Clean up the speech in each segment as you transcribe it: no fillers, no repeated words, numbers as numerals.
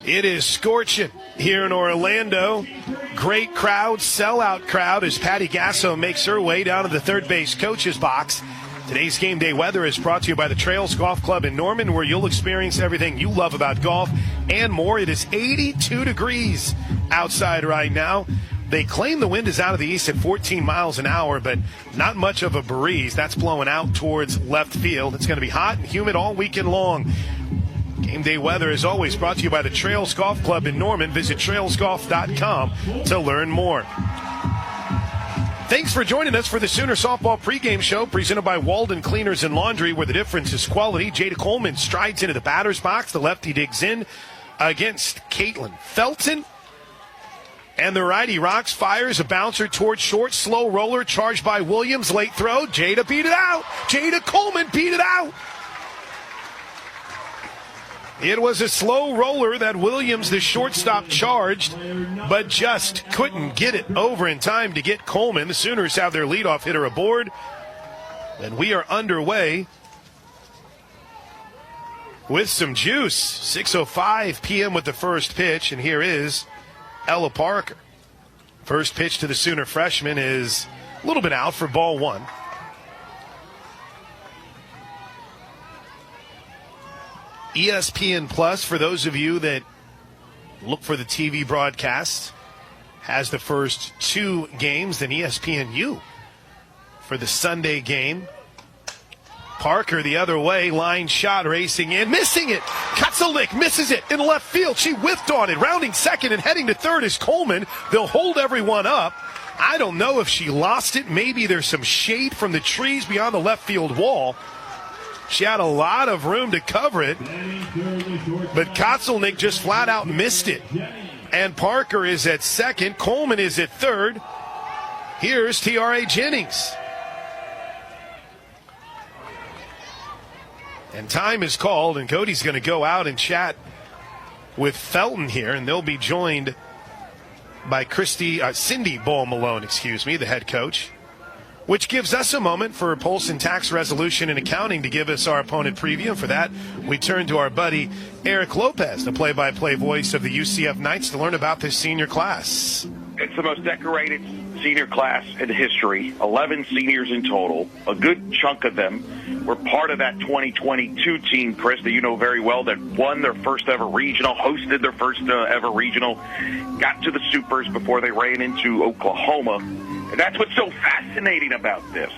It is scorching here in Orlando. Great crowd, sellout crowd as Patty Gasso makes her way down to the third base coach's box. Today's game day weather is brought to you by the Trails Golf Club in Norman, where you'll experience everything you love about golf and more. It is 82 degrees outside right now. They claim the wind is out of the east at 14 miles an hour, but not much of a breeze. That's blowing out towards left field. It's going to be hot and humid all weekend long. Game day weather is always brought to you by the Trails Golf Club in Norman. Visit trailsgolf.com to learn more. Thanks for joining us for the Sooner Softball pregame show presented by Walden Cleaners and Laundry, where the difference is quality. Jada Coleman strides into the batter's box. The lefty digs in against Caitlin Felton. And the righty rocks, fires a bouncer towards short, slow roller, charged by Williams. Late throw. Jada beat it out. Jada Coleman beat it out. It was a slow roller that Williams, the shortstop, charged, but just couldn't get it over in time to get Coleman. The Sooners have their leadoff hitter aboard, and we are underway with some juice. 6:05 p.m. with the first pitch, and here is Ella Parker. First pitch to the Sooner freshman is a little bit out for ball one. ESPN Plus, for those of you that look for the TV broadcast, has the first two games. Then ESPNU for the Sunday game. Parker the other way, line shot, racing in, missing it. Katzelnick misses it in left field. She whiffed on it, rounding second and heading to third is Coleman. They'll hold everyone up. I don't know if she lost it. Maybe there's some shade from the trees beyond the left field wall. She had a lot of room to cover it, but Katzelnick just flat out missed it. And Parker is at second. Coleman is at third. Here's T.R.A. Jennings. And time is called, and Cody's going to go out and chat with Felton here, and they'll be joined by Cindy Ball-Malone, the head coach, which gives us a moment for Polson Tax Resolution and Accounting to give us our opponent preview. And for that, we turn to our buddy Eric Lopez, the play-by-play voice of the UCF Knights, to learn about this senior class. It's the most decorated senior class in history, 11 seniors in total. A good chunk of them were part of that 2022 team, Chris, that you know very well, that won their first ever regional, hosted their first ever regional, got to the Supers before they ran into Oklahoma. And that's what's so fascinating about this.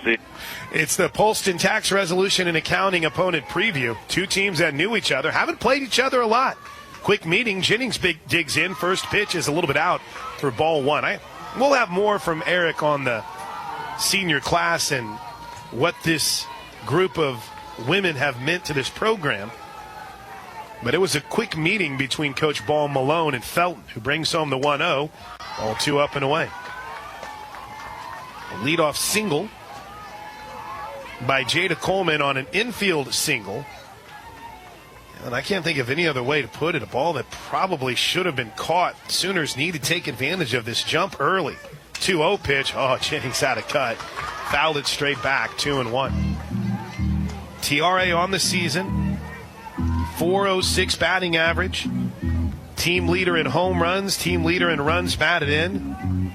It's the Polston Tax Resolution and Accounting opponent preview. Two teams that knew each other, haven't played each other a lot. Quick meeting. Jennings digs in. First pitch is a little bit out for ball one. We'll have more from Eric on the senior class and what this group of women have meant to this program. But it was a quick meeting between Coach Ball-Malone and Felton, who brings home the 1-0. All two up and away. A leadoff single by Jada Coleman on an infield single. And I can't think of any other way to put it. A ball that probably should have been caught. Sooners need to take advantage of this jump early. 2-0 pitch. Oh, Jennings had a cut. Fouled it straight back. 2-1. TRA on the season. .406 batting average. Team leader in home runs. Team leader in runs batted in.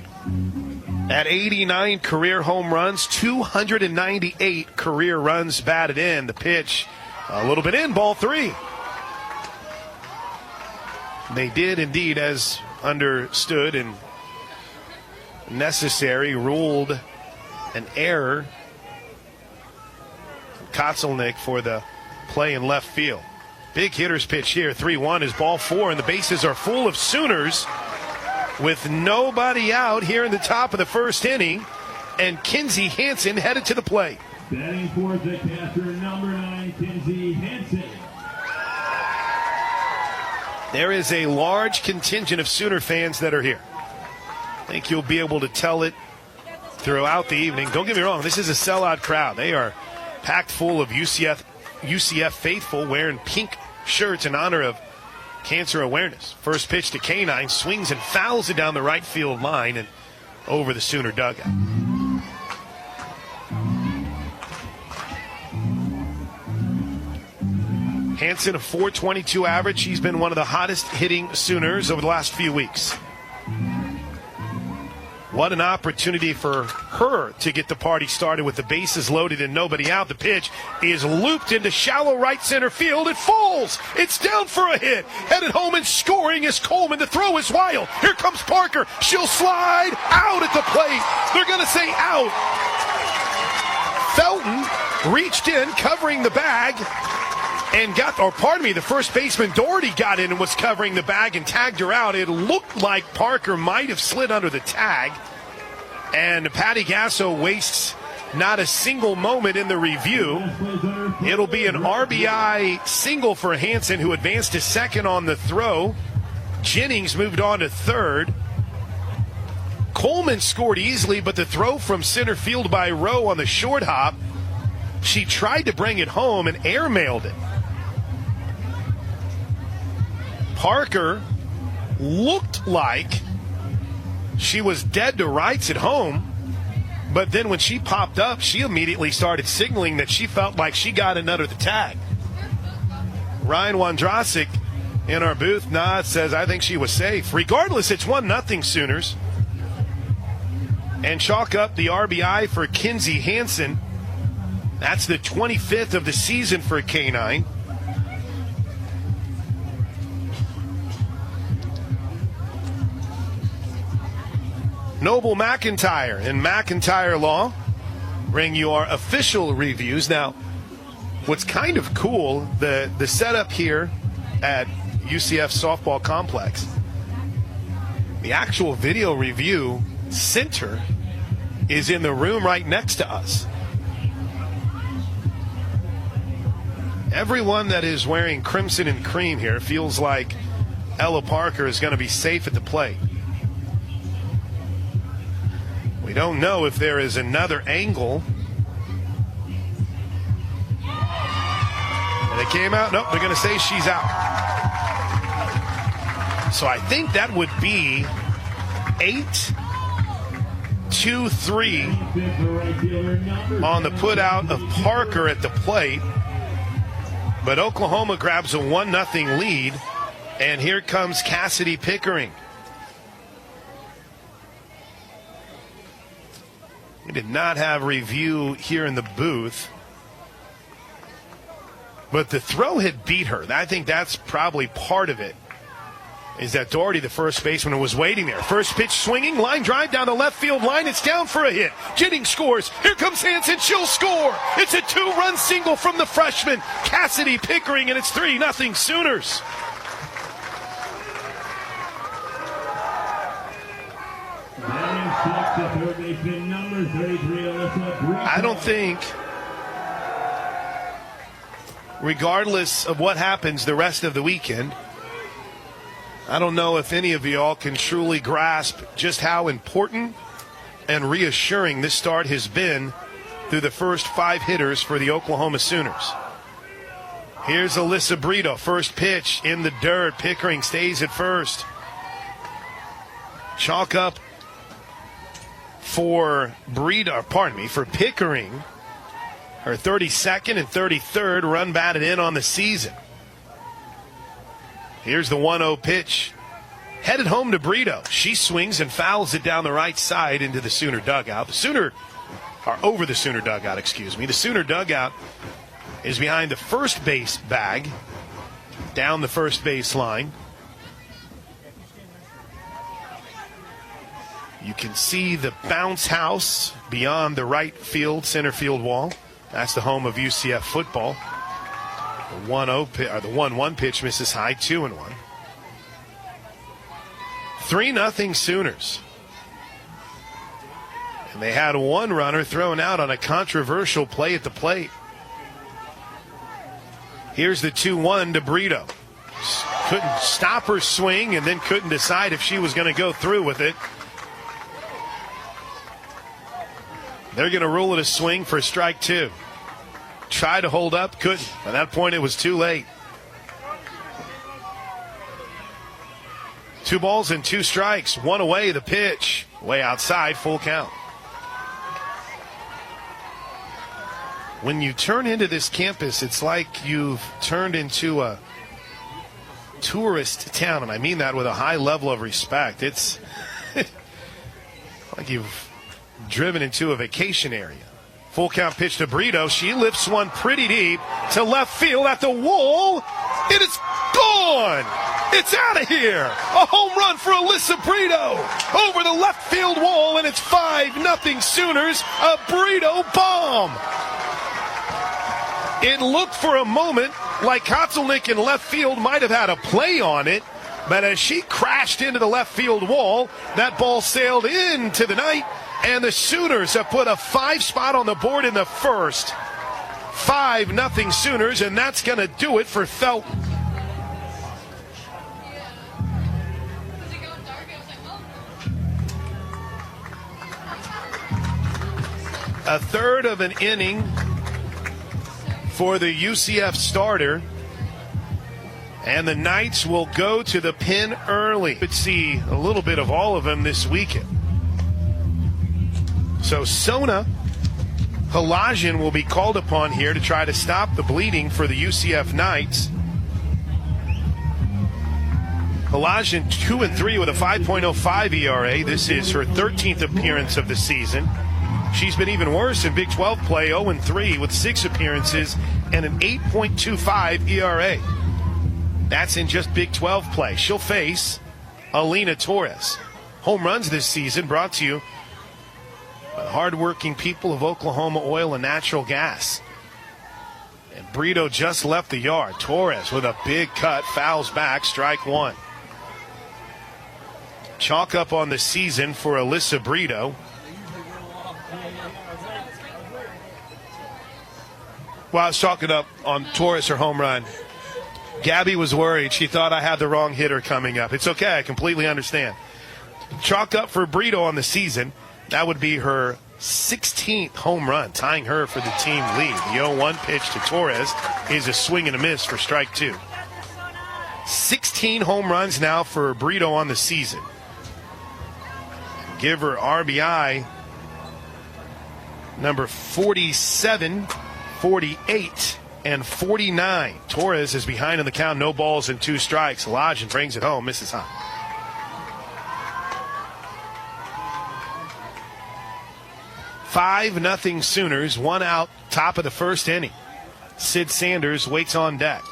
At 89 career home runs, 298 career runs batted in. The pitch a little bit in, ball three. They did indeed, as understood and necessary, ruled an error. Katzelnick for the play in left field. Big hitter's pitch here. 3-1 is ball four, and the bases are full of Sooners with nobody out here in the top of the first inning, and Kinsey Hansen headed to the plate. Batting fourth, the catcher, number 9, Kinsey Hansen. There is a large contingent of Sooner fans that are here. I think you'll be able to tell it throughout the evening. Don't get me wrong, this is a sellout crowd. They are packed full of UCF faithful wearing pink shirts in honor of cancer awareness. First pitch to K9, swings and fouls it down the right field line and over the Sooner dugout. Hansen, a .422 average. She's been one of the hottest hitting Sooners over the last few weeks. What an opportunity for her to get the party started with the bases loaded and nobody out. The pitch is looped into shallow right center field. It falls. It's down for a hit. Headed home and scoring is Coleman. The throw is wild. Here comes Parker. She'll slide out at the plate. They're going to say out. Felton reached in, covering the bag, and the first baseman Doherty got in and was covering the bag and tagged her out. It looked like Parker might have slid under the tag, and Patty Gasso wastes not a single moment in the review. It'll be an RBI single for Hansen, who advanced to second on the throw. Jennings moved on to third. Coleman scored easily, but the throw from center field by Rowe on the short hop, she tried to bring it home and airmailed it. Parker looked like she was dead to rights at home, but then when she popped up, she immediately started signaling that she felt like she got it under the tag. Ryan Wondrasik in our booth says, I think she was safe. Regardless, it's 1-0 Sooners. And chalk up the RBI for Kinsey Hansen. That's the 25th of the season for K9. Noble McIntyre and McIntyre Law bring you our official reviews. Now, what's kind of cool, the setup here at UCF Softball Complex, the actual video review center is in the room right next to us. Everyone that is wearing crimson and cream here feels like Ella Parker is going to be safe at the plate. We don't know if there is another angle. And it came out. Nope, they're going to say she's out. So I think that would be 8-2-3 on the put out of Parker at the plate. But Oklahoma grabs a 1-0 lead. And here comes Cassidy Pickering. We did not have review here in the booth. But the throw had beat her. I think that's probably part of it, is that Doherty, the first baseman, was waiting there. First pitch swinging, line drive down the left field line. It's down for a hit. Jennings scores. Here comes Hansen. She'll score. It's a 2-run single from the freshman, Cassidy Pickering, and it's 3-0 Sooners. I don't think, regardless of what happens the rest of the weekend, I don't know if any of y'all can truly grasp just how important and reassuring this start has been through the first 5 hitters for the Oklahoma Sooners. Here's Alyssa Brito, first pitch in the dirt. Pickering stays at first. Chalk up for Pickering, her 32nd and 33rd run batted in on the season. Here's the 1-0 pitch. Headed home to Brito. She swings and fouls it down the right side into the Sooner dugout. Over the Sooner dugout, excuse me. The Sooner dugout is behind the first base bag, down the first base line. You can see the bounce house beyond the right field, center field wall. That's the home of UCF football. The 1-1 pitch misses high, 2-1. 3-0 Sooners. And they had one runner thrown out on a controversial play at the plate. Here's the 2-1 to Brito. Couldn't stop her swing and then couldn't decide if she was going to go through with it. They're going to rule it a swing for strike 2. Tried to hold up, couldn't. At that point, it was too late. 2 balls and 2 strikes. 1 away, the pitch. Way outside, full count. when you turn into this campus, it's like you've turned into a tourist town, and I mean that with a high level of respect. It's like you've driven into a vacation area. Full count pitch to Brito. She lifts one pretty deep to left field at the wall. It is gone. It's out of here. A home run for Alyssa Brito over the left field wall, and it's 5-0 Sooners. A Brito bomb. It looked for a moment like Kotzelnick in left field might have had a play on it, but as she crashed into the left field wall, that ball sailed into the night, and the Sooners have put a 5 spot on the board in the first. 5-0 Sooners, and that's going to do it for Felton. A third of an inning for the UCF starter, and the Knights will go to the pen early. Could see a little bit of all of them this weekend. So Sona Halajian will be called upon here to try to stop the bleeding for the UCF Knights. Halajian 2-3 with a 5.05 ERA. This is her 13th appearance of the season. She's been even worse in Big 12 play, 0-3 with 6 appearances and an 8.25 ERA. That's in just Big 12 play. She'll face Alina Torres. Home runs this season brought to you by the hardworking people of Oklahoma Oil and Natural Gas. And Brito just left the yard. Torres with a big cut, fouls back, strike one. Chalk up on the season for Alyssa Brito. Well, I was chalking up on Torres, her home run. Gabby was worried. She thought I had the wrong hitter coming up. It's okay. I completely understand. Chalk up for Brito on the season. That would be her 16th home run, tying her for the team lead. The 0-1 pitch to Torres is a swing and a miss for strike two. 16 home runs now for Brito on the season. Give her RBI number 47, 48, and 49. Torres is behind in the count, no balls and 2 strikes. Halajian brings it home, misses high. 5-0 Sooners, 1 out, top of the first inning. Sid Sanders waits on deck.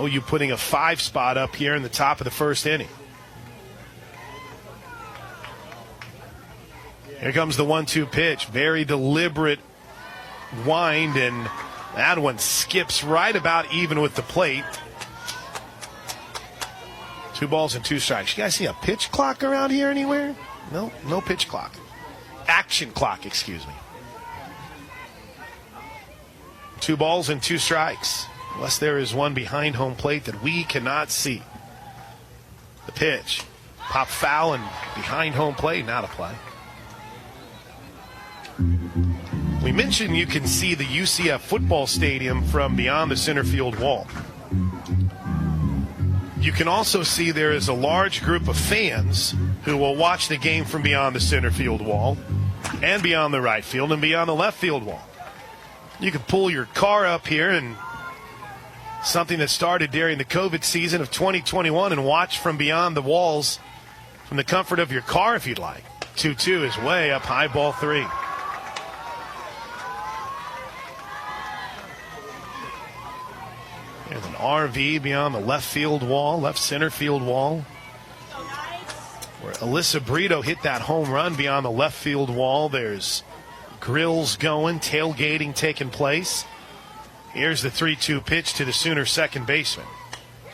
You putting a 5 spot up here in the top of the first inning. Here comes the 1-2 pitch. Very deliberate wind, and that one skips right about even with the plate. 2 balls and 2 strikes. You guys see a pitch clock around here anywhere? No, no pitch clock. Action clock, excuse me. 2 balls and 2 strikes. Unless there is one behind home plate that we cannot see. The pitch. Pop foul and behind home plate, not a play. We mentioned you can see the UCF football stadium from beyond the center field wall. You can also see there is a large group of fans who will watch the game from beyond the center field wall and beyond the right field and beyond the left field wall. You can pull your car up here, and something that started during the COVID season of 2021, and watch from beyond the walls from the comfort of your car if you'd like. 2-2 is way up high, ball 3. There's an RV beyond the left field wall, left center field wall, where Alyssa Brito hit that home run beyond the left field wall. There's grills going, tailgating taking place. Here's the 3-2 pitch to the Sooner second baseman.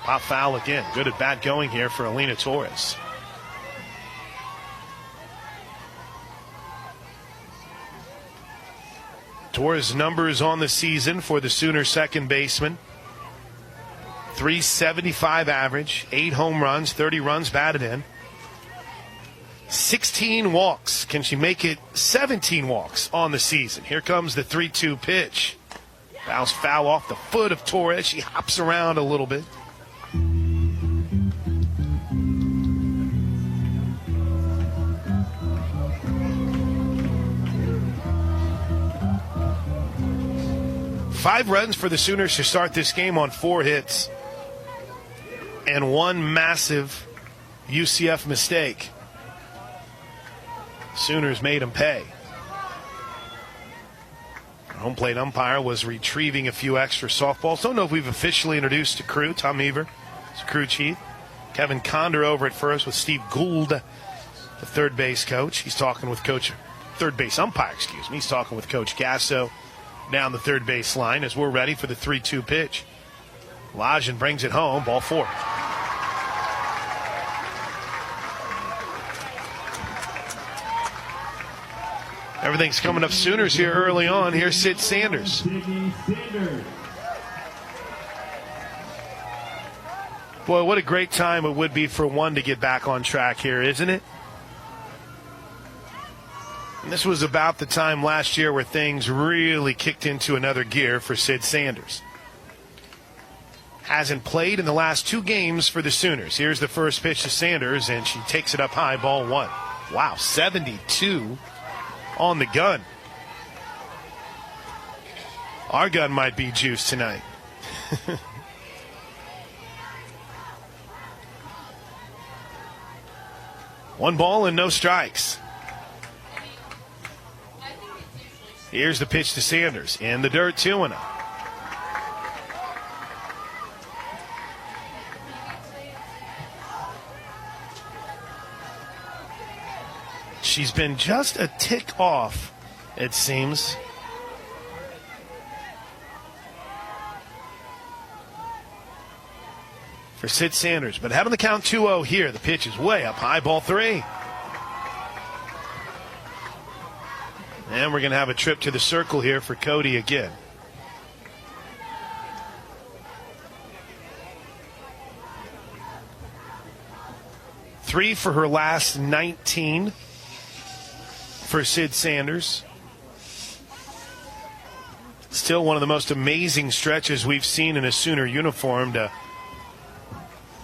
Pop foul again. Good at bat going here for Alina Torres. Torres' numbers on the season for the Sooner second baseman. .375 average, 8 home runs, 30 runs batted in. 16 walks. Can she make it 17 walks on the season? Here comes the 3-2 pitch. Bounce foul off the foot of Torres. She hops around a little bit. 5 runs for the Sooners to start this game on 4 hits. And 1 massive UCF mistake. Sooners made them pay. Our home plate umpire was retrieving a few extra softballs. Don't know if we've officially introduced the crew. Tom Heaver is the crew chief. Kevin Condor over at first with Steve Gould, the third base coach. He's talking with third base umpire, He's talking with Coach Gasso down the third base line as we're ready for the 3-2 pitch. Lajan brings it home, ball 4. Everything's coming up Sooners here early on. Here's Sid Sanders. Boy, what a great time it would be for one to get back on track here, isn't it? And this was about the time last year where things really kicked into another gear for Sid Sanders. Hasn't played in the last 2 games for the Sooners. Here's the first pitch to Sanders, and she takes it up high, ball 1. Wow, 72 on the gun. Our gun might be juiced tonight. 1 ball and no strikes. Here's the pitch to Sanders. In the dirt, 2-0. She's been just a tick off, it seems. For Sid Sanders. But having the count 2-0 here, the pitch is way up high, ball 3. And we're going to have a trip to the circle here for Cody again. Three for her last 19 for Sid Sanders. Still one of the most amazing stretches we've seen in a Sooner uniform to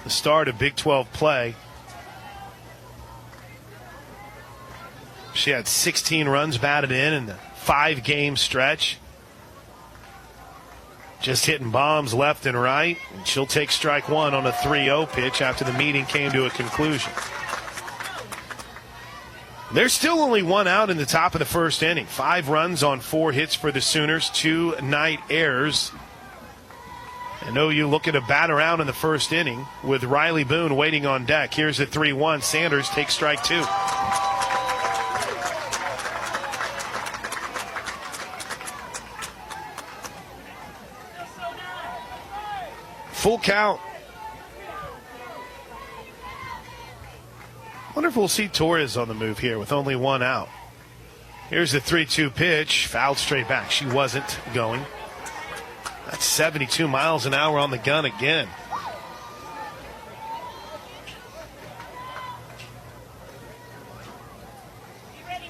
the start of Big 12 play. She had 16 runs batted in the 5-game stretch. Just hitting bombs left and right. And she'll take strike 1 on a 3-0 pitch after the meeting came to a conclusion. There's still only 1 out in the top of the first inning. 5 runs on 4 hits for the Sooners, 2 night errors. I know you look at a bat around in the first inning with Riley Boone waiting on deck. Here's a 3-1. Sanders takes strike 2. Full count. Wonder if we'll see Torres on the move here with only 1 out. Here's the 3-2 pitch. Fouled straight back. She wasn't going. That's 72 miles an hour on the gun again.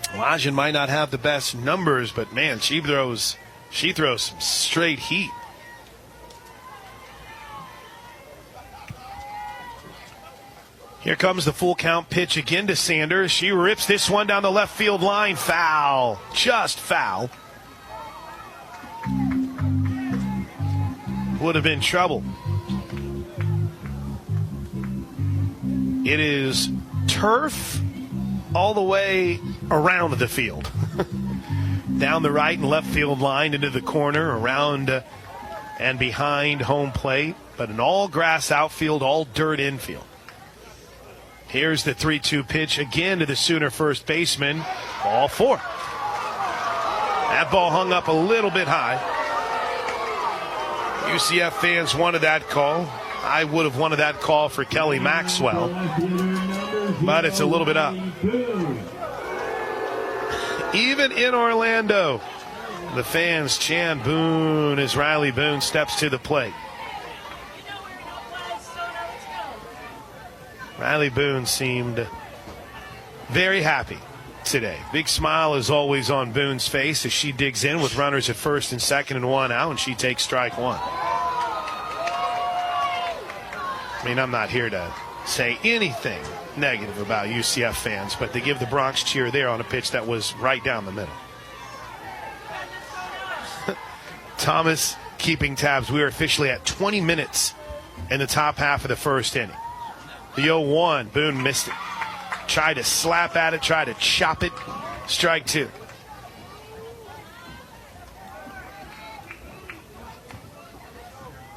Lajan might not have the best numbers, but man, she throws some straight heat. Here comes the full count pitch again to Sanders. She rips this one down the left field line. Foul. Just foul. Would have been trouble. It is turf all the way around the field. Down the right and left field line into the corner, around and behind home plate. But an all-grass outfield, all dirt infield. Here's the 3-2 pitch again to the Sooner first baseman. Ball 4. That ball hung up a little bit high. UCF fans wanted that call. I would have wanted that call for Kelly Maxwell. But it's a little bit up. Even in Orlando, the fans chant Boone as Riley Boone steps to the plate. Riley Boone seemed very happy today. Big smile is always on Boone's face as she digs in with runners at first and second and 1 out, and she takes strike 1. I mean, I'm not here to say anything negative about UCF fans, but they give the Bronx cheer there on a pitch that was right down the middle. Thomas keeping tabs. We are officially at 20 minutes in the top half of the first inning. The 0-1, Boone missed it. Tried to slap at it, tried to chop it. Strike two.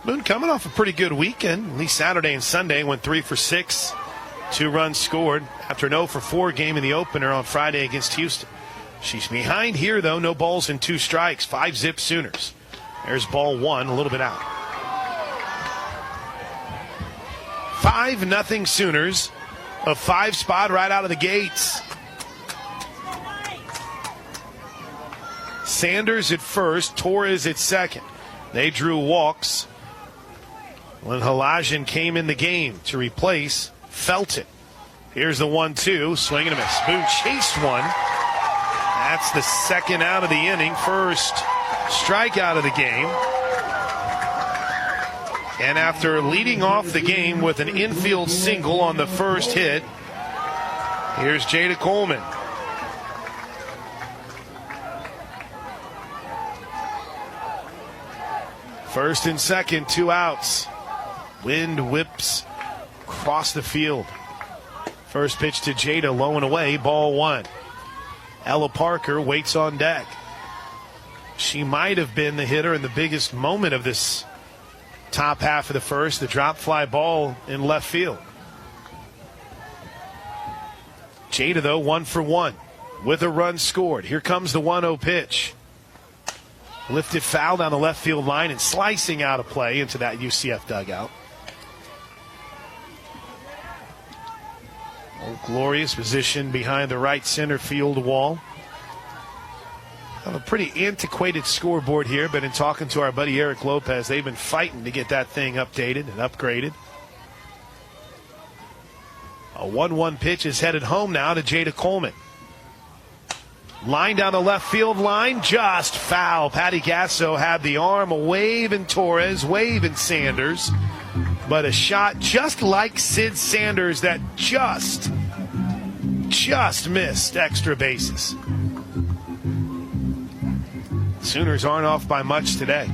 Boone coming off a pretty good weekend. At least Saturday and Sunday went 3 for 6. 2 runs scored after an 0 for 4 game in the opener on Friday against Houston. She's behind here, though. No balls and 2 strikes. 5-zip Sooners. There's ball 1, a little bit out. 5-0 Sooners. A 5 spot right out of the gates. Sanders at first, Torres at second. They drew walks when Halajian came in the game to replace Felton. Here's the 1-2, swing and a miss. Boone chased one. That's the second out of the inning. First strikeout of the game. And after leading off the game with an infield single on the first hit, here's Jada Coleman. First and second, 2 outs. Wind whips across the field. First pitch to Jada, low and away, ball 1. Ella Parker waits on deck. She might have been the hitter in the biggest moment of this top half of the first, the drop fly ball in left field. Jada, though, 1 for 1 with a run scored. Here comes the 1-0 pitch. Lifted foul down the left field line and slicing out of play into that UCF dugout. Old Glorious position behind the right center field wall. A pretty antiquated scoreboard here, but in talking to our buddy Eric Lopez, they've been fighting to get that thing updated and upgraded. A 1-1 pitch is headed home now to Jada Coleman. Line down the left field line, just foul. Patty Gasso had the arm, a wave in Torres, wave in Sanders. But a shot just like Sid Sanders that just missed extra bases. Sooners aren't off by much today.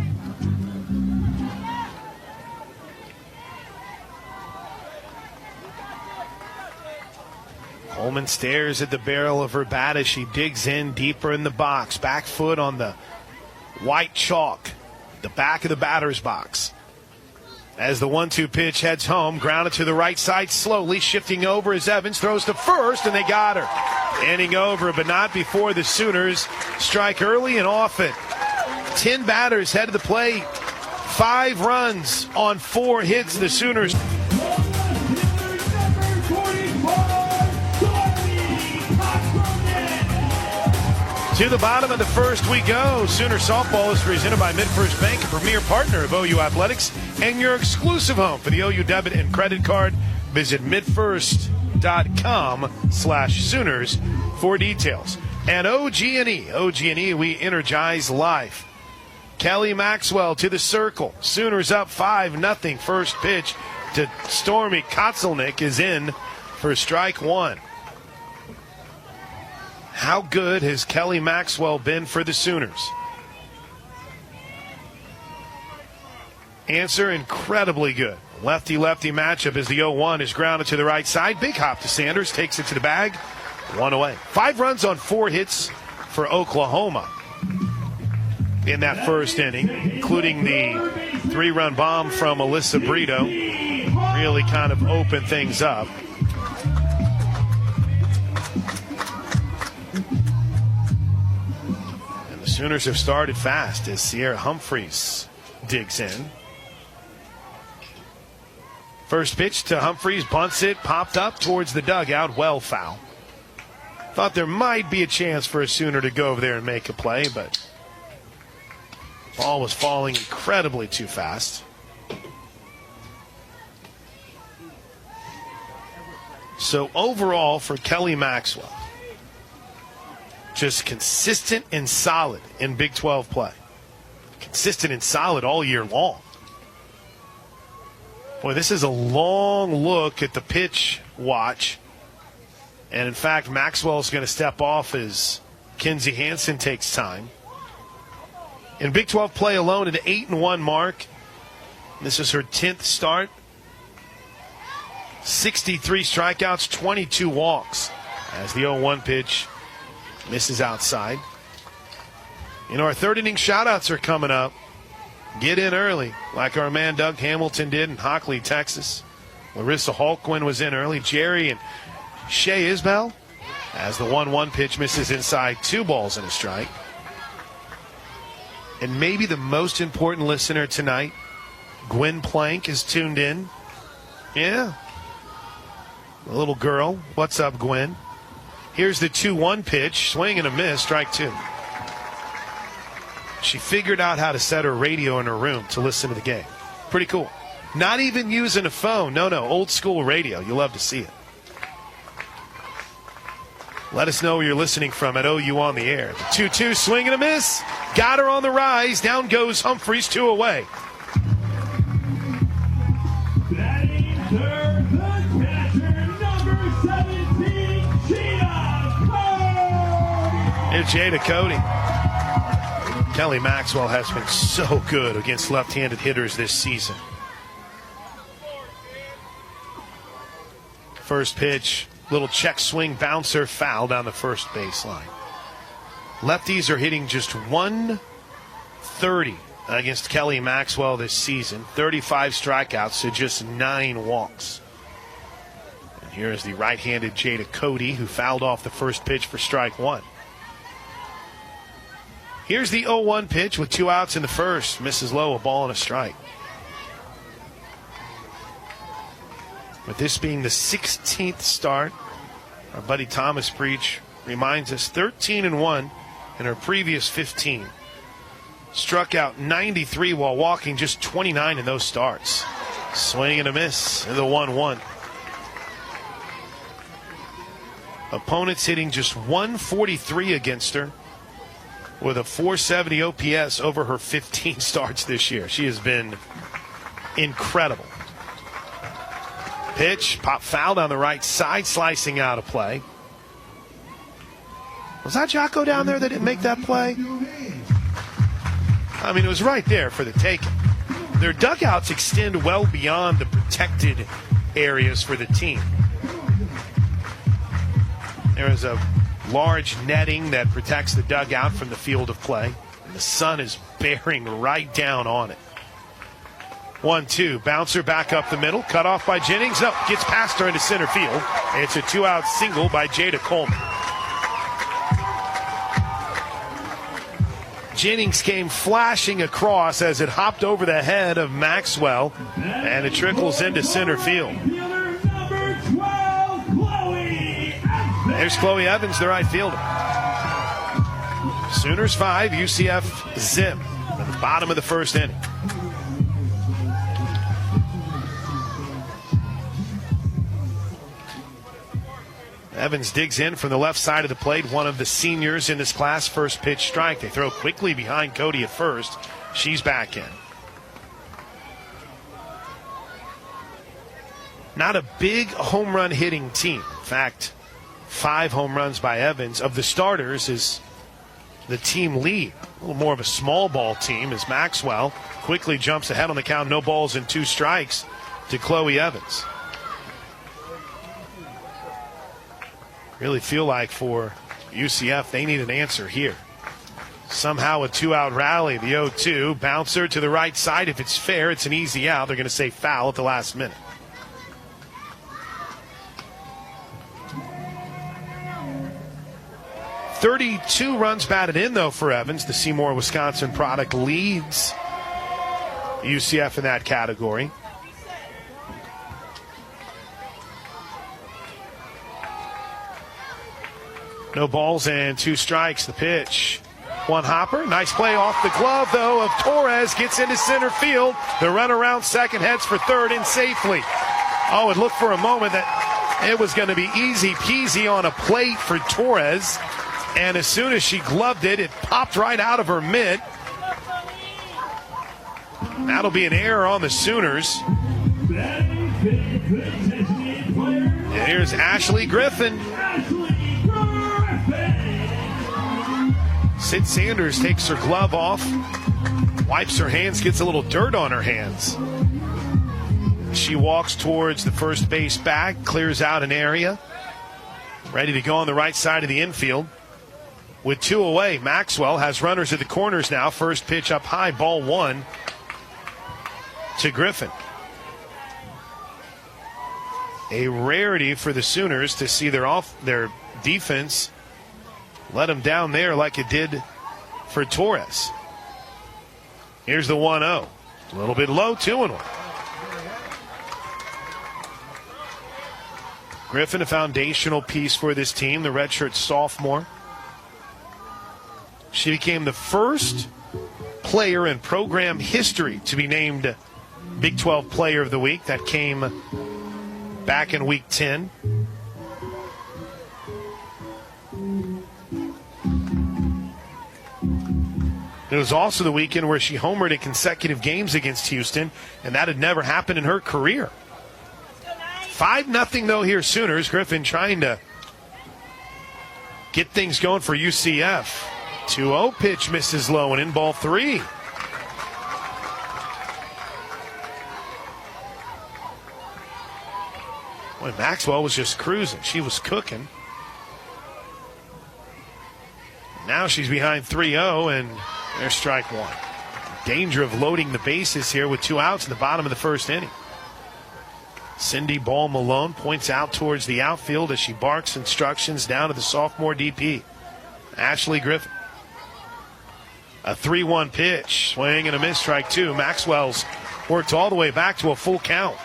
Coleman stares at the barrel of her bat as she digs in deeper in the box. Back foot on the white chalk, the back of the batter's box. As the 1-2 pitch heads home, grounded to the right side slowly, shifting over as Evans throws to first, and they got her. Inning over, but not before the Sooners strike early and often. 10 batters head to the plate. 5 runs on 4 hits. The Sooners. To the bottom of the first we go. Sooner Softball is presented by MidFirst Bank, a premier partner of OU Athletics, and your exclusive home for the OU debit and credit card. Visit midfirst.com/Sooners for details. And OG&E, we energize life. Kelly Maxwell to the circle. Sooners up 5-0. First pitch to Stormy Kotzelnick is in for strike 1. How good has Kelly Maxwell been for the Sooners? Answer, incredibly good. Lefty-lefty matchup as the 0-1 is grounded to the right side. Big hop to Sanders, takes it to the bag. 1 away. 5 runs on 4 hits for Oklahoma in that first inning, including the 3-run bomb from Alyssa Brito. Really kind of opened things up. Sooners have started fast as Sierra Humphreys digs in. First pitch to Humphreys, bunts it, popped up towards the dugout, well foul. Thought there might be a chance for a Sooner to go over there and make a play, but ball was falling incredibly too fast. So overall for Kelly Maxwell, just consistent and solid in Big 12 play. Consistent and solid all year long. Boy, this is a long look at the pitch watch. And in fact, Maxwell's going to step off as Kinsey Hansen takes time. In Big 12 play alone, an 8-1 mark. This is her 10th start. 63 strikeouts, 22 walks. As the 0-1 pitch misses outside. Our third inning shout-outs are coming up. Get in early, like our man Doug Hamilton did in Hockley, Texas. Larissa Holquin was in early. Jerry and Shea Isbell. As the 1-1 pitch misses inside, 2 balls and a strike. And maybe the most important listener tonight, Gwen Plank, is tuned in. Yeah. A little girl. What's up, Gwen? Here's the 2-1 pitch. Swing and a miss. Strike 2. She figured out how to set her radio in her room to listen to the game. Pretty cool. Not even using a phone. No, old school radio. You'll love to see it. Let us know where you're listening from at OU on the air. The 2-2, swing and a miss. Got her on the rise. Down goes Humphreys, 2 away. Batting third, the catcher, number 17, Jada Cody. It's Jada Cody. Kelly Maxwell has been so good against left-handed hitters this season. First pitch, little check swing bouncer, foul down the first baseline. Lefties are hitting just 130 against Kelly Maxwell this season. 35 strikeouts to just 9 walks. And here is the right-handed Jada Cody, who fouled off the first pitch for strike 1. Here's the 0-1 pitch with 2 outs in the first. Misses low, a ball and a strike. With this being the 16th start, our buddy Thomas Preach reminds us 13-1 in her previous 15. Struck out 93 while walking just 29 in those starts. Swing and a miss in the 1-1. Opponents hitting just 143 against her, with a 470 OPS over her 15 starts this year. She has been incredible. Pitch, pop foul down the right side, slicing out of play. Was that Jocko down there that didn't make that play? I mean, it was right there for the taking. Their dugouts extend well beyond the protected areas for the team. There is a large netting that protects the dugout from the field of play. And the sun is bearing right down on it. 1-2, bouncer back up the middle, cut off by Jennings. Up, gets past her into center field. It's a 2-out single by Jada Coleman. Jennings came flashing across as it hopped over the head of Maxwell, and it trickles into center field. There's Chloe Evans, the right fielder. Sooners 5, UCF 0 at the bottom of the first inning. Evans digs in from the left side of the plate, one of the seniors in this class. First pitch strike. They throw quickly behind Cody at first. She's back in. Not a big home run hitting team. In fact, 5 home runs by Evans. Of the starters is the team lead. A little more of a small ball team as Maxwell quickly jumps ahead on the count. No balls and 2 strikes to Chloe Evans. Really feel like for UCF they need an answer here. Somehow a 2-out rally. The 0-2 bouncer to the right side. If it's fair, it's an easy out. They're going to say foul at the last minute. .32 runs batted in, though, for Evans. The Seymour, Wisconsin product leads UCF in that category. No balls and 2 strikes. The pitch. One hopper. Nice play off the glove, though, of Torres. Gets into center field. The run around second, heads for third in safely. Oh, it looked for a moment that it was going to be easy peasy on a plate for Torres. And as soon as she gloved it, it popped right out of her mitt. That'll be an error on the Sooners. And here's Ashley Griffin. Sid Sanders takes her glove off. Wipes her hands, gets a little dirt on her hands. She walks towards the first base bag, clears out an area. Ready to go on the right side of the infield. With 2 away, Maxwell has runners at the corners now. First pitch up high, ball 1 to Griffin. A rarity for the Sooners to see their defense let them down there like it did for Torres. Here's the 1-0. A little bit low, 2-1. Griffin, a foundational piece for this team, the redshirt sophomore. She became the first player in program history to be named Big 12 Player of the Week. That came back in Week 10. It was also the weekend where she homered in consecutive games against Houston, and that had never happened in her career. 5-0 though here, Sooners. Griffin trying to get things going for UCF. 2-0 pitch misses low and in ball 3. Boy, Maxwell was just cruising. She was cooking. Now she's behind 3-0 and there's strike 1. Danger of loading the bases here with 2 outs in the bottom of the first inning. Cindy Ball Malone points out towards the outfield as she barks instructions down to the sophomore DP, Ashley Griffin. A 3-1 pitch, swing and a miss, strike 2. Maxwell's worked all the way back to a full count.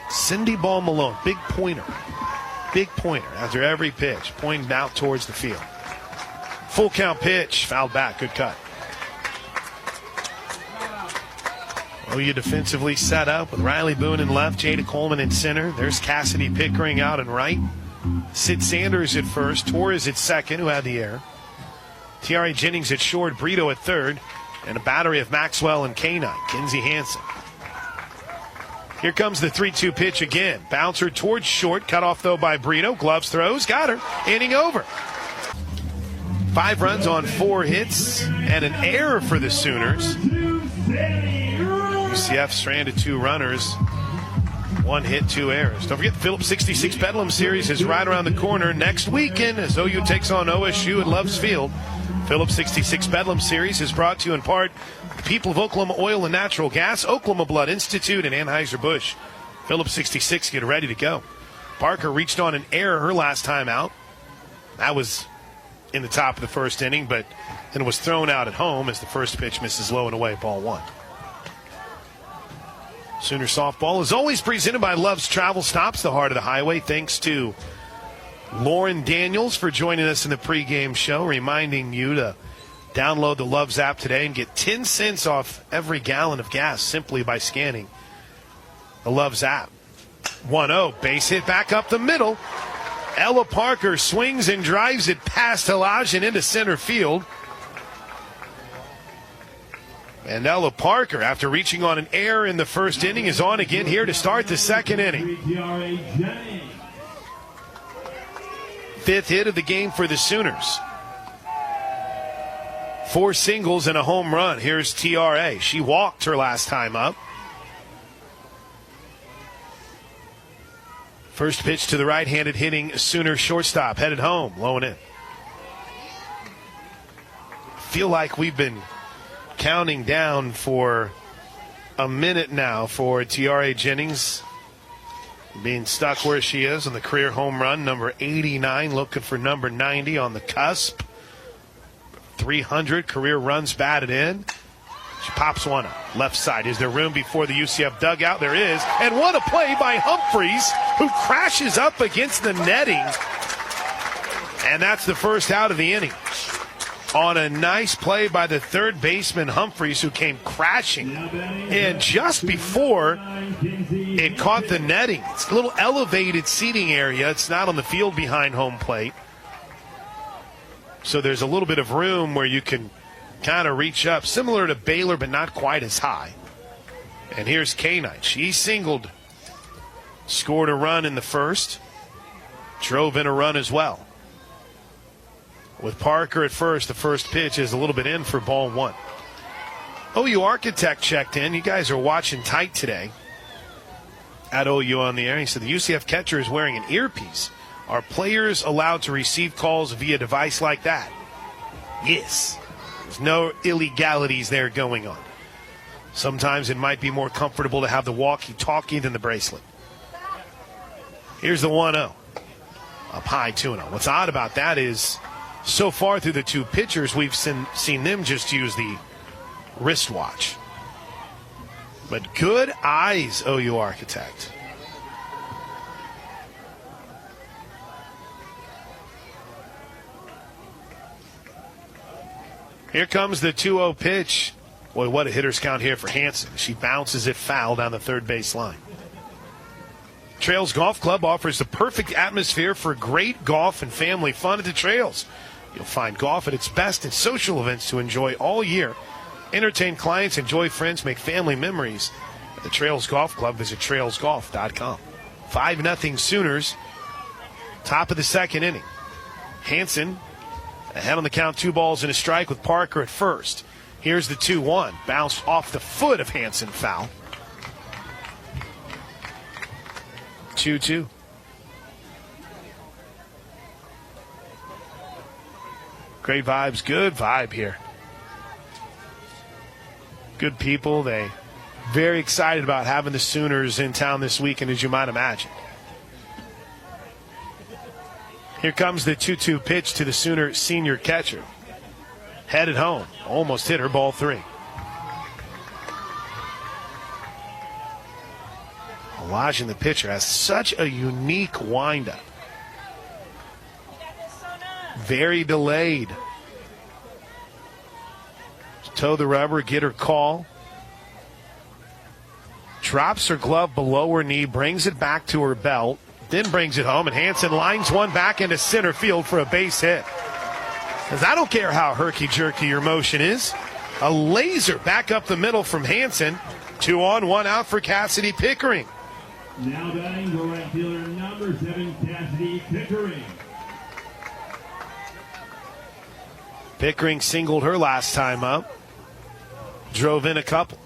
Cindy Ball Malone, big pointer after every pitch, pointing out towards the field. Full count pitch, fouled back, good cut. OU defensively set up with Riley Boone in left, Jada Coleman in center. There's Cassidy Pickering out and right. Sid Sanders at first, Torres at second, who had the error. Tiare Jennings at short, Brito at third, and a battery of Maxwell and K9, Kinsey Hansen. Here comes the 3-2 pitch again. Bouncer towards short, cut off though by Brito. Gloves throws, got her, inning over. 5 runs on 4 hits and an error for the Sooners. UCF stranded 2 runners, 1 hit, 2 errors. Don't forget the Phillips 66 Bedlam Series is right around the corner next weekend as OU takes on OSU at Love's Field. Phillips 66 Bedlam Series is brought to you in part the people of Oklahoma Oil and Natural Gas, Oklahoma Blood Institute, and Anheuser-Busch. Phillips 66, get ready to go. Parker reached on an error her last time out. That was in the top of the first inning, but then was thrown out at home as the first pitch misses low and away, ball 1. Sooner softball is always presented by Love's Travel Stops, the heart of the highway. Thanks to Lauren Daniels for joining us in the pregame show, reminding you to download the Love's app today and get 10 cents off every gallon of gas simply by scanning the Love's app. 1-0, base hit back up the middle. Ella Parker swings and drives it past Elijah into center field. And Ella Parker, after reaching on an error in the first inning, is on again here to start the second inning. 5th hit of the game for the Sooners. 4 singles and a home run. Here's TRA. She walked her last time up. First pitch to the right-handed hitting Sooner shortstop, headed home, low and in. Feel like we've been counting down for a minute now for Tiare Jennings being stuck where she is on the career home run, number 89, looking for number 90 on the cusp. 300 career runs batted in. She pops one up. Left side. Is there room before the UCF dugout? There is. And what a play by Humphreys, who crashes up against the netting. And that's the first out of the inning. On a nice play by the third baseman, Humphreys, who came crashing. And just before it caught the netting, it's a little elevated seating area. It's not on the field behind home plate. So there's a little bit of room where you can kind of reach up, similar to Baylor, but not quite as high. And here's K9. She singled, scored a run in the first, drove in a run as well. With Parker at first, the first pitch is a little bit in for ball one. OU Architect checked in. You guys are watching tight today at OU on the air. He said the UCF catcher is wearing an earpiece. Are players allowed to receive calls via device like that? Yes. There's no illegalities there going on. Sometimes it might be more comfortable to have the walkie-talkie than the bracelet. Here's the 1-0. Up high 2-0. What's odd about that is so far through the two pitchers, we've seen them just use the wristwatch. But good eyes, OU Architect. Here comes the 2-0 pitch. Boy, what a hitter's count here for Hansen. She bounces it foul down the third base line. Trails Golf Club offers the perfect atmosphere for great golf and family fun at the Trails. You'll find golf at its best at social events to enjoy all year. Entertain clients, enjoy friends, make family memories. At the Trails Golf Club, visit trailsgolf.com. 5-0 Sooners. Top of the second inning. Hansen ahead on the count, 2 balls and a strike with Parker at first. Here's the 2-1. Bounced off the foot of Hansen, foul. 2-2. Great vibes, good vibe here. Good people. They very excited about having the Sooners in town this weekend, as you might imagine. Here comes the 2-2 pitch to the Sooner senior catcher. Headed home. Almost hit her, ball 3. Elijah, the pitcher, has such a unique windup. Very delayed. Toe the rubber, get her call. Drops her glove below her knee, brings it back to her belt, then brings it home, and Hansen lines one back into center field for a base hit. Because I don't care how herky-jerky your motion is. A laser back up the middle from Hansen. 2 on, 1 out for Cassidy Pickering. Now batting the right fielder, number 7, Cassidy Pickering. Pickering singled her last time up. Drove in a couple.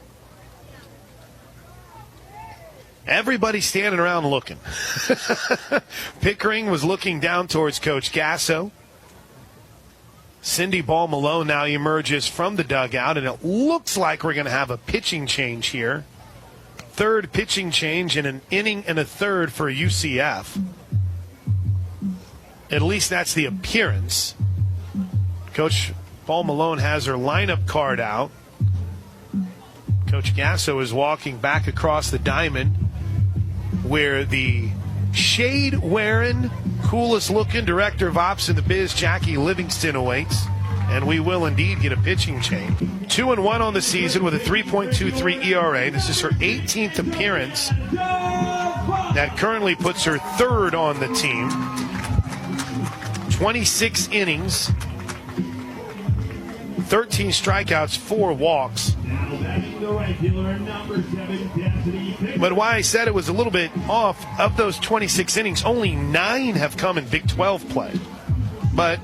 Everybody standing around looking. Pickering was looking down towards Coach Gasso. Cindy Ball Malone now emerges from the dugout, and it looks like we're going to have a pitching change here. Third pitching change in an inning and a third for UCF. At least that's the appearance. Coach Ball Malone has her lineup card out. Coach Gasso is walking back across the diamond where the shade-wearing, coolest-looking director of ops in the biz, Jackie Livingston, awaits. And we will indeed get a pitching change. 2-1 on the season with a 3.23 ERA. This is her 18th appearance. That currently puts her third on the team. 26 innings. 13 strikeouts, 4 walks. But why I said it was a little bit off, of those 26 innings, only 9 have come in Big 12 play. But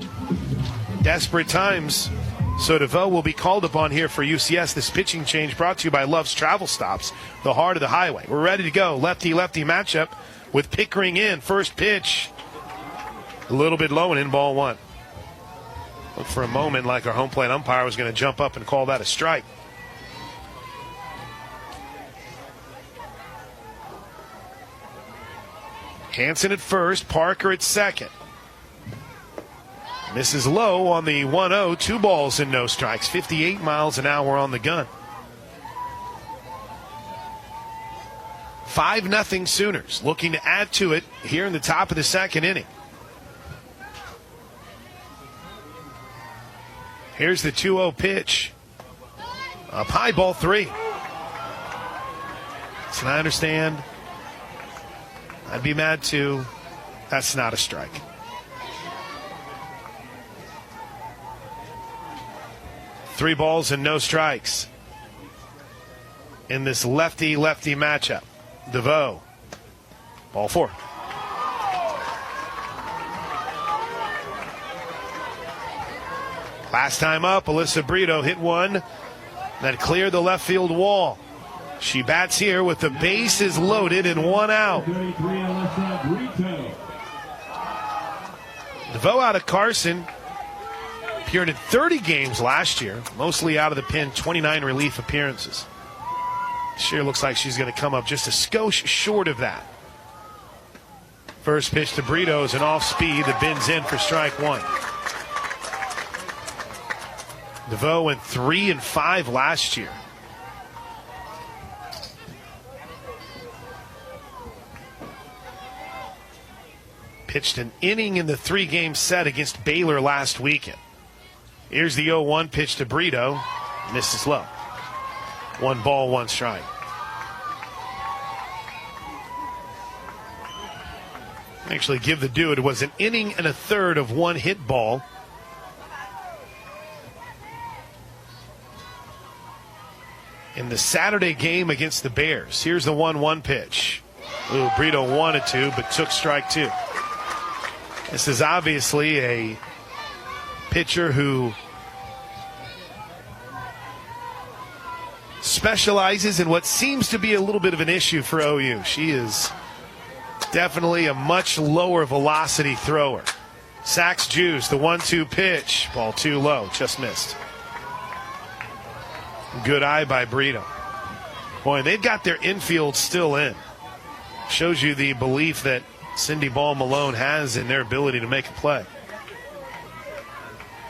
desperate times, so DeVoe will be called upon here for UCS. This pitching change brought to you by Love's Travel Stops, the heart of the highway. We're ready to go. Lefty-lefty matchup with Pickering in. First pitch, a little bit low and in, ball 1. Looked for a moment like our home plate umpire was going to jump up and call that a strike. Hansen at first, Parker at second. Misses low on the 1-0, 2 balls and no strikes, 58 miles an hour on the gun. 5-0 Sooners, looking to add to it here in the top of the second inning. Here's the 2-0 pitch. Up high, ball 3. So I understand. I'd be mad too. That's not a strike. Three balls and no strikes in this lefty-lefty matchup. DeVoe, ball 4. Last time up, Alyssa Brito hit one that cleared the left field wall. She bats here with the bases loaded and one out. 33, Alyssa Brito. DeVoe out of Carson. Appeared in 30 games last year, mostly out of the pen, 29 relief appearances. This year looks like she's going to come up just a skosh short of that. First pitch to Brito is an off speed that bends in for strike one. DeVoe went 3-5 last year. Pitched an inning in the 3-game set against Baylor last weekend. Here's the 0-1 pitch to Brito. Misses low. 1 ball, 1 strike. Actually, give the due. It was an inning and a third of 1 hit ball. In the Saturday game against the Bears. Here's the 1-1 pitch. Ooh, Brito wanted to, but took strike 2. This is obviously a pitcher who specializes in what seems to be a little bit of an issue for OU. She is definitely a much lower velocity thrower. Sacks Jews, the 1-2 pitch. Ball too low, just missed. Good eye by Brito. Boy, they've got their infield still in. Shows you the belief that Cindy Ball Malone has in their ability to make a play.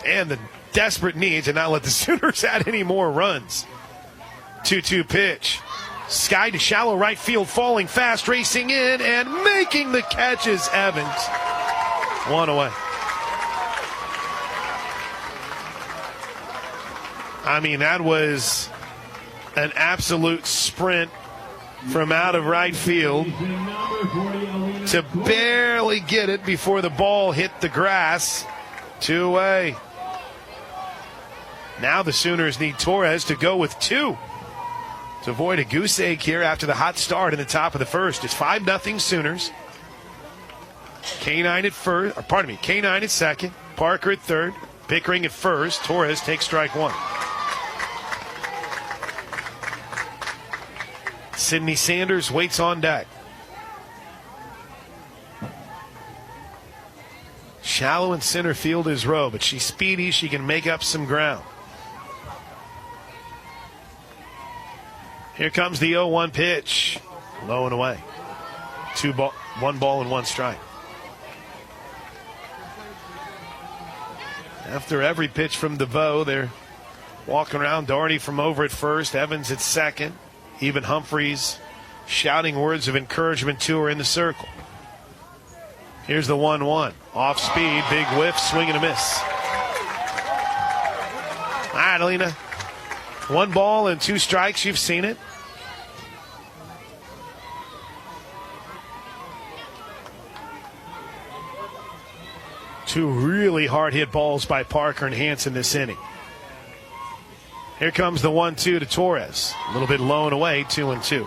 And the desperate need to not let the Sooners add any more runs. 2-2 pitch. Sky to shallow right field, falling fast, racing in, and making the catch is Evans. 1 away. I mean, that was an absolute sprint from out of right field to barely get it before the ball hit the grass. 2 away. Now the Sooners need Torres to go with 2 to avoid a goose egg here after the hot start in the top of the first. It's 5-0 Sooners. K9 at first, or pardon me, K9 at second, Parker at third, Pickering at first. Torres takes strike 1. Sydney Sanders waits on deck. Shallow in center field is Rowe, but she's speedy. She can make up some ground. Here comes the 0-1 pitch. Low and away. 1 ball and 1 strike. After every pitch from DeVoe, they're walking around. Doherty from over at first. Evans at second. Even Humphreys shouting words of encouragement to her in the circle. Here's the 1-1. Off speed, big whiff, swing and a miss. All right, Alina. 1 ball and 2 strikes. You've seen it. Two really hard hit balls by Parker and Hansen this inning. Here comes the 1-2 to Torres. A little bit low and away, 2-2.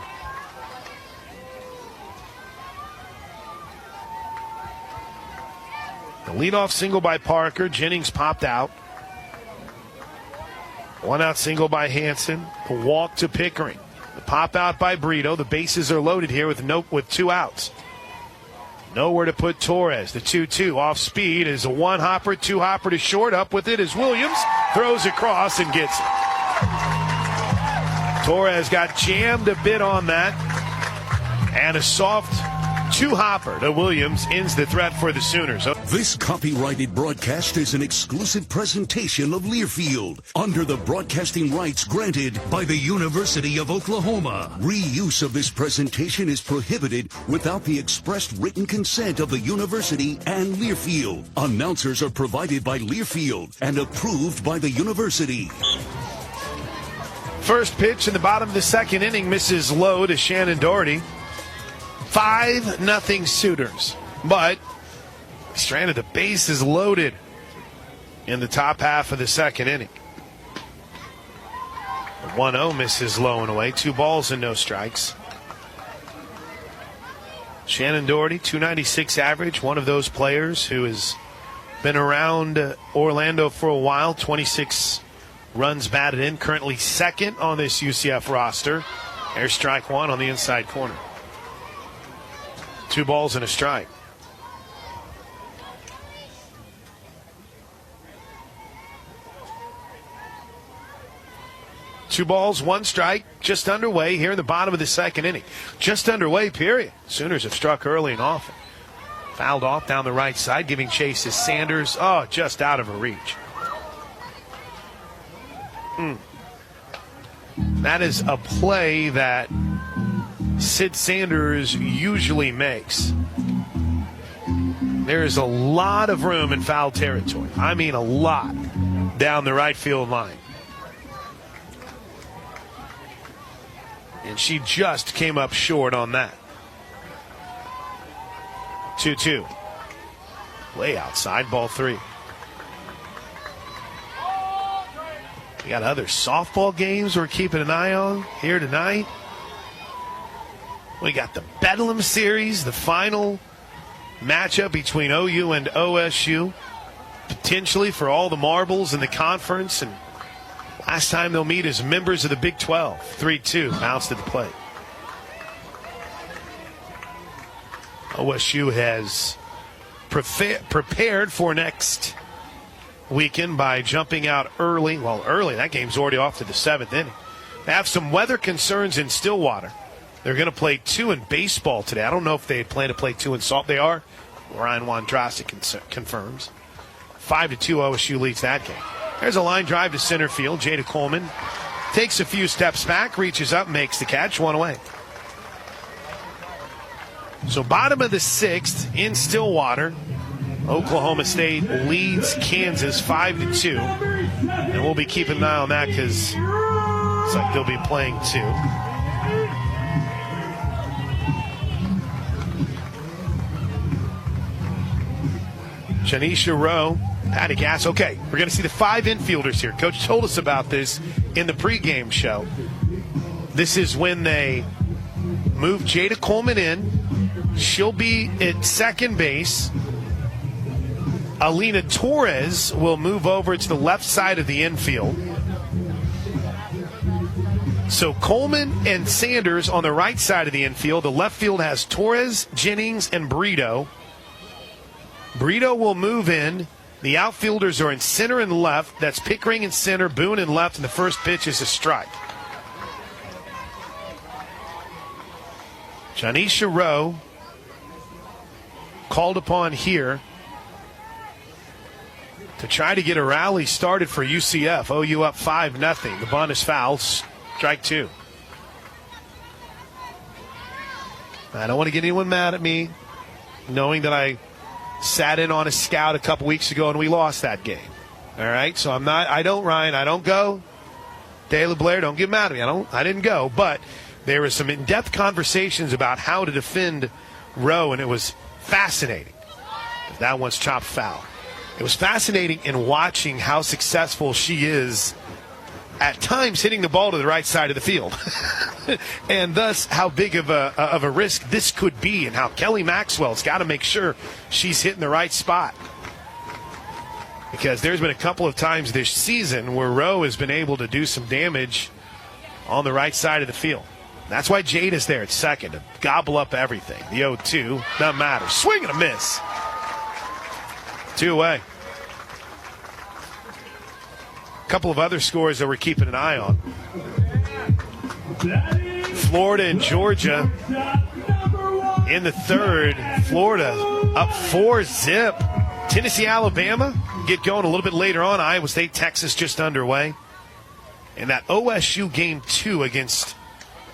The leadoff single by Parker. Jennings popped out. 1 out single by Hansen. A walk to Pickering. The pop out by Brito. The bases are loaded here with 2 outs. Nowhere to put Torres. The 2-2 off speed is a 1-hopper, 2-hopper to short. Up with it is Williams. Throws across and gets it. Torres got jammed a bit on that. And a soft 2-hopper to Williams ends the threat for the Sooners. This copyrighted broadcast is an exclusive presentation of Learfield under the broadcasting rights granted by the University of Oklahoma. Reuse of this presentation is prohibited without the expressed written consent of the university and Learfield. Announcers are provided by Learfield and approved by the university. First pitch in the bottom of the second inning misses low to Shannon Doherty. 5-0 Sooners. But stranded, the base is loaded in the top half of the second inning. The 1-0 misses low and away. 2 balls and no strikes. Shannon Doherty, 296 average. One of those players who has Been around Orlando for a while. 26 runs batted in. Currently second on this UCF roster. There's strike one on the inside corner. 2 balls and a strike. Two balls, 1 strike, just underway here in the bottom of the second inning. Just underway, period. Sooners have struck early and often. Fouled off down the right side, giving chase to Sanders. Oh, just out of her reach. That is a play that Sid Sanders usually makes. There is a lot of room in foul territory. I mean a lot down the right field line. And she just came up short on that. 2-2. Way outside, ball 3. We got other softball games we're keeping an eye on here tonight. We got the Bedlam Series, the final matchup between OU and OSU, potentially for all the marbles in the conference. And last time they'll meet as members of the Big 12. 3-2, bounce to the plate. OSU has prepared for next weekend by jumping out early. Well, early, that game's already off to the 7th inning. They have some weather concerns in Stillwater. They're going to play 2 in baseball today. I don't know if they plan to play 2 in salt. They are. Ryan Wondrasik confirms. 5-2, OSU leads that game. There's a line drive to center field. Jada Coleman takes a few steps back, reaches up, makes the catch, 1 away. So bottom of the 6th in Stillwater, Oklahoma State leads Kansas 5-2. And we'll be keeping an eye on that because it's like they'll be playing 2. Janisha Rowe, Patty Gass. Okay, we're going to see the 5 infielders here. Coach told us about this in the pregame show. This is when they move Jada Coleman in. She'll be at second base. Alina Torres will move over to the left side of the infield. So Coleman and Sanders on the right side of the infield. The left field has Torres, Jennings, and Brito. Brito will move in. The outfielders are in center and left. That's Pickering in center, Boone in left, and the first pitch is a strike. Janisha Rowe called upon here to try to get a rally started for UCF. OU up 5-0. The bunt is foul. Strike 2. I don't want to get anyone mad at me, knowing that I sat in on a scout a couple weeks ago and we lost that game. All right, so I don't go. Taylor Blair, don't get mad at me. I didn't go, but there were some in-depth conversations about how to defend Rowe, and it was fascinating. That one's chopped foul. It was fascinating in watching how successful she is at times hitting the ball to the right side of the field. And thus how big of a risk this could be, and how Kelly Maxwell's got to make sure she's hitting the right spot. Because there's been a couple of times this season where Rowe has been able to do some damage on the right side of the field. That's why Jada's there at second to gobble up everything. The 0-2 doesn't matter. Swing and a miss. 2 away. A couple of other scores that we're keeping an eye on. Florida and Georgia in the 3rd. Florida up 4-zip. Tennessee, Alabama get going a little bit later on. Iowa State, Texas just underway. And that OSU game 2 against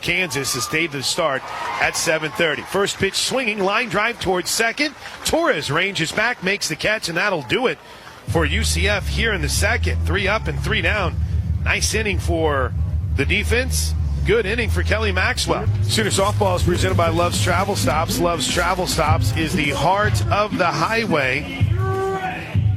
Kansas is stayed to the start at 7:30. First pitch swinging, line drive towards second. Torres ranges back, makes the catch, and that'll do it for UCF here in the second. 3 up and 3 down. Nice inning for the defense. Good inning for Kelly Maxwell. Sooner Softball is presented by Love's Travel Stops. Love's Travel Stops is the heart of the highway.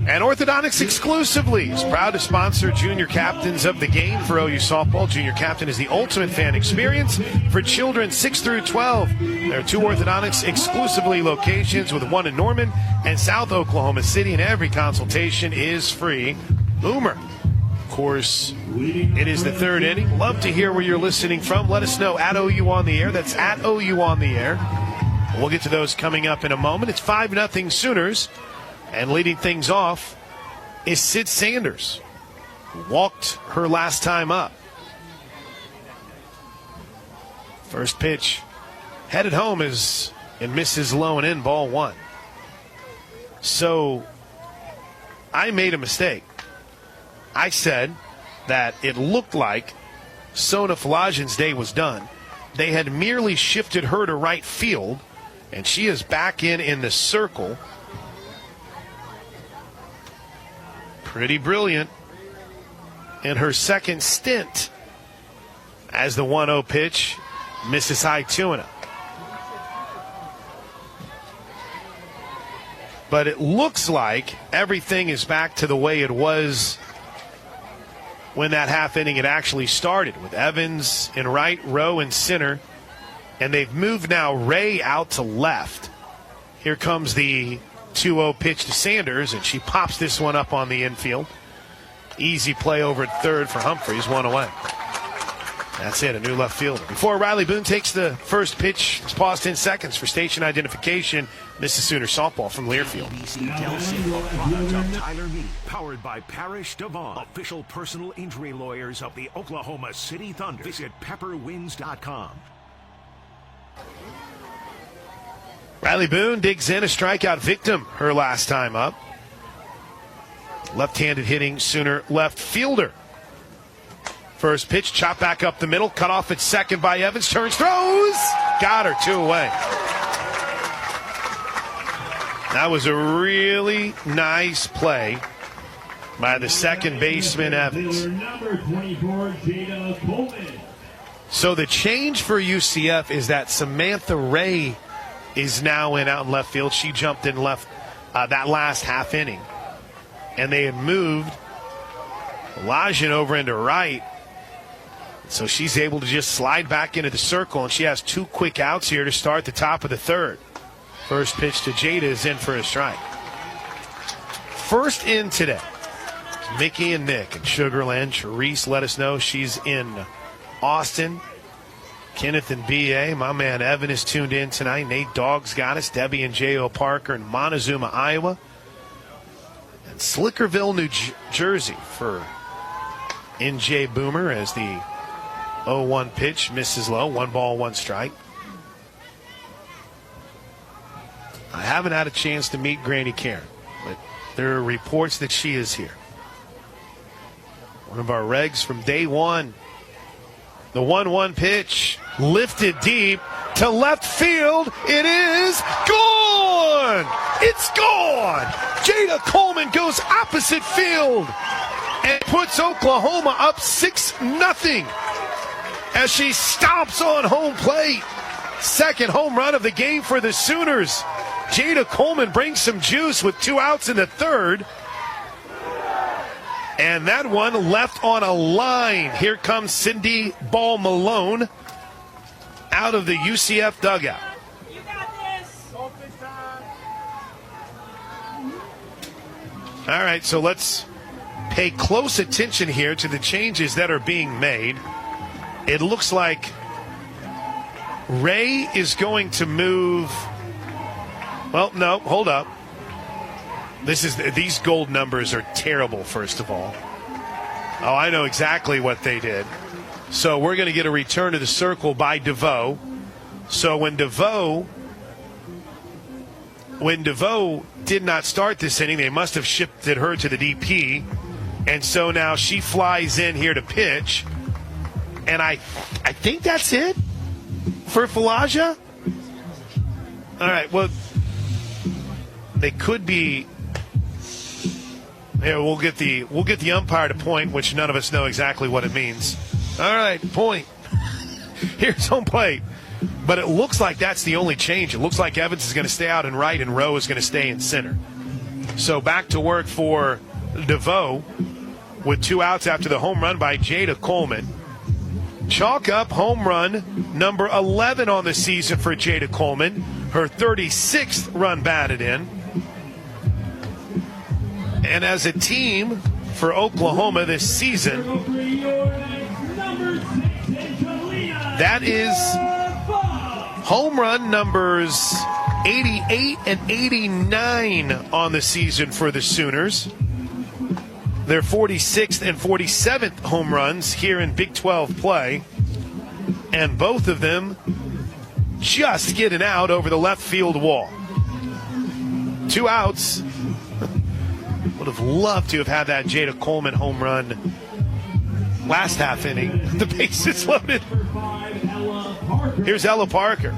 And Orthodontics exclusively is proud to sponsor junior captains of the game for OU softball. Junior captain is the ultimate fan experience for children 6 through 12. There are 2 Orthodontics exclusively locations, with one in Norman and South Oklahoma City, and every consultation is free. Boomer. Of course, it is the 3rd inning. Love to hear where you're listening from. Let us know at OU on the air. That's at OU on the air. We'll get to those coming up in a moment. It's 5-0 Sooners. And leading things off is Sid Sanders, who walked her last time up. First pitch headed home is and misses low and in, ball 1. So I made a mistake. I said that it looked like Sona Falajan's day was done. They had merely shifted her to right field, and she is back in the circle. Pretty brilliant in her second stint as the 1-0 pitch misses high 2-0. But it looks like everything is back to the way it was when that half inning had actually started, with Evans in right, Rowe in center, and they've moved now Ray out to left. Here comes the 2-0 pitch to Sanders, and she pops this one up on the infield. Easy play over at third for Humphreys, 1 away. That's it, a new left fielder. Before Riley Boone takes the first pitch, it's paused 10 seconds for station identification. This is Sooner softball from Learfield. Tyler Meade, powered by Parrish Devon, official personal injury lawyers of the Oklahoma City Thunder. Visit pepperwinds.com. Riley Boone digs in, a strikeout victim her last time up. Left-handed hitting Sooner left fielder. First pitch, chop back up the middle, cut off at second by Evans, turns, throws, got her, 2 away. That was a really nice play by the second baseman, Evans. Number 24, Jada Coleman. So the change for UCF is that Samantha Ray is now out in left field. She jumped in left that last half inning. And they had moved Lajan over into right. So she's able to just slide back into the circle, and she has 2 quick outs here to start the top of the 3rd. First pitch to Jada is in for a strike. First in today, Mickey and Nick in Sugar Land. Charisse let us know she's in Austin. Kenneth and B.A. My man Evan is tuned in tonight. Nate Dogg's got us. Debbie and J.O. Parker in Montezuma, Iowa. And Slickerville, New Jersey for NJ Boomer as the 0-1 pitch misses low. 1 ball, 1 strike. I haven't had a chance to meet Granny Karen, but there are reports that she is here. One of our regs from day one. The 1-1 pitch lifted deep to left field. It is gone. It's gone. Jada Coleman goes opposite field and puts Oklahoma up 6-0 as she stomps on home plate. Second home run of the game for the Sooners. Jada Coleman brings some juice with 2 outs in the 3rd. And that one left on a line. Here comes Cindy Ball Malone out of the UCF dugout. You got this. All right, so let's pay close attention here to the changes that are being made. It looks like Ray is going to move. Well, no, hold up. These gold numbers are terrible, first of all. Oh, I know exactly what they did. So we're going to get a return to the circle by DeVoe. So when DeVoe did not start this inning, they must have shifted her to the DP. And so now she flies in here to pitch. And I think that's it for Falaja. All right, well, they could be. Yeah, we'll get the umpire to point, which none of us know exactly what it means. All right, point. Here's home plate. But it looks like that's the only change. It looks like Evans is going to stay out in right and Rowe is going to stay in center. So back to work for DeVoe with 2 outs after the home run by Jada Coleman. Chalk up home run number 11 on the season for Jada Coleman. Her 36th run batted in. And as a team for Oklahoma this season, that is home run numbers 88 and 89 on the season for the Sooners. Their 46th and 47th home runs here in Big 12 play. And both of them just getting out over the left field wall. 2 outs. Would have loved to have had that Jada Coleman home run last half inning. The bases loaded. Here's Ella Parker.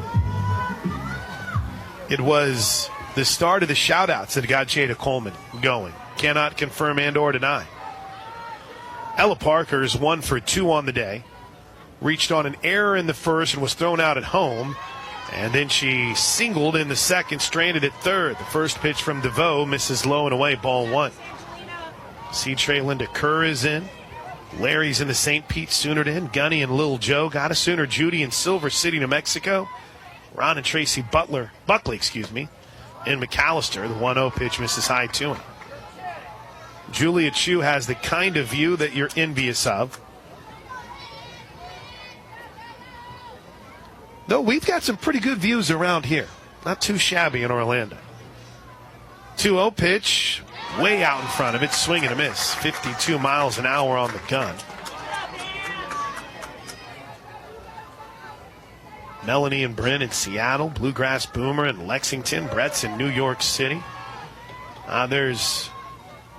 It was the start of the shout-outs that got Jada Coleman going. Cannot confirm and or deny. Ella Parker is 1 for 2 on the day. Reached on an error in the first and was thrown out at home. And then she singled in the second, stranded at third. The first pitch from DeVoe misses low and away, ball 1. See Trey Linda Kerr is in. Larry's in the St. Pete Sooner in. Gunny and Lil Joe got a Sooner. Judy in Silver City, New Mexico. Ron and Tracy Buckley, in McAllister. The 1-0 pitch misses high to him. Julia Chu has the kind of view that you're envious of. Though we've got some pretty good views around here. Not too shabby in Orlando. 2-0 pitch, way out in front of it, swing and a miss. 52 miles an hour on the gun. Melanie and Bryn in Seattle. Bluegrass Boomer in Lexington. Brett's in New York City. There's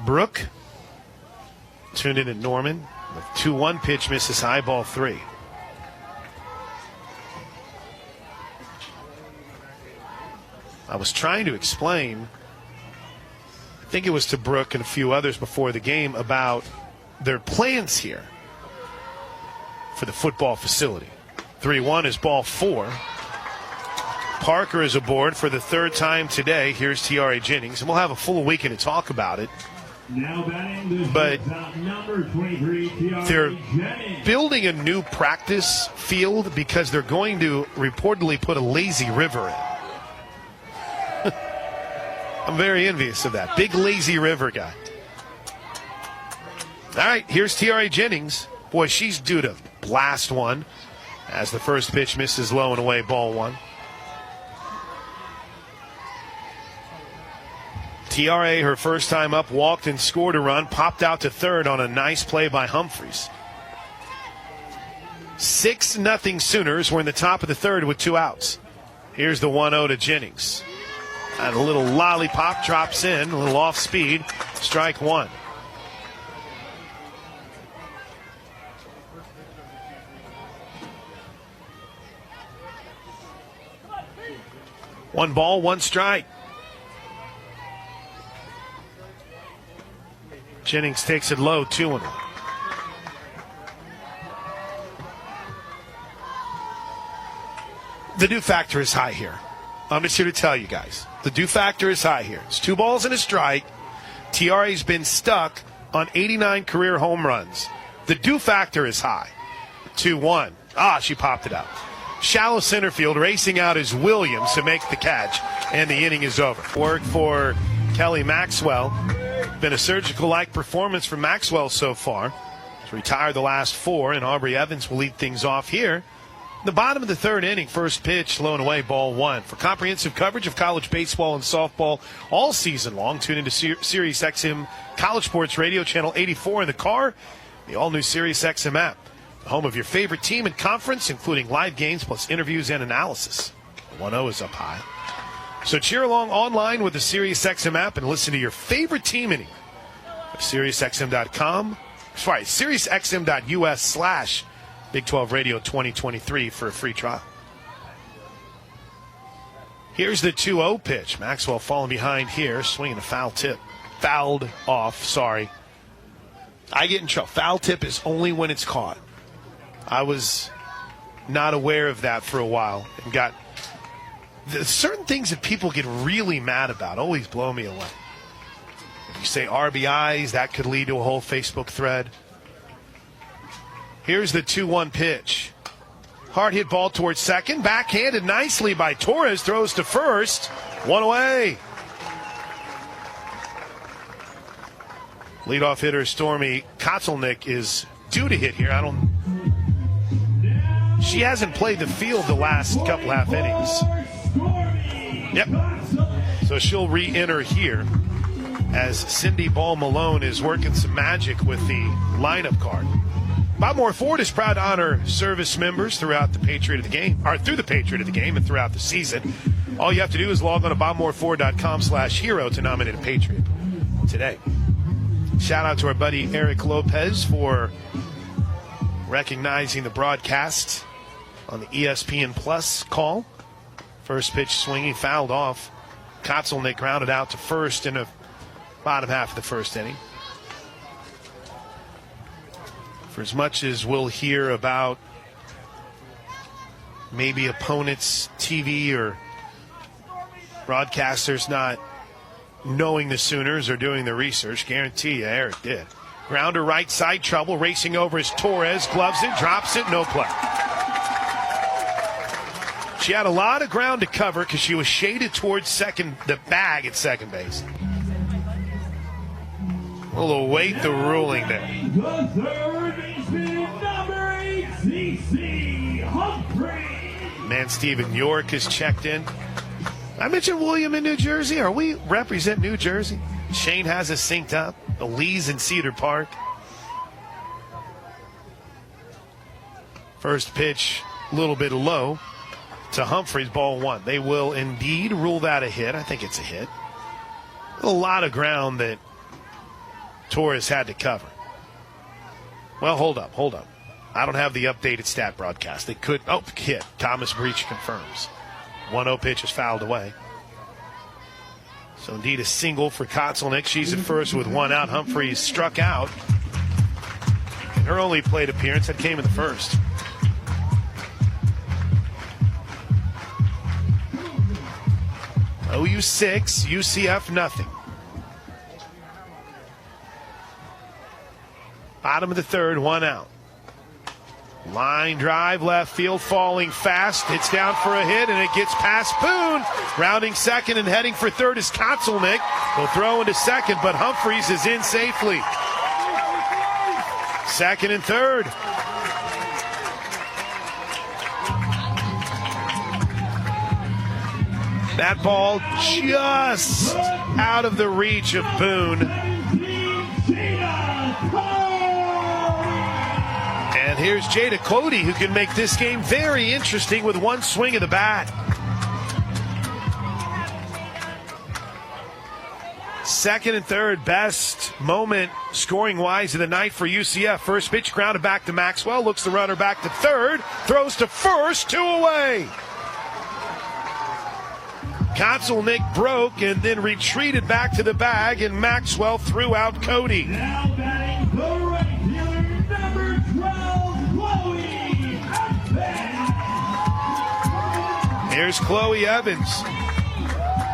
Brooke. Tuned in at Norman. The 2-1 pitch misses high, ball 3. I was trying to explain, I think it was to Brooke and a few others before the game, about their plans here for the football facility. 3-1 is ball 4. Parker is aboard for the 3rd time today. Here's Tiare Jennings, and we'll have a full weekend to talk about it. But number 23, they're building a new practice field because they're going to reportedly put a lazy river in. I'm very envious of that. Big lazy river guy. All right, here's Tiare Jennings. Boy, she's due to blast one as the first pitch misses low and away, ball 1. Tiare, her first time up, walked and scored a run, popped out to third on a nice play by Humphreys. 6-0 Sooners. We're in the top of the 3rd with 2 outs. Here's the 1-0 to Jennings. And a little lollipop drops in, a little off speed. Strike 1. One ball, 1 strike. Jennings takes it low, 2-1. The do factor is high here. I'm just here to tell you guys. The do factor is high here. It's 2 balls and a strike. Tiare's been stuck on 89 career home runs. The do factor is high. 2-1. She popped it out. Shallow center field, racing out is Williams to make the catch, and the inning is over. Work for Kelly Maxwell. Been a surgical-like performance for Maxwell so far. He's retired the last 4, and Aubrey Evans will lead things off here. The bottom of the 3rd inning, first pitch, low and away, ball 1. For comprehensive coverage of college baseball and softball all season long, tune into Sirius XM College Sports Radio, channel 84 in the car, the all-new Sirius XM app. The home of your favorite team and conference, including live games plus interviews and analysis. The 1-0 is up high. So cheer along online with the Sirius XM app and listen to your favorite team inning. SiriusXM.com. Sorry, SiriusXM.us/ Big 12 Radio 2023 for a free trial. Here's the 2-0 pitch. Maxwell falling behind here, swinging a foul tip. Fouled off, sorry. I get in trouble. Foul tip is only when it's caught. I was not aware of that for a while and got certain things that people get really mad about always blow me away. You say RBIs, that could lead to a whole Facebook thread. Here's the 2-1 pitch. Hard hit ball towards second. Backhanded nicely by Torres. Throws to first. One away. Leadoff hitter Stormy Kotzelnick is due to hit here. She hasn't played the field the last couple half innings. Yep. So she'll re-enter here as Cindy Ball Malone is working some magic with the lineup card. Bob Moore Ford is proud to honor service members throughout the Patriot of the Game, or through the Patriot of the Game and throughout the season. All you have to do is log on to BobMooreFord.com/hero to nominate a Patriot today. Shout out to our buddy Eric Lopez for recognizing the broadcast on the ESPN Plus call. First pitch swinging, fouled off. Kotzelnick grounded out to first in the bottom half of the first inning. For as much as we'll hear about maybe opponents' TV or broadcasters not knowing the Sooners or doing the research, guarantee you Eric did. Grounder right side, trouble, racing over is Torres, gloves it, drops it, no play. She had a lot of ground to cover because she was shaded towards the bag at second base. We'll await the ruling there. The third baseman, number 8, CC Humphrey. Man, Stephen York has checked in. I mentioned William in New Jersey. Are we represent New Jersey? Shane has us synced up. The Lees in Cedar Park. First pitch, a little bit low to Humphreys, ball one. They will indeed rule that a hit. I think it's a hit. A lot of ground that Torres had to cover. Well, hold up. I don't have the updated stat broadcast. They could, hit. Thomas Breach confirms. 1-0 pitch is fouled away. So indeed a single for Kotzelnick. She's at first with one out. Humphreys struck out. And her only plate appearance that came in the first. OU 6, UCF nothing. Bottom of the third, one out. Line drive, left field, falling fast. It's down for a hit, and it gets past Boone. Rounding second and heading for third is Kotzelnick. Will throw into second, but Humphreys is in safely. Second and third. That ball just out of the reach of Boone. And here's Jada Cody, who can make this game very interesting with one swing of the bat. Second and third, best moment scoring-wise of the night for UCF. First pitch grounded back to Maxwell, looks the runner back to third, throws to first, 2 away. Kotzelnick broke and then retreated back to the bag, and Maxwell threw out Cody. Now batting the right fielder, number 12, Chloe Evans. Here's Chloe Evans.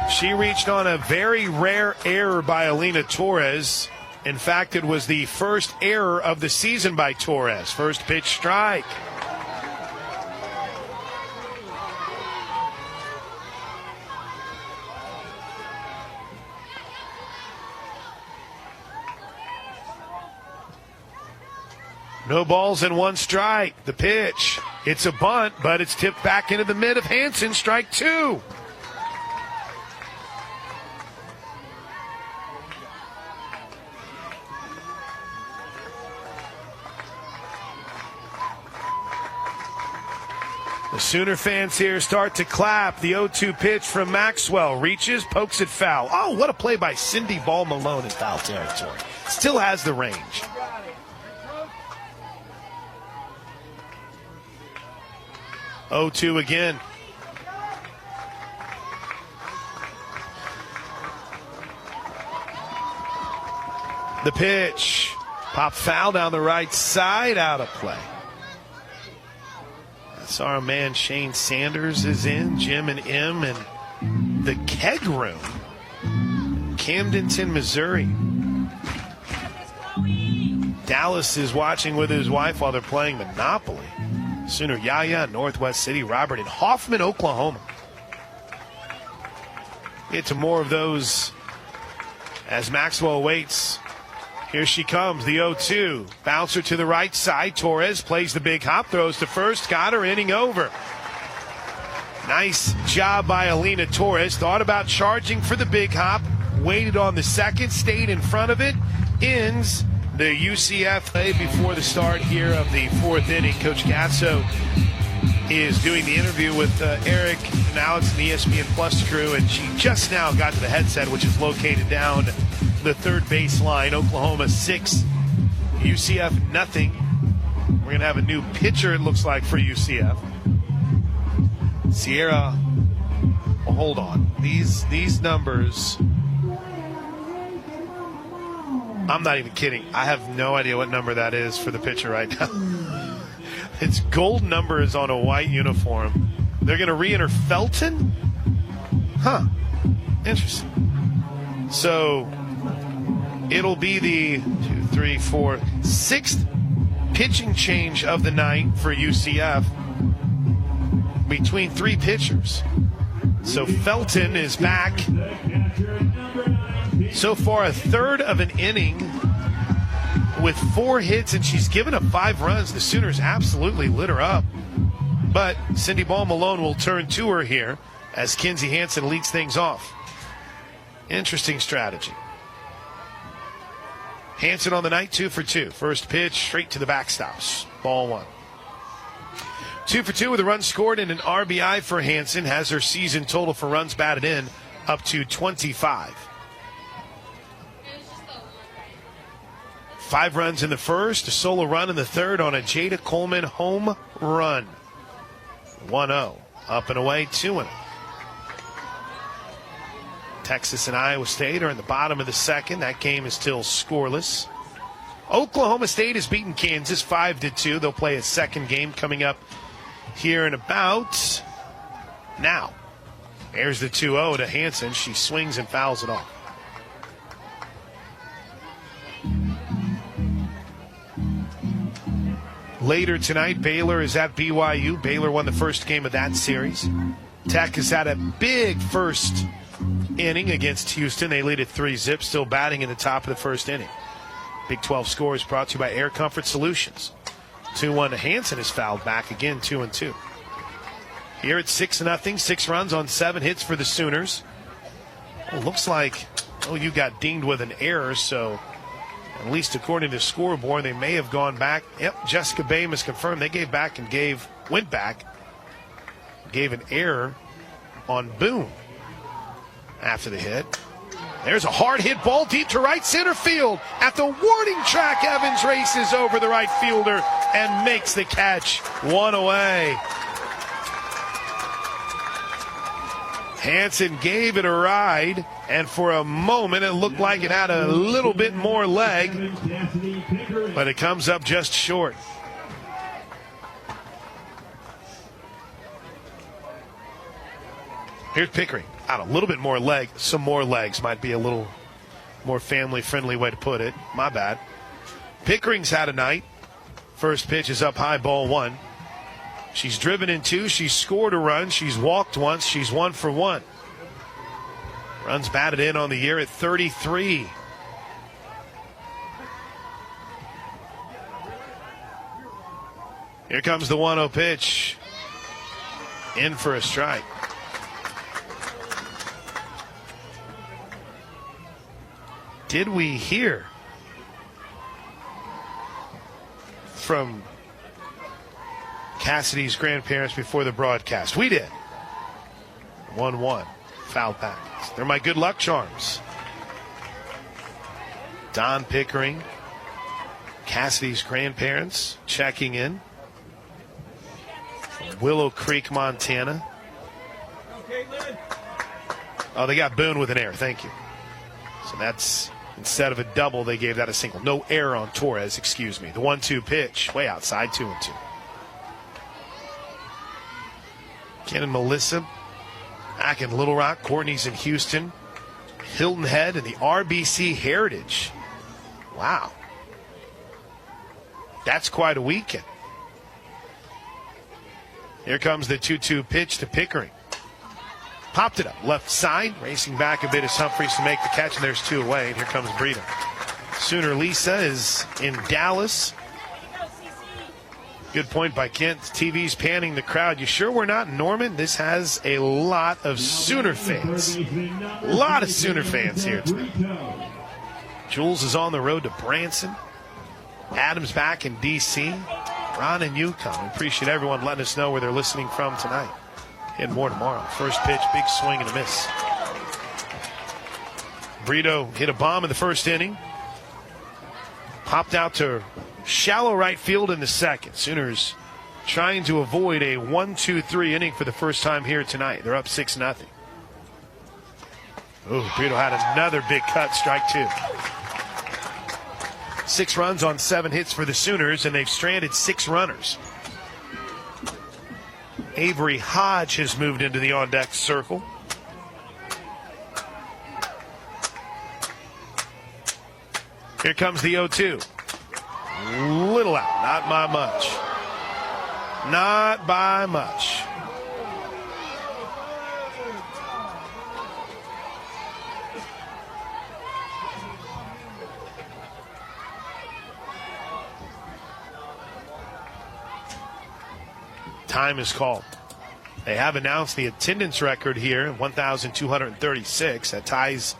She reached on a very rare error by Alina Torres. In fact, it was the first error of the season by Torres. First pitch strike. No balls and one strike. The pitch. It's a bunt, but it's tipped back into the mid of Hansen. Strike 2. The Sooner fans here start to clap. The 0-2 pitch from Maxwell. Reaches, pokes it foul. Oh, what a play by Cindy Ball Malone in foul territory. Still has the range. Oh, 2 again. The pitch. Pop foul down the right side, out of play. That's our man Shane Sanders is in. Jim and M and the keg room. Camdenton, Missouri. Dallas is watching with his wife while they're playing Monopoly. Sooner Yaya, Northwest City, Robert in Hoffman, Oklahoma. Get to more of those as Maxwell waits. Here she comes, the 0-2. Bouncer to the right side. Torres plays the big hop, throws to first, got her, inning over. Nice job by Alina Torres. Thought about charging for the big hop, waited on the second, stayed in front of it, ends the UCF play before the start here of the fourth inning. Coach Gatso is doing the interview with Eric and Alex and the ESPN Plus crew, and she just now got to the headset, which is located down the third base line. Oklahoma 6, UCF nothing. We're going to have a new pitcher, it looks like, for UCF. Sierra, well, hold on. These numbers, I'm not even kidding. I have no idea what number that is for the pitcher right now. It's gold numbers on a white uniform. They're going to re-enter Felton? Huh. Interesting. So it'll be the 6th pitching change of the night for UCF between three pitchers. So Felton is back. So far, a third of an inning with 4 hits, and she's given up 5 runs. The Sooners absolutely lit her up. But Cindy Ball Malone will turn to her here as Kinsey Hansen leads things off. Interesting strategy. Hansen on the night, 2 for 2. First pitch, straight to the backstops. Ball 1. 2 for 2 with a run scored and an RBI for Hansen. Has her season total for runs batted in up to 25. 5 runs in the first, a solo run in the third on a Jada Coleman home run. 1-0. Up and away, 2-0. Texas and Iowa State are in the bottom of the second. That game is still scoreless. Oklahoma State has beaten Kansas 5-2. They'll play a second game coming up here in about now. There's the 2-0 to Hansen. She swings and fouls it off. Later tonight, Baylor is at BYU. Baylor won the first game of that series. Tech has had a big first inning against Houston. They lead at 3-0, still batting in the top of the first inning. Big 12 scores brought to you by Air Comfort Solutions. 2-1 to Hansen is fouled back again, 2-2. Here it's 6-0, 6 runs on 7 hits for the Sooners. Well, looks like you got dinged with an error, so at least according to the scoreboard, they may have gone back. Yep, Jessica Bamus confirmed they went back, gave an error on Boone after the hit. There's a hard hit ball deep to right center field. At the warning track, Evans races over the right fielder and makes the catch. 1 away. Hansen gave it a ride, and for a moment it looked like it had a little bit more leg, but it comes up just short. Here's Pickering. A little bit more leg. Some more legs might be a little more family-friendly way to put it. My bad. Pickering's had a night. First pitch is up high, ball 1. She's driven in 2. She's scored a run. She's walked once. She's 1 for 1. Runs batted in on the year at 33. Here comes the 1-0 pitch. In for a strike. Did we hear from Cassidy's grandparents before the broadcast? We did. 1-1. Foul back. They're my good luck charms. Don Pickering, Cassidy's grandparents, checking in. Willow Creek, Montana. Oh, they got Boone with an error. Thank you. So that's, instead of a double, they gave that a single. No error on Torres, excuse me. The 1-2 pitch, way outside, 2-2. Ken and Melissa back in Little Rock. Courtney's in Houston. Hilton Head and the RBC Heritage. Wow. That's quite a weekend. Here comes the 2-2 pitch to Pickering. Popped it up left side, racing back a bit as Humphreys to make the catch, and there's 2 away. And here comes Brito. Sooner Lisa is in Dallas. Good point by Kent. TV's panning the crowd. You sure we're not in Norman? This has a lot of Sooner fans. A lot of Sooner fans here tonight. Jules is on the road to Branson. Adams back in D.C. Ron in Yukon. We appreciate everyone letting us know where they're listening from tonight. And more tomorrow. First pitch, big swing and a miss. Brito hit a bomb in the first inning. Popped out to shallow right field in the second. Sooners trying to avoid a 1-2-3 inning for the first time here tonight. They're up 6-0. Ooh, Brito had another big cut, strike 2. 6 runs on 7 hits for the Sooners, and they've stranded 6 runners. Avery Hodge has moved into the on-deck circle. Here comes the 0-2. Little out, not by much. Not by much. Time is called. They have announced the attendance record here, 1,236. That ties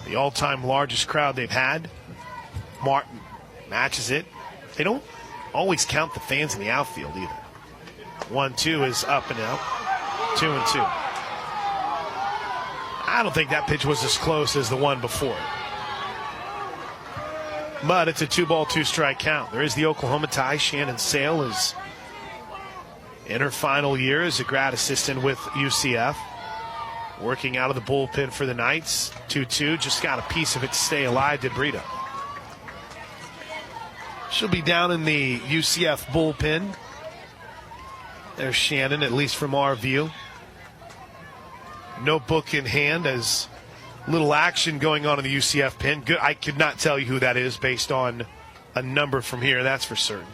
the all-time largest crowd they've had. Martin matches it. They don't always count the fans in the outfield either. 1-2 is up and out. 2-2. I don't think that pitch was as close as the one before. But it's a 2-ball, 2-strike count. There is the Oklahoma tie. Shannon Sale is in her final year as a grad assistant with UCF. Working out of the bullpen for the Knights. 2-2. Just got a piece of it to stay alive, did Brito. She'll be down in the UCF bullpen. There's Shannon, at least from our view. Notebook in hand, as little action going on in the UCF pen. Good. I could not tell you who that is based on a number from here, that's for certain.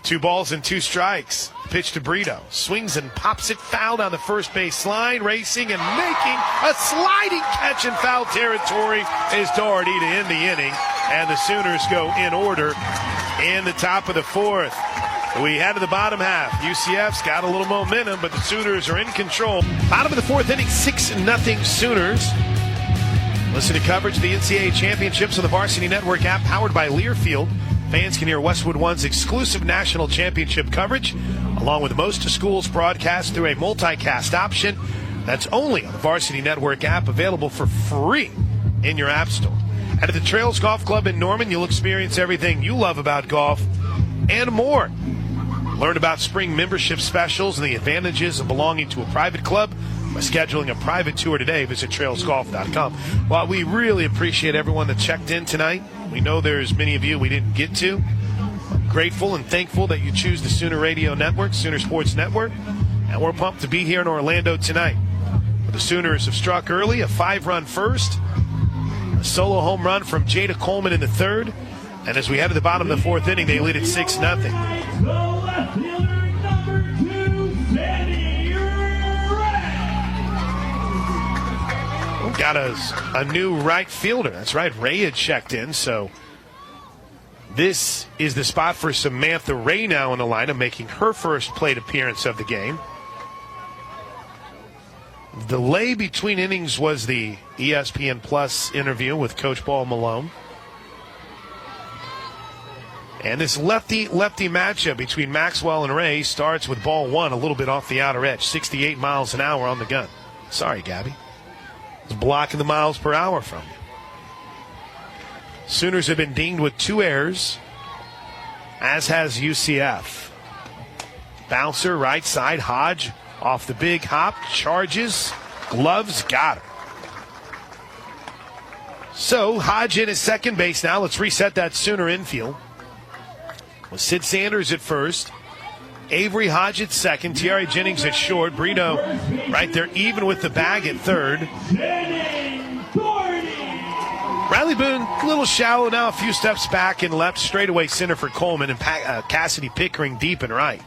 2 balls and 2 strikes. Pitch to Brito. Swings and pops it foul down the first base line. Racing and making a sliding catch in foul territory is Doherty to end the inning. And the Sooners go in order in the top of the 4th. We head to the bottom half. UCF's got a little momentum, but the Sooners are in control. Bottom of the 4th inning, 6-0 Sooners. Listen to coverage of the NCAA Championships on the Varsity Network app, powered by Learfield. Fans can hear Westwood One's exclusive national championship coverage, along with most schools broadcast through a multicast option that's only on the Varsity Network app, available for free in your app store. And at the Trails Golf Club in Norman, you'll experience everything you love about golf and more. Learn about spring membership specials and the advantages of belonging to a private club by scheduling a private tour today. Visit trailsgolf.com. Well, we really appreciate everyone that checked in tonight. We know there's many of you we didn't get to. I'm grateful and thankful that you choose the Sooner Radio Network, Sooner Sports Network, and we're pumped to be here in Orlando tonight. The Sooners have struck early, a 5-run first, a solo home run from Jada Coleman in the 3rd, and as we head to the bottom of the 4th inning, they lead at 6-0. The left fielder, number 2, Sandy Ray. Got a new right fielder. That's right, Ray had checked in, so this is the spot for Samantha Ray now in the lineup, making her first plate appearance of the game. The delay between innings was the ESPN Plus interview with Coach Paul Malone. And this lefty-lefty matchup between Maxwell and Ray starts with ball 1 a little bit off the outer edge, 68 miles an hour on the gun. Sorry, Gabby. It's blocking the miles per hour from you. Sooners have been dinged with 2 errors, as has UCF. Bouncer, right side, Hodge off the big hop, charges, gloves, got her. So Hodge in his second base now. Let's reset that Sooner infield. With Sid Sanders at first, Avery Hodge at second. Thierry Jennings at short. Brito right there even with the bag at third. Riley Boone, a little shallow now, a few steps back and left. Straightaway center for Coleman, and Cassidy Pickering deep and right.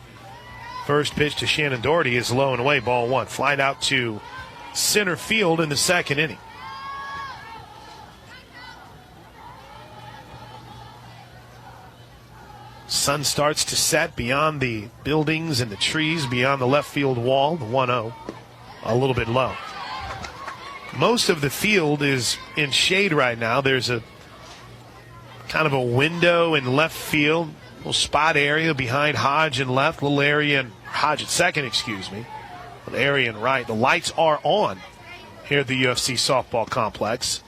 First pitch to Shannon Doherty is low and away, ball one. Flied out to center field in the second inning. Sun starts to set beyond the buildings and the trees, beyond the left field wall, the 1-0, a little bit low. Most of the field is in shade right now. There's a kind of a window in left field, little spot area behind Hodge in left, little area in Hodge at second, little area in right. The lights are on here at the UFC softball complex.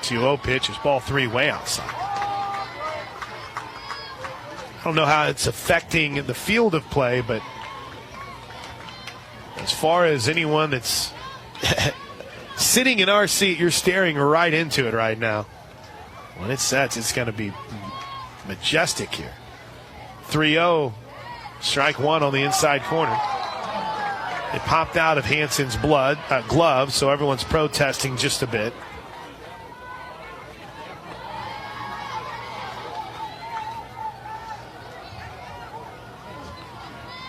2-0 pitch is ball three way outside. I don't know how it's affecting the field of play, but as far as anyone that's sitting in our seat, you're staring right into it right now. When it sets, it's going to be majestic here. 3-0, strike one on the inside corner. It popped out of Hansen's glove, so everyone's protesting just a bit.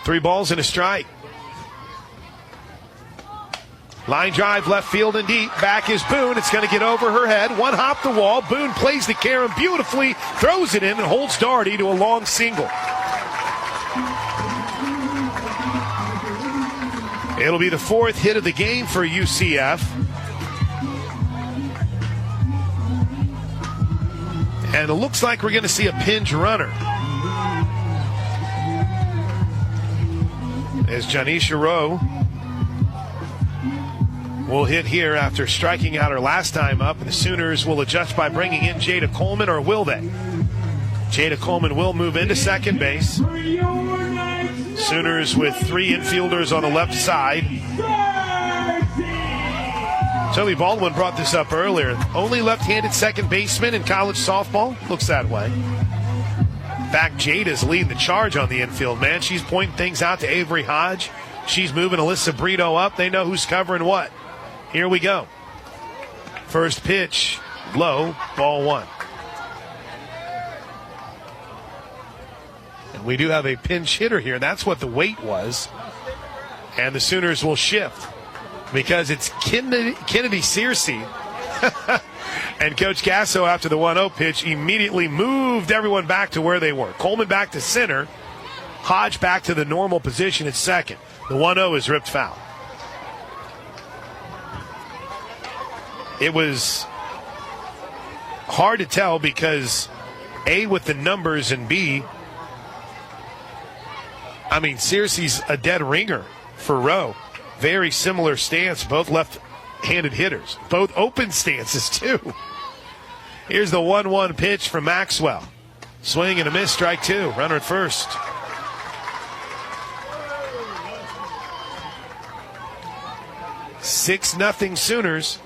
Three balls and a strike. Line drive, left field and deep. Back is Boone. It's going to get over her head. One hop the wall. Boone plays the carom beautifully, throws it in, and holds Doherty to a long single. It'll be the fourth hit of the game for UCF. And it looks like we're going to see a pinch runner, as Janisha Rowe will hit here after striking out her last time up. And the Sooners will adjust by bringing in Jada Coleman, or will they? Jada Coleman will move into second base. Sooners with three infielders on the left side. Toby Baldwin brought this up earlier. Only left-handed second baseman in college softball? Looks that way. In fact, Jada's leading the charge on the infield, man. She's pointing things out to Avery Hodge. She's moving Alyssa Brito up. They know who's covering what. Here we go. First pitch, low, ball one. And we do have a pinch hitter here. That's what the wait was. And the Sooners will shift because it's Kennedy Searcy. And Coach Gasso, after the 1-0 pitch, immediately moved everyone back to where they were. Coleman back to center. Hodge back to the normal position at second. The 1-0 is ripped foul. It was hard to tell because, A, with the numbers, and B, I mean, Searcy's a dead ringer for Rowe. Very similar stance, both left-handed hitters. Both open stances, too. Here's the 1-1 pitch from Maxwell. Swing and a miss, strike two. Runner at first. Six-0 Sooners.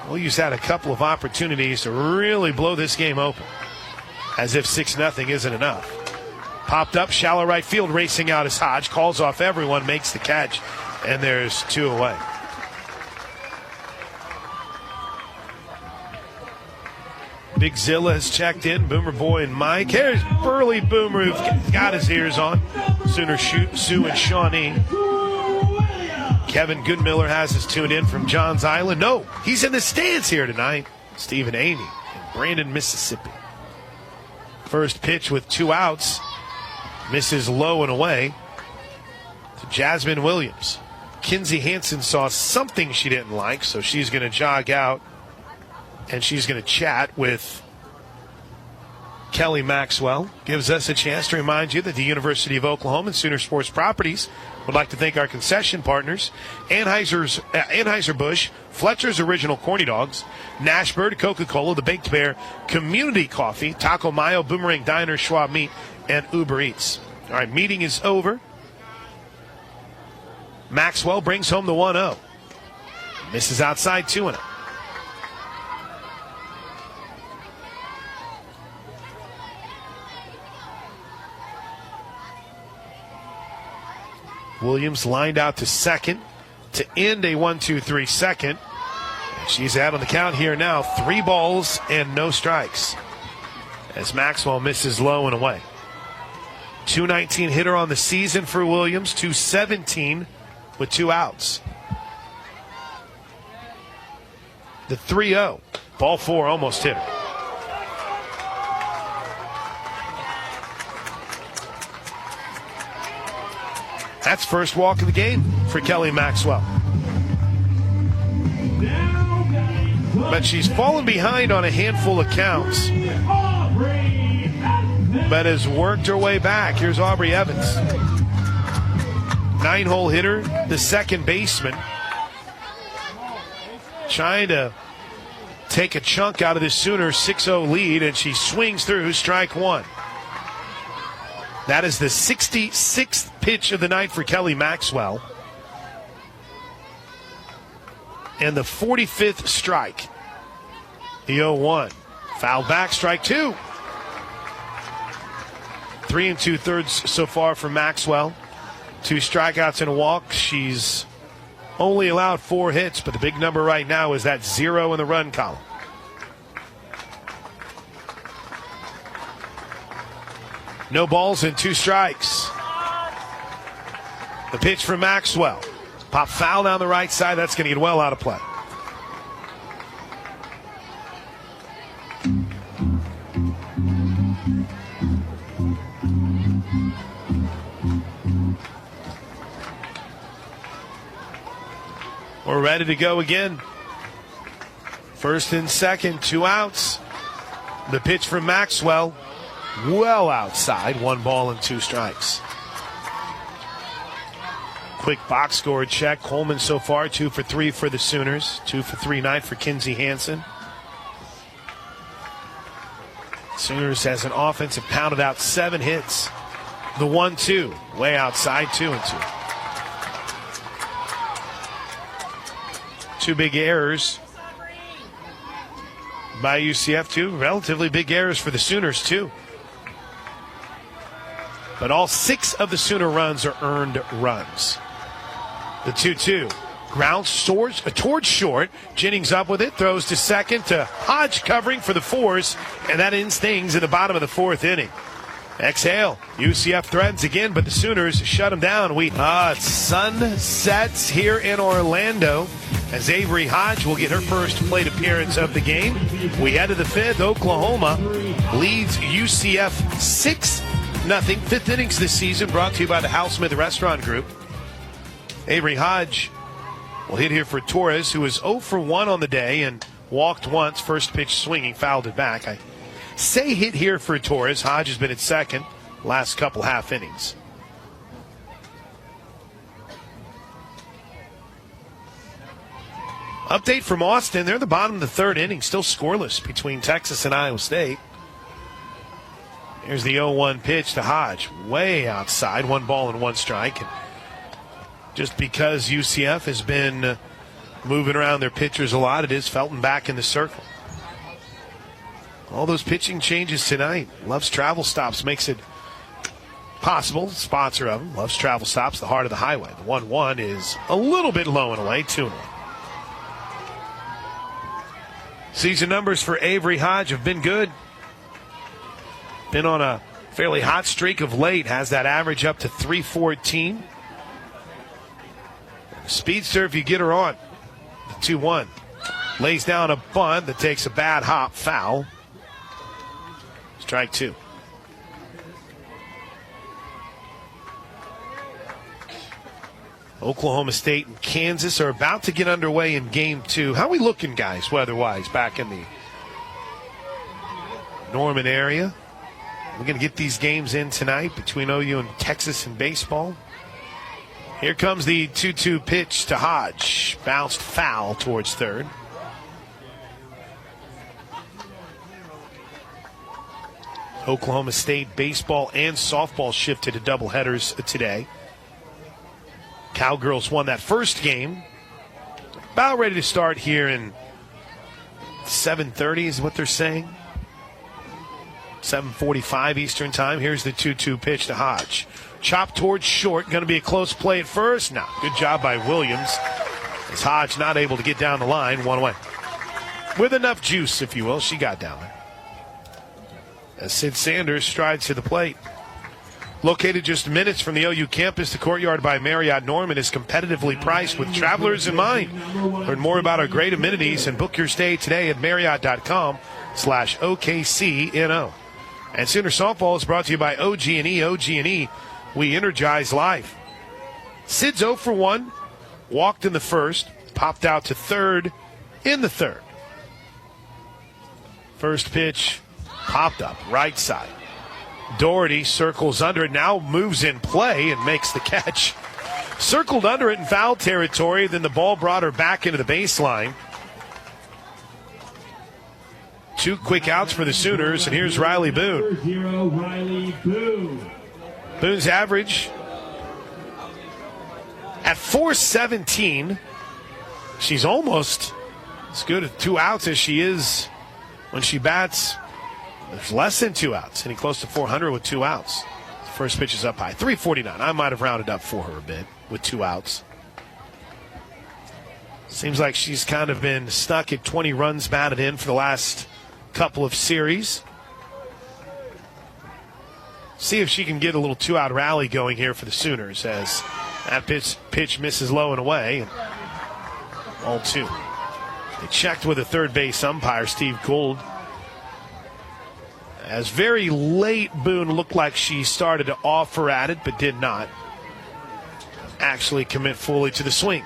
Willie's had a couple of opportunities to really blow this game open, as if 6-0 isn't enough. Popped up, shallow right field, racing out as Hodge calls off everyone, makes the catch, and there's two away. Big Zilla has checked in. Boomer Boy and Mike. Here's Burley Boomer, who's got his ears on. Sooner Sue and Shawnee. Kevin Goodmiller has us tuned in from Johns Island. No, he's in the stands here tonight. Stephen Aney in Brandon, Mississippi. First pitch with two outs. Misses low and away to Jasmine Williams. Kinsey Hansen saw something she didn't like, so she's going to jog out and she's going to chat with Kelly Maxwell. Gives us a chance to remind you that the University of Oklahoma and Sooner Sports Properties would like to thank our concession partners, Anheuser-Busch, Fletcher's Original Corny Dogs, Nashbird, Coca-Cola, The Baked Bear, Community Coffee, Taco Mayo, Boomerang Diner, Schwab Meat, and Uber Eats. All right, meeting is over. Maxwell brings home the 1-0. Misses outside 2-0. Williams lined out to second to end a 1-2-3 second. And she's out on the count here now. 3 balls and no strikes as Maxwell misses low and away. 219 hitter on the season for Williams. 217 with 2 outs. The 3-0. Ball 4 almost hit her. That's first walk of the game for Kelly Maxwell. But she's fallen behind on a handful of counts, but has worked her way back. Here's Aubrey Evans. 9-hole hitter, the second baseman, trying to take a chunk out of the Sooners' 6-0 lead, and she swings through strike 1. That is the 66th pitch of the night for Kelly Maxwell. And the 45th strike. The 0-1. Foul back, strike 2. 3 2/3 so far for Maxwell. 2 strikeouts and a walk. She's only allowed 4 hits, but the big number right now is that 0 in the run column. No balls and 2 strikes. The pitch for Maxwell. Pop foul down the right side. That's going to get well out of play. We're ready to go again. First and second, 2 outs. The pitch from Maxwell. Well outside, 1 ball and 2 strikes. Quick box score check. Coleman so far 2 for 3 for the Sooners. 2 for 3 night for Kinsey Hansen. Sooners as an offense have pounded out 7 hits. The 1-2 way outside, 2-2. 2 big errors by UCF, 2 relatively big errors for the Sooners too. But all 6 of the Sooner runs are earned runs. The 2-2. Grounds towards short. Jennings up with it. Throws to second to Hodge covering for the 4s. And that ends things in the bottom of the 4th inning. Exhale. UCF threatens again, but the Sooners shut them down. Sun sets here in Orlando as Avery Hodge will get her first plate appearance of the game. We head to the 5th. Oklahoma leads UCF 6-0. 5th innings this season brought to you by the Housesmith Restaurant Group. Avery Hodge will hit here for Torres, who is 0 for 1 on the day and walked once. First pitch swinging, fouled it back. I say hit here for Torres. Hodge has been at second last couple half innings. Update from Austin. They're at the bottom of the 3rd inning, still scoreless between Texas and Iowa State. Here's the 0-1 pitch to Hodge. Way outside, 1 ball and 1 strike. And just because UCF has been moving around their pitchers a lot, it is Felton back in the circle. All those pitching changes tonight. Love's Travel Stops makes it possible. Sponsor of them. Love's Travel Stops, the heart of the highway. The 1-1 is a little bit low and away, 2-1. Season numbers for Avery Hodge have been good. Been on a fairly hot streak of late. Has that average up to 314. Speedster if you get her on. The 2-1. Lays down a bunt that takes a bad hop, foul. Strike 2. Oklahoma State and Kansas are about to get underway in Game 2. How we looking, guys, weather-wise, back in the Norman area? We're going to get these games in tonight between OU and Texas in baseball. Here comes the 2-2 pitch to Hodge. Bounced foul towards third. Oklahoma State baseball and softball shifted to doubleheaders today. Cowgirls won that first game. About ready to start here in 7:30 is what they're saying. 7:45 Eastern time. Here's the 2-2 pitch to Hodge. Chop towards short. Going to be a close play at first. No, good job by Williams. As Hodge not able to get down the line, one away. With enough juice, if you will, she got down there. As Sid Sanders strides to the plate. Located just minutes from the OU campus, the Courtyard by Marriott Norman is competitively priced with travelers in mind. Learn more about our great amenities and book your stay today at Marriott.com/OKCNO. And Sooner Softball is brought to you by OG&E. OG&E, we energize life. Sid's 0 for 1, walked in the first, popped out to third in the third. First pitch, popped up, right side. Doherty circles under it, now moves in play and makes the catch. Circled under it in foul territory, then the ball brought her back into the baseline. 2 quick outs for the Sooners, and here's Riley Boone. Boone's average at .417. She's almost as good at 2 outs as she is when she bats. There's less than 2 outs, hitting close to 400 with 2 outs. The first pitch is up high, 349. I might have rounded up for her a bit with 2 outs. Seems like she's kind of been stuck at 20 runs batted in for the last couple of series. See if she can get a little 2-out rally going here for the Sooners as that pitch misses low and away. And 0-2. They checked with a third base umpire, Steve Gould. As very late, Boone looked like she started to offer at it, but did not actually commit fully to the swing.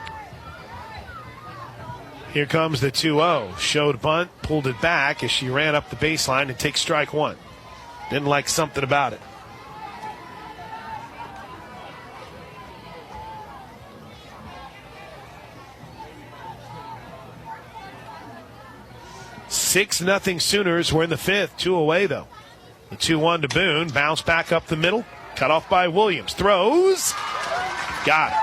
Here comes the 2-0. Showed bunt, pulled it back as she ran up the baseline and takes strike 1. Didn't like something about it. Six-0 Sooners. We're in the 5th. 2 away, though. The 2-1 to Boone. Bounce back up the middle. Cut off by Williams. Throws. Got it.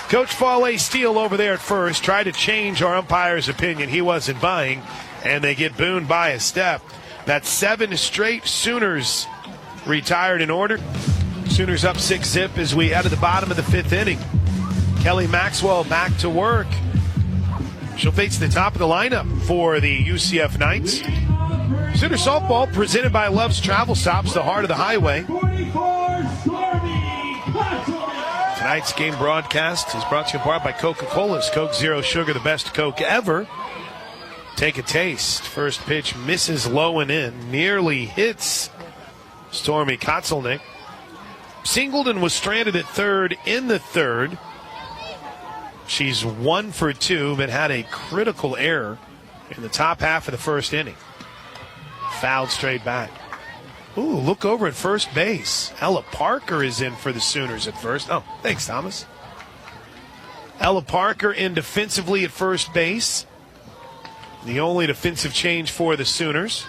Coach Fale Steele over there at first. Tried to change our umpire's opinion. He wasn't buying. And they get Boone by a step. That's 7 straight Sooners retired in order. Sooners up 6-0 as we head to the bottom of the 5th inning. Kelly Maxwell back to work. She'll face the top of the lineup for the UCF Knights. Sooner Softball presented by Love's Travel Stops, the heart of the highway. Tonight's game broadcast is brought to you in part by Coca-Cola's Coke Zero Sugar, the best Coke ever. Take a taste. First pitch misses low and in. Nearly hits Stormy Kotzelnick. Singleton was stranded at third in the third. She's 1 for 2, but had a critical error in the top half of the first inning. Fouled straight back. Ooh, look over at first base. Ella Parker is in for the Sooners at first. Oh, thanks, Thomas. Ella Parker in defensively at first base. The only defensive change for the Sooners.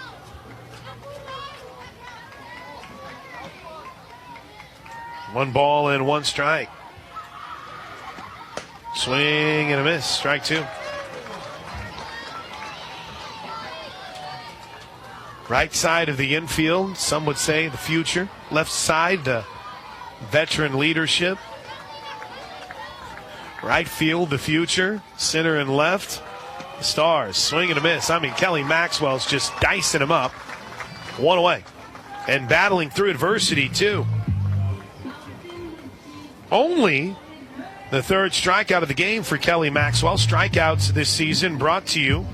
One ball and 1 strike. Swing and a miss. Strike 2. Right side of the infield, some would say the future. Left side, the veteran leadership. Right field, the future. Center and left, the stars. Swing and a miss. I mean, Kelly Maxwell's just dicing him up. 1 away. And battling through adversity, too. Only the 3rd strikeout of the game for Kelly Maxwell. Strikeouts this season brought to you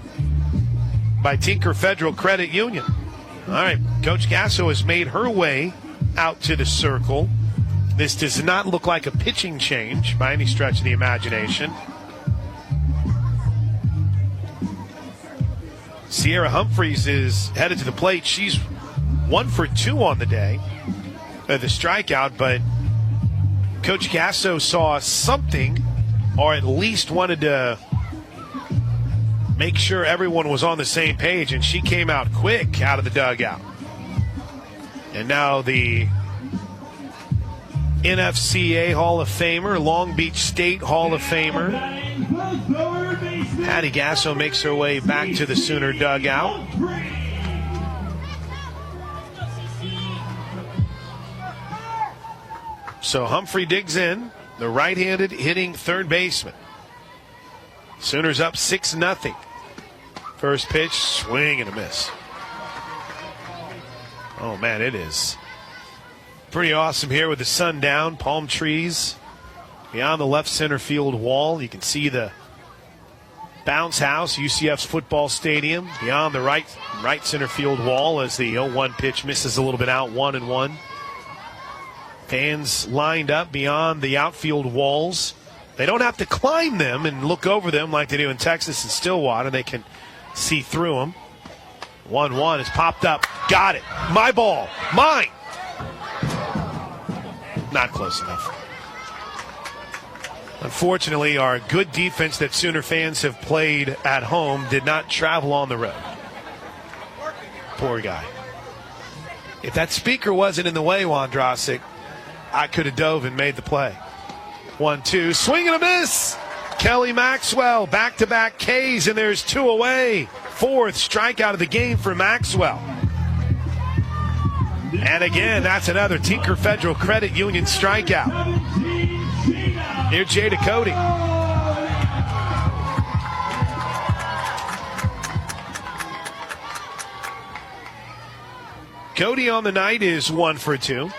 by Tinker Federal Credit Union. All right, Coach Gasso has made her way out to the circle. This does not look like a pitching change by any stretch of the imagination. Sierra Humphreys is headed to the plate. She's 1 for 2 on the day. The strikeout, but Coach Gasso saw something, or at least wanted to make sure everyone was on the same page, and she came out quick out of the dugout. And now the NFCA Hall of Famer, Long Beach State Hall of Famer, Patty Gasso makes her way back to the Sooner dugout. So Humphrey digs in, the right-handed hitting third baseman. Sooners up 6-0. First pitch, swing and a miss. Oh, man, it is pretty awesome here with the sun down, palm trees beyond the left center field wall. You can see the bounce house, UCF's football stadium, beyond the right center field wall as the 0-1 pitch misses a little bit out, 1-1. Fans lined up beyond the outfield walls. They don't have to climb them and look over them like they do in Texas and Stillwater. They can see through them. 1-1 has popped up. Got it. My ball. Mine. Not close enough. Unfortunately, our good defense that Sooner fans have played at home did not travel on the road. Poor guy. If that speaker wasn't in the way, Wondrosik, I could have dove and made the play. 1-2. Swing and a miss. Kelly Maxwell, back-to-back Ks, and there's 2 away. 4th strikeout of the game for Maxwell. And again, that's another Tinker Federal Credit Union strikeout. Here's Jada Cody. Cody on the night is 1 for 2.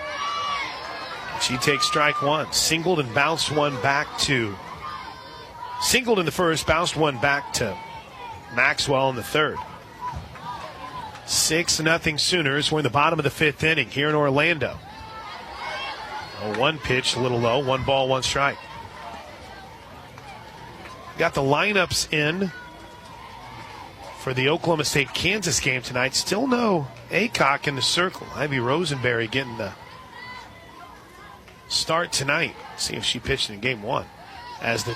She takes strike 1. Singled and bounced one back to... Singled in the first, bounced one back to Maxwell in the third. 6-0 Sooners. We're in the bottom of the 5th inning here in Orlando. A 1 pitch, a little low. 1 ball, 1 strike. Got the lineups in for the Oklahoma State-Kansas game tonight. Still no Aycock in the circle. Ivy Rosenberry getting the start tonight. See if she pitched in game 1. As the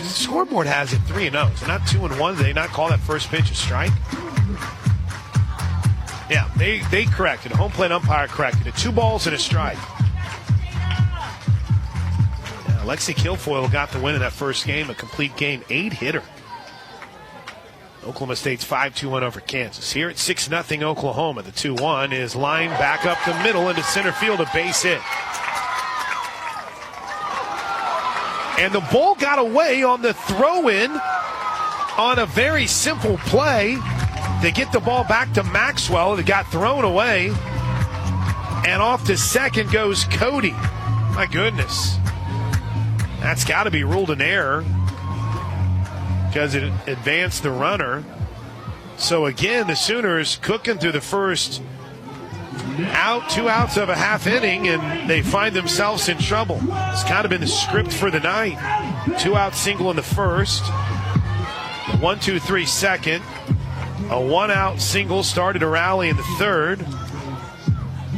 scoreboard has it 3-0. So not 2-1. Did they not call that first pitch a strike? Yeah, they corrected. Home plate umpire corrected it. 2 balls and a strike. Yeah, Lexi Kilfoyle got the win in that first game. A complete game 8-hitter. Oklahoma State's 5-2-1 over Kansas. Here at 6-0 Oklahoma. The 2-1 is lined back up the middle into center field, a base hit. And the ball got away on the throw-in on a very simple play. They get the ball back to Maxwell. It got thrown away. And off to second goes Cody. My goodness. That's got to be ruled an error because it advanced the runner. So again, the Sooners cooking through the first out, 2 outs of a half inning, and they find themselves in trouble. It's kind of been the script for the night. 2-out single in the first. 1-2-3 second. A 1-out single started a rally in the third.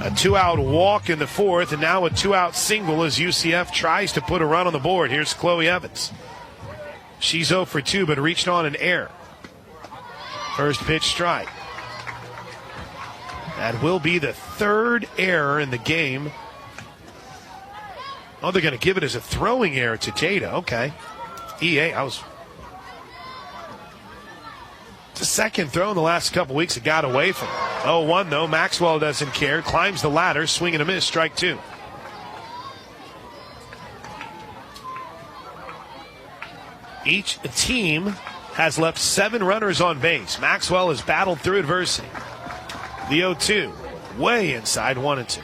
A 2-out walk in the fourth, and now a 2-out single as UCF tries to put a run on the board. Here's Chloe Evans. She's 0 for 2, but reached on an error. First pitch strike. That will be the 3rd error in the game. Oh, they're going to give it as a throwing error to Jada. Okay. It's the second throw in the last couple weeks it got away from her. 0-1, though. Maxwell doesn't care. Climbs the ladder. Swing and a miss. Strike 2. Each team has left 7 runners on base. Maxwell has battled through adversity. The 0-2, way inside, 1-2.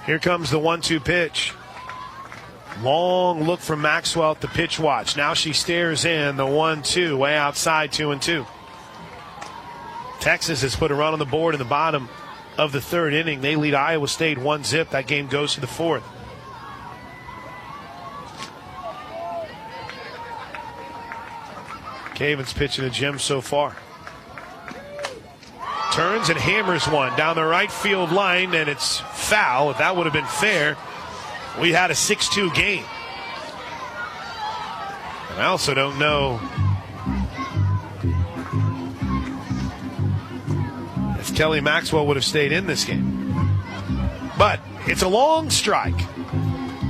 Here comes the 1-2 pitch. Long look from Maxwell at the pitch watch. Now she stares in the 1-2, way outside, 2-2. Texas has put a run on the board in the bottom of the 3rd inning. They lead Iowa State 1-0. That game goes to the 4th. Caven's pitching to Jim so far. Turns and hammers one down the right field line, and it's foul. If that would have been fair, we had a 6-2 game. And I also don't know if Kelly Maxwell would have stayed in this game. But it's a long strike.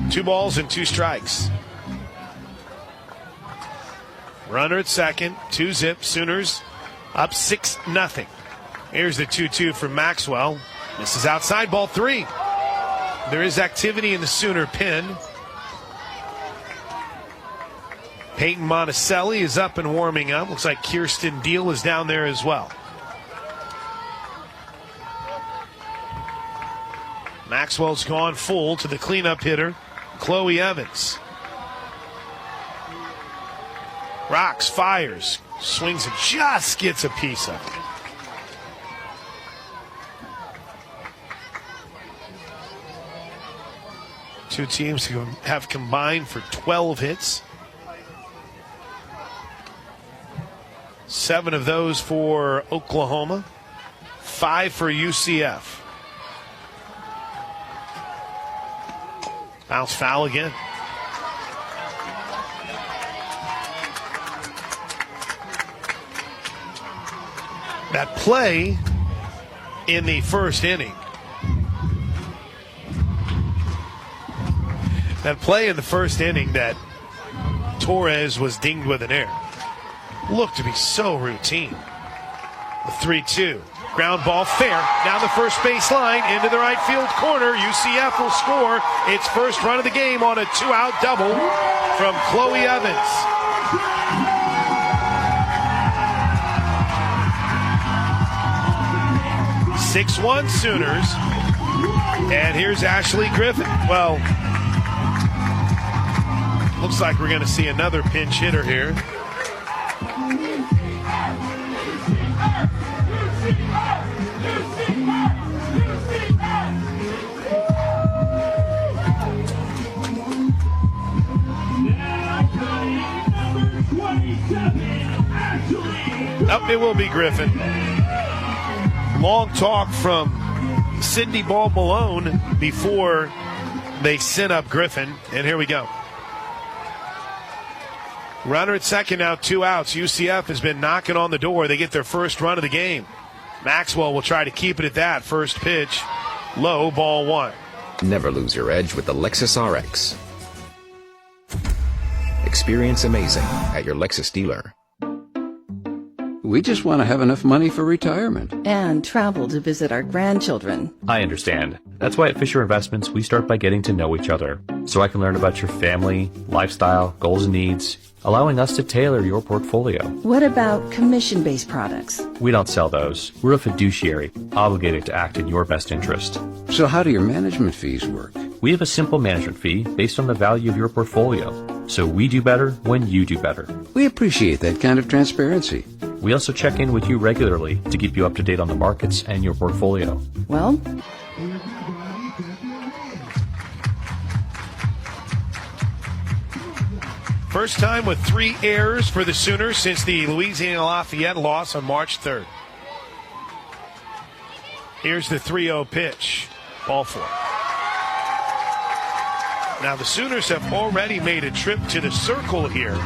2 balls and 2 strikes. Runner at second, 2-zip. Sooners up 6-0. Here's the 2-2 from Maxwell. Misses outside, ball 3. There is activity in the Sooner pen. Peyton Monticelli is up and warming up. Looks like Kirsten Deal is down there as well. Maxwell's gone full to the cleanup hitter, Chloe Evans. Rocks, fires, swings and just gets a piece of it. Two teams who have combined for 12 hits. 7 of those for Oklahoma, 5 for UCF. Bounce foul again. That play in the first inning. That play in the first inning that Torres was dinged with an error looked to be so routine. The 3-2. Ground ball fair down the first baseline into the right field corner. UCF will score its first run of the game on a 2-out double from Chloe Evans. (6-1) Sooners. And here's Ashley Griffin. Well, looks like we're going to see another pinch hitter here. Oh, it will be Griffin. Long talk from Cindy Ball Malone before they sent up Griffin, and here we go. Runner at second now, 2 outs. UCF has been knocking on the door. They get their first run of the game. Maxwell will try to keep it at that. First pitch, low, ball 1. Never lose your edge with the Lexus RX. Experience amazing at your Lexus dealer. We just want to have enough money for retirement. And travel to visit our grandchildren. I understand. That's why at Fisher Investments, we start by getting to know each other, so I can learn about your family, lifestyle, goals and needs, allowing us to tailor your portfolio. What about commission-based products? We don't sell those. We're a fiduciary, obligated to act in your best interest. So how do your management fees work? We have a simple management fee based on the value of your portfolio, so we do better when you do better. We appreciate that kind of transparency. We also check in with you regularly to keep you up to date on the markets and your portfolio. Well, first time with 3 errors for the Sooners since the Louisiana Lafayette loss on March 3rd. Here's the 3-0 pitch. Ball 4. Now the Sooners have already made a trip to the circle here.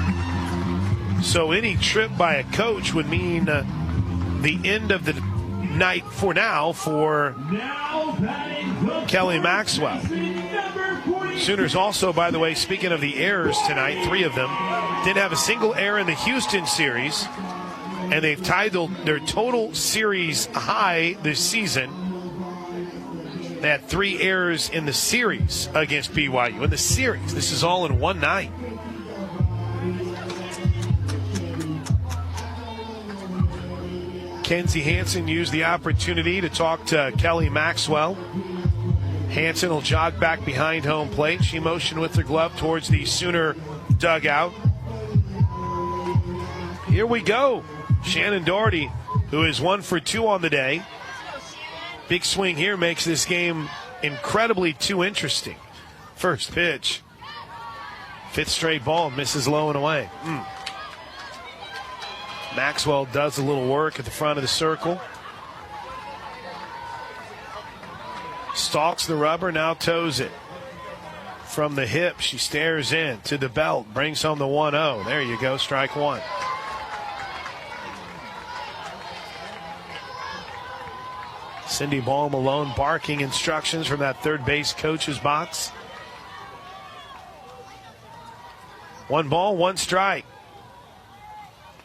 So any trip by a coach would mean the end of the night for now for Kelly Maxwell. Sooners also, by the way, speaking of the errors tonight, 3 of them, didn't have a single error in the Houston series, and they've tied their total series high this season. They had 3 errors in the series against BYU. In the series, this is all in one night. Kenzie Hansen used the opportunity to talk to Kelly Maxwell. Hansen will jog back behind home plate. She motioned with her glove towards the Sooner dugout. Here we go. Shannon Doherty, who is 1 for 2 on the day. Big swing here makes this game incredibly too interesting. First pitch. 5th straight ball, misses low and away. Maxwell does a little work at the front of the circle. Stalks the rubber, now toes it. From the hip, she stares in to the belt, brings home the 1-0. There you go, strike 1. Cindy Ball Malone barking instructions from that third base coach's box. 1 ball, 1 strike.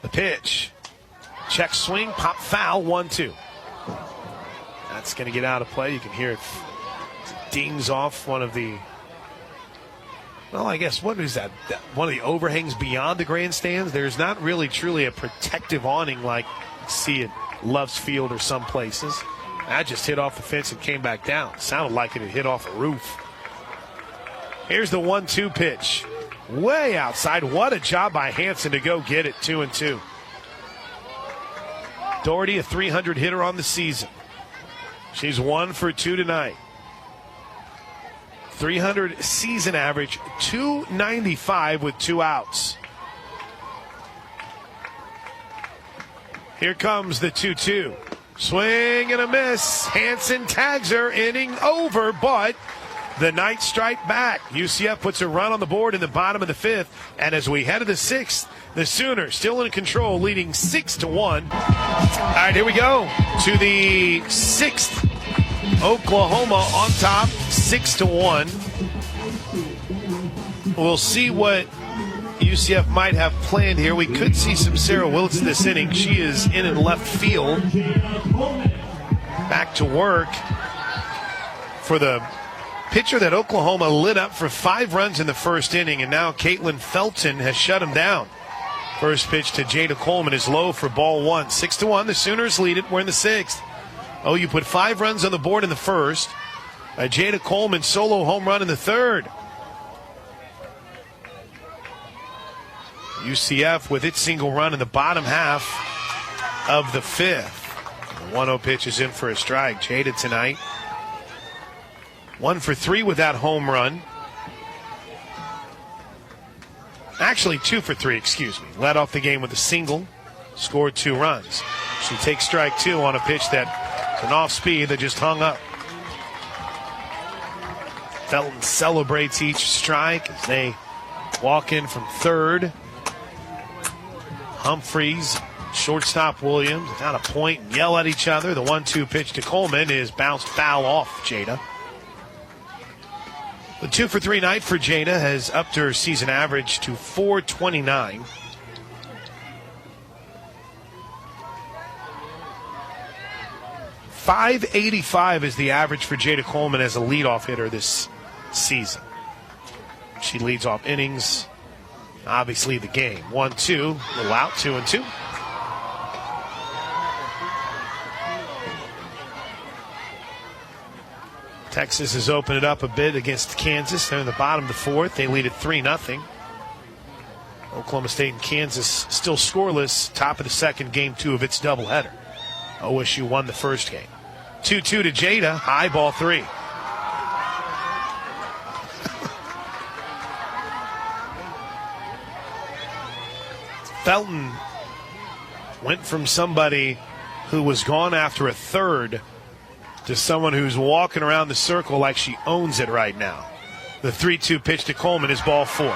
The pitch. Check swing, pop foul, 1-2. That's going to get out of play. You can hear it dings off one of the, well, I guess, what is that? One of the overhangs beyond the grandstands. There's not really truly a protective awning like you see at Love's Field or some places. That just hit off the fence and came back down. Sounded like it had hit off a roof. Here's the 1-2 pitch. Way outside. What a job by Hansen to go get it, 2-2. Doherty, a 300 hitter on the season. She's 1 for 2 tonight. 300 season average, 295 with 2 outs. Here comes the 2-2. Swing and a miss. Hansen tags her, inning over, but the Knights strike back. UCF puts a run on the board in the bottom of the 5th, and as we head to the 6th, the Sooners still in control, leading 6-1. All right, here we go to the 6th. Oklahoma on top, 6-1. We'll see what UCF might have planned here. We could see some Sarah Wiltz this inning. She is in left field. Back to work for the pitcher that Oklahoma lit up for 5 runs in the first inning, and now Caitlin Felton has shut him down. First pitch to Jada Coleman is low for ball 1. 6-1, the Sooners lead it. We're in the 6th. Oh, you put 5 runs on the board in the first. A Jada Coleman solo home run in the 3rd. UCF with its single run in the bottom half of the 5th. The 1-0 pitch is in for a strike. Jada tonight 1 for 3 with that home run. Actually 2 for 3, excuse me. Led off the game with a single, scored 2 runs. She takes strike 2 on a pitch that's an off speed that just hung up. Felton celebrates each strike as they walk in from 3rd. Humphreys, shortstop Williams, down a point and yell at each other. The 1-2 pitch to Coleman is bounced foul off Jada. The 2 for 3 night for Jada has upped her season average to 429. .585 is the average for Jada Coleman as a leadoff hitter this season. She leads off innings, obviously the game. 1-2, little out, 2-2. Texas has opened it up a bit against Kansas. They're in the bottom of the 4th. They lead at 3-0. Oklahoma State and Kansas still scoreless. Top of the 2nd, game 2 of its doubleheader. OSU won the first game. 2-2 to Jada. High ball 3. Felton went from somebody who was gone after a 3rd to someone who's walking around the circle like she owns it right now. The 3-2 pitch to Coleman is ball 4.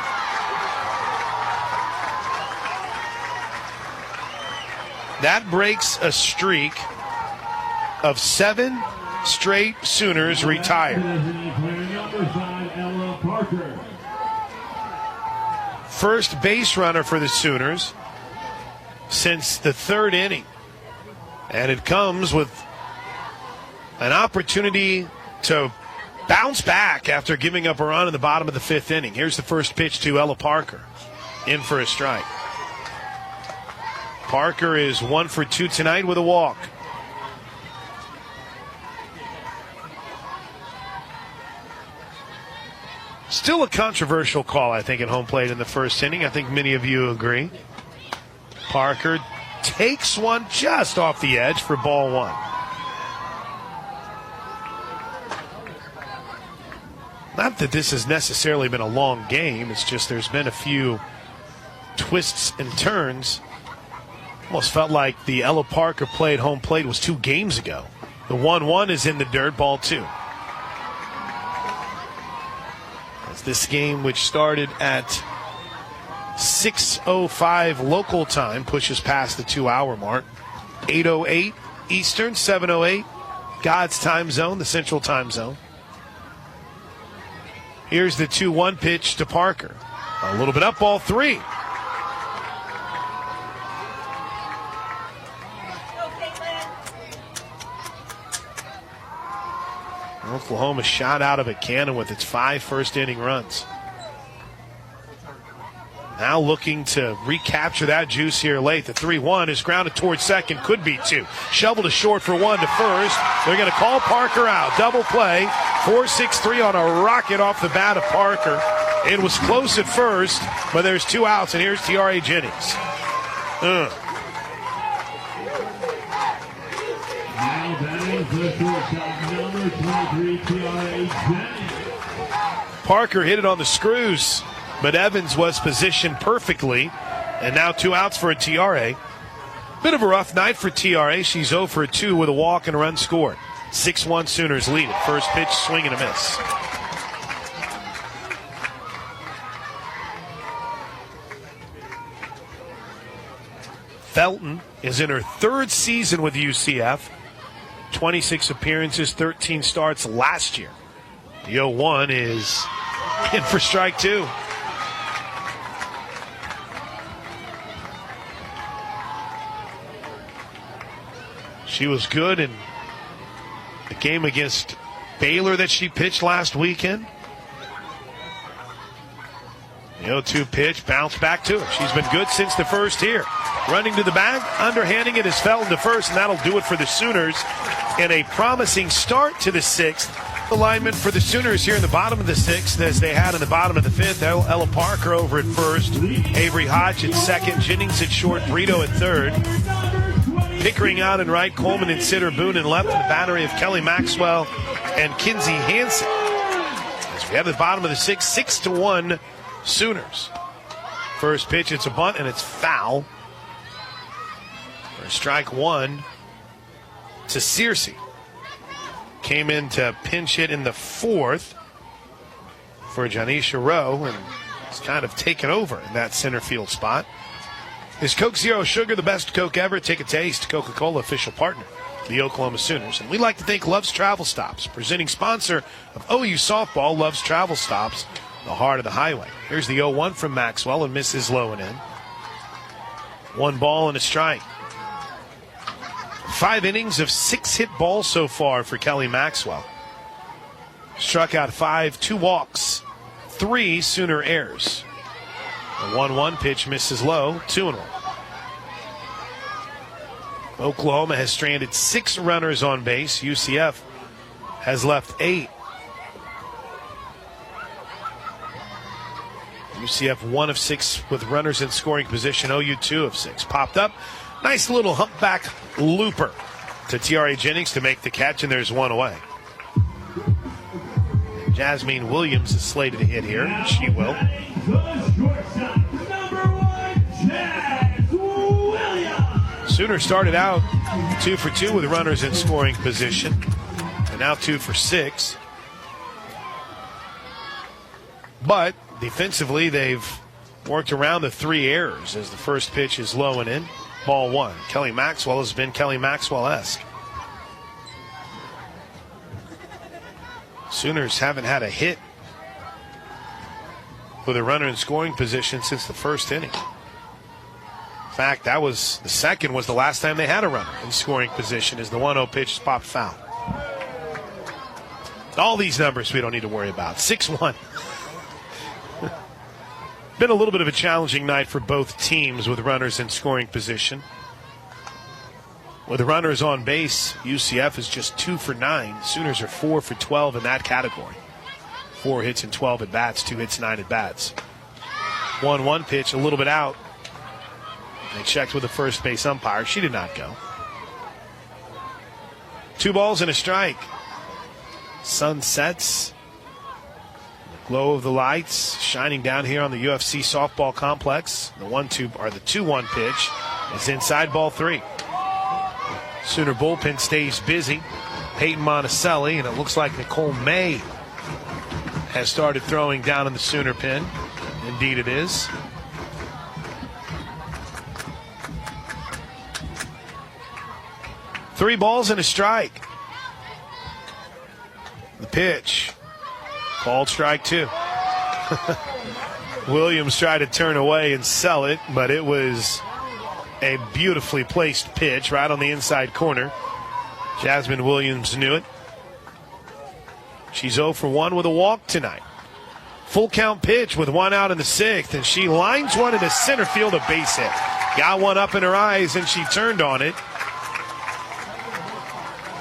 That breaks a streak of 7 straight Sooners retired. First base runner for the Sooners since the 3rd inning. And it comes with an opportunity to bounce back after giving up a run in the bottom of the 5th inning. Here's the first pitch to Ella Parker. In for a strike. Parker is 1 for 2 tonight with a walk. Still a controversial call, I think, at home plate in the first inning. I think many of you agree. Parker takes one just off the edge for ball 1. Not that this has necessarily been a long game. It's just there's been a few twists and turns. Almost felt like the Ella Parker play at home plate was 2 games ago. The 1-1 is in the dirt, ball 2. As this game, which started at 6:05 local time, pushes past the 2-hour mark. 8:08 Eastern, 7:08 God's time zone, the Central time zone. Here's the 2-1 pitch to Parker. A little bit up, ball 3. Oklahoma shot out of a cannon with its 5 first-inning runs. Now looking to recapture that juice here late. The 3-1 is grounded towards second, could be 2. Shoveled to short for 1 to first. They're going to call Parker out. Double play. 4-6-3 on a rocket off the bat of Parker. It was close at first, but there's 2 outs, and here's T.R.A. Jennings. Now batting for shortstop number 23, T.R.A. Jennings. Parker hit it on the screws, but Evans was positioned perfectly, and now 2 outs for a TRA. Bit of a rough night for TRA. She's 0 for 2 with a walk and a run scored. 6-1 Sooners lead it. First pitch, swing and a miss. Felton is in her 3rd season with UCF. 26 appearances, 13 starts last year. The 0-1 is in for strike 2. She was good in the game against Baylor that she pitched last weekend. The 0-2 pitch, bounce back to her. She's been good since the first here. Running to the bag, underhanding it is Felton to first, and that'll do it for the Sooners. And a promising start to the 6th. Alignment for the Sooners here in the bottom of the 6th, as they had in the bottom of the 5th. Ella Parker over at first, Avery Hodge at second, Jennings at short, Brito at third. Pickering out in right, Coleman and Sitter, Boone in left, and the battery of Kelly Maxwell and Kinsey Hansen. As we have the bottom of the 6th, 6-1 Sooners. First pitch, it's a bunt, and it's foul. For strike 1 to Searcy. Came in to pinch hit in the 4th for Janisha Rowe, and it's kind of taken over in that center field spot. Is Coke Zero Sugar the best Coke ever? Take a taste. Coca-Cola, official partner of the Oklahoma Sooners. And we'd like to thank Love's Travel Stops, presenting sponsor of OU Softball. Love's Travel Stops, the heart of the highway. Here's the 0-1 from Maxwell, and misses low and in. 1 ball and a strike. 5 innings of 6 hit balls so far for Kelly Maxwell. Struck out 5, 2 walks, 3 Sooner errors. The 1-1 pitch misses low, 2-1. Oklahoma has stranded 6 runners on base. UCF has left 8. UCF 1 of 6 with runners in scoring position. OU 2 of 6. Popped up. Nice little humpback looper to T.R.A. Jennings to make the catch, and there's 1 away. Jasmine Williams is slated to hit here. She will. Sooners started out 2 for 2 with runners in scoring position, and now 2 for 6. But defensively, they've worked around the 3 errors as the first pitch is low and in. Ball 1. Kelly Maxwell has been Kelly Maxwell-esque. Sooners haven't had a hit with a runner in scoring position since the first inning. In fact, that was the second was the last time they had a runner in scoring position, as the 1-0 pitch is popped foul. All these numbers we don't need to worry about. 6-1. Been a little bit of a challenging night for both teams with runners in scoring position. With runners on base, UCF is just 2 for 9. Sooners are 4 for 12 in that category. 4 hits and 12 at bats, 2 hits, 9 at bats. 1-1 pitch, a little bit out. They checked with the first base umpire. She did not go. 2 balls and a strike. Sun sets. Glow of the lights shining down here on the UFC softball complex. The 2-1 pitch is inside, ball 3. Sooner bullpen stays busy. Peyton Monticelli, and it looks like Nicole May has started throwing down in the Sooner pen. Indeed it is. Three balls and a strike. The pitch. Called strike 2. Williams tried to turn away and sell it, but it was a beautifully placed pitch right on the inside corner. Jasmine Williams knew it. She's 0 for 1 with a walk tonight. Full count pitch with 1 out in the 6th, and she lines one into center field, a base hit. Got one up in her eyes, and she turned on it.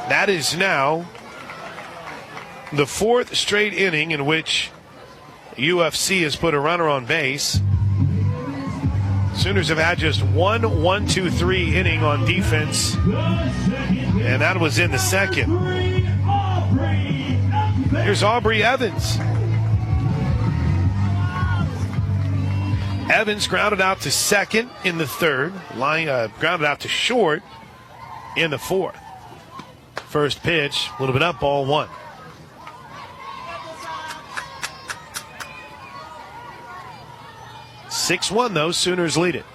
That is now the 4th straight inning in which UFC has put a runner on base. Sooners have had just 1-1-2-3 inning on defense, and that was in the 2nd. Here's Aubrey Evans. Evans grounded out to 2nd in the 3rd, grounded out to short in the 4th. First pitch, a little bit up, ball 1. (6-1) though, Sooners lead it.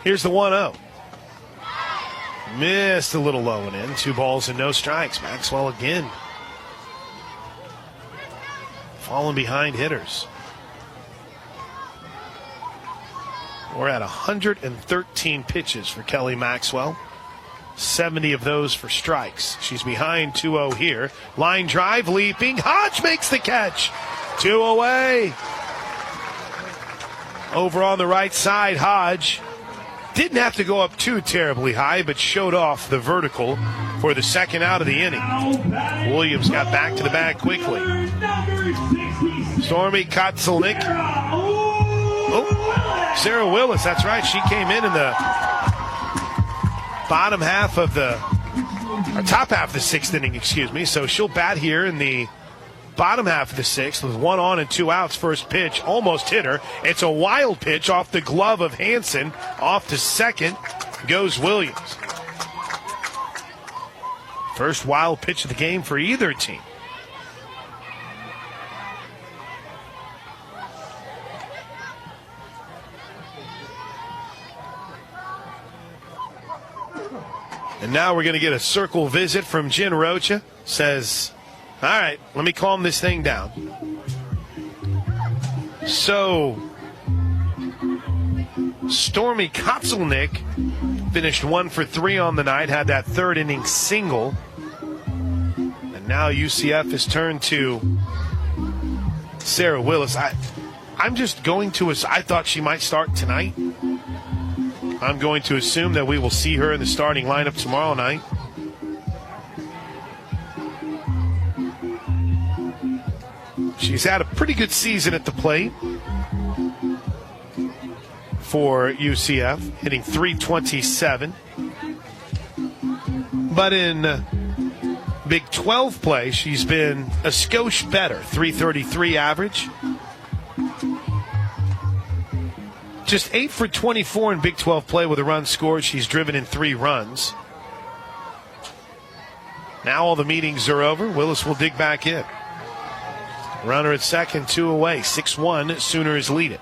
Here's the 1-0. Missed a little low and in. 2 balls and no strikes. Maxwell again falling behind hitters. We're at 113 pitches for Kelly Maxwell. 70 of those for strikes. She's behind 2-0 here. Line drive, leaping. Hodge makes the catch. 2 away. Over on the right side, Hodge didn't have to go up too terribly high, but showed off the vertical for the 2nd out of the inning. Williams got back to the bag quickly. Stormy Kotzelnick. Oh, Sarah Willis, that's right. She came in the bottom half of top half of the 6th inning, so she'll bat here in the bottom half of the 6th with 1 on and 2 outs. First pitch almost hit her. It's a wild pitch off the glove of Hansen. Off to 2nd goes Williams. First wild pitch of the game for either team. And now we're going to get a circle visit from Jen Rocha. Says, all right, let me calm this thing down. So, Stormy Kotzelnick finished 1 for 3 on the night, had that 3rd inning single. And now UCF has turned to Sarah Willis. I'm just going to, I thought she might start tonight. I'm going to assume that we will see her in the starting lineup tomorrow night. She's had a pretty good season at the plate for UCF, hitting .327. But in Big 12 play, she's been a skosh better, .333 average. Just 8 for 24 in Big 12 play with a run scored. She's driven in 3 runs. Now all the meetings are over. Willis will dig back in. Runner at 2nd, 2 away. 6-1, Sooners lead it.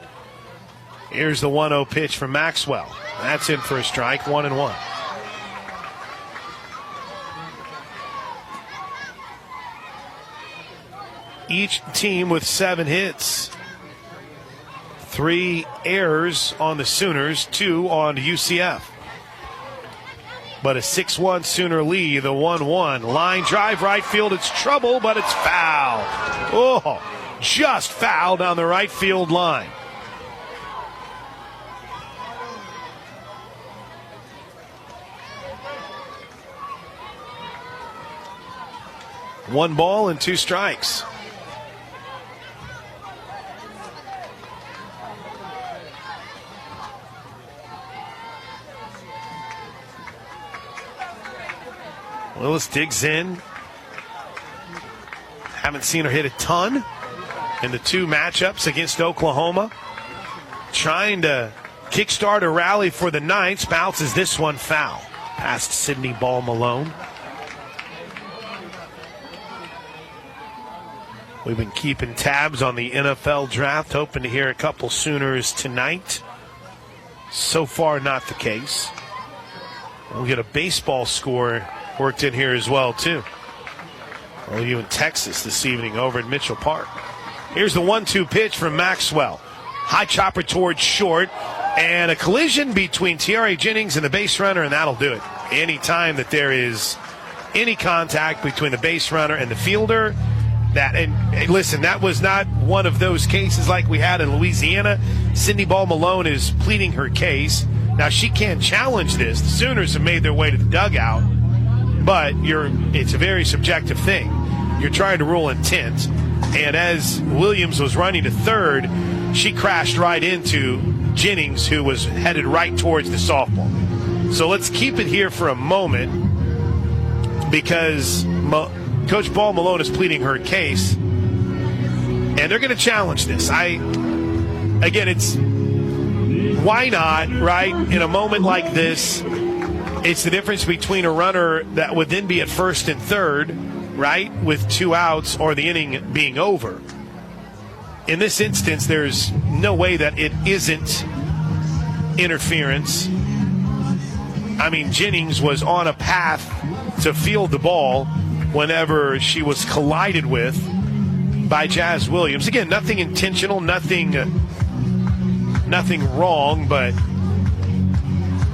Here's the 1-0 pitch from Maxwell. That's in for a strike, 1-1. Each team with 7 hits. 3 errors on the Sooners, 2 on UCF. But a 6-1 Sooner lead, the 1-1. Line drive right field, it's trouble, but it's foul. Oh, just foul down the right field line. One ball and 2 strikes. Willis digs in. Haven't seen her hit a ton in the 2 matchups against Oklahoma. Trying to kickstart a rally for the Knights. Bounces this one foul. Past Sydney Ball Malone. We've been keeping tabs on the NFL draft. Hoping to hear a couple Sooners tonight. So far, not the case. We'll get a baseball score worked in here as well, too. OU in Texas this evening over at Mitchell Park. Here's the 1-2 pitch from Maxwell. High chopper towards short, and a collision between Tiare Jennings and the base runner, and that'll do it. any time that there is any contact between the base runner and the fielder. Listen, that was not one of those cases like we had in Louisiana. Cindy Ball Malone is pleading her case. Now, she can't challenge this. The Sooners have made their way to the dugout, but it's a very subjective thing. You're trying to rule intent, and as Williams was running to third, she crashed right into Jennings, who was headed right towards the softball. So let's keep it here for a moment, because Coach Ball Malone is pleading her case, and they're going to challenge this. It's why not, right? In a moment like this, it's the difference between a runner that would then be at first and third, right, with 2 outs, or the inning being over. In this instance, there's no way that it isn't interference. I mean, Jennings was on a path to field the ball whenever she was collided with by Jazz Williams. Again, nothing intentional, nothing wrong, but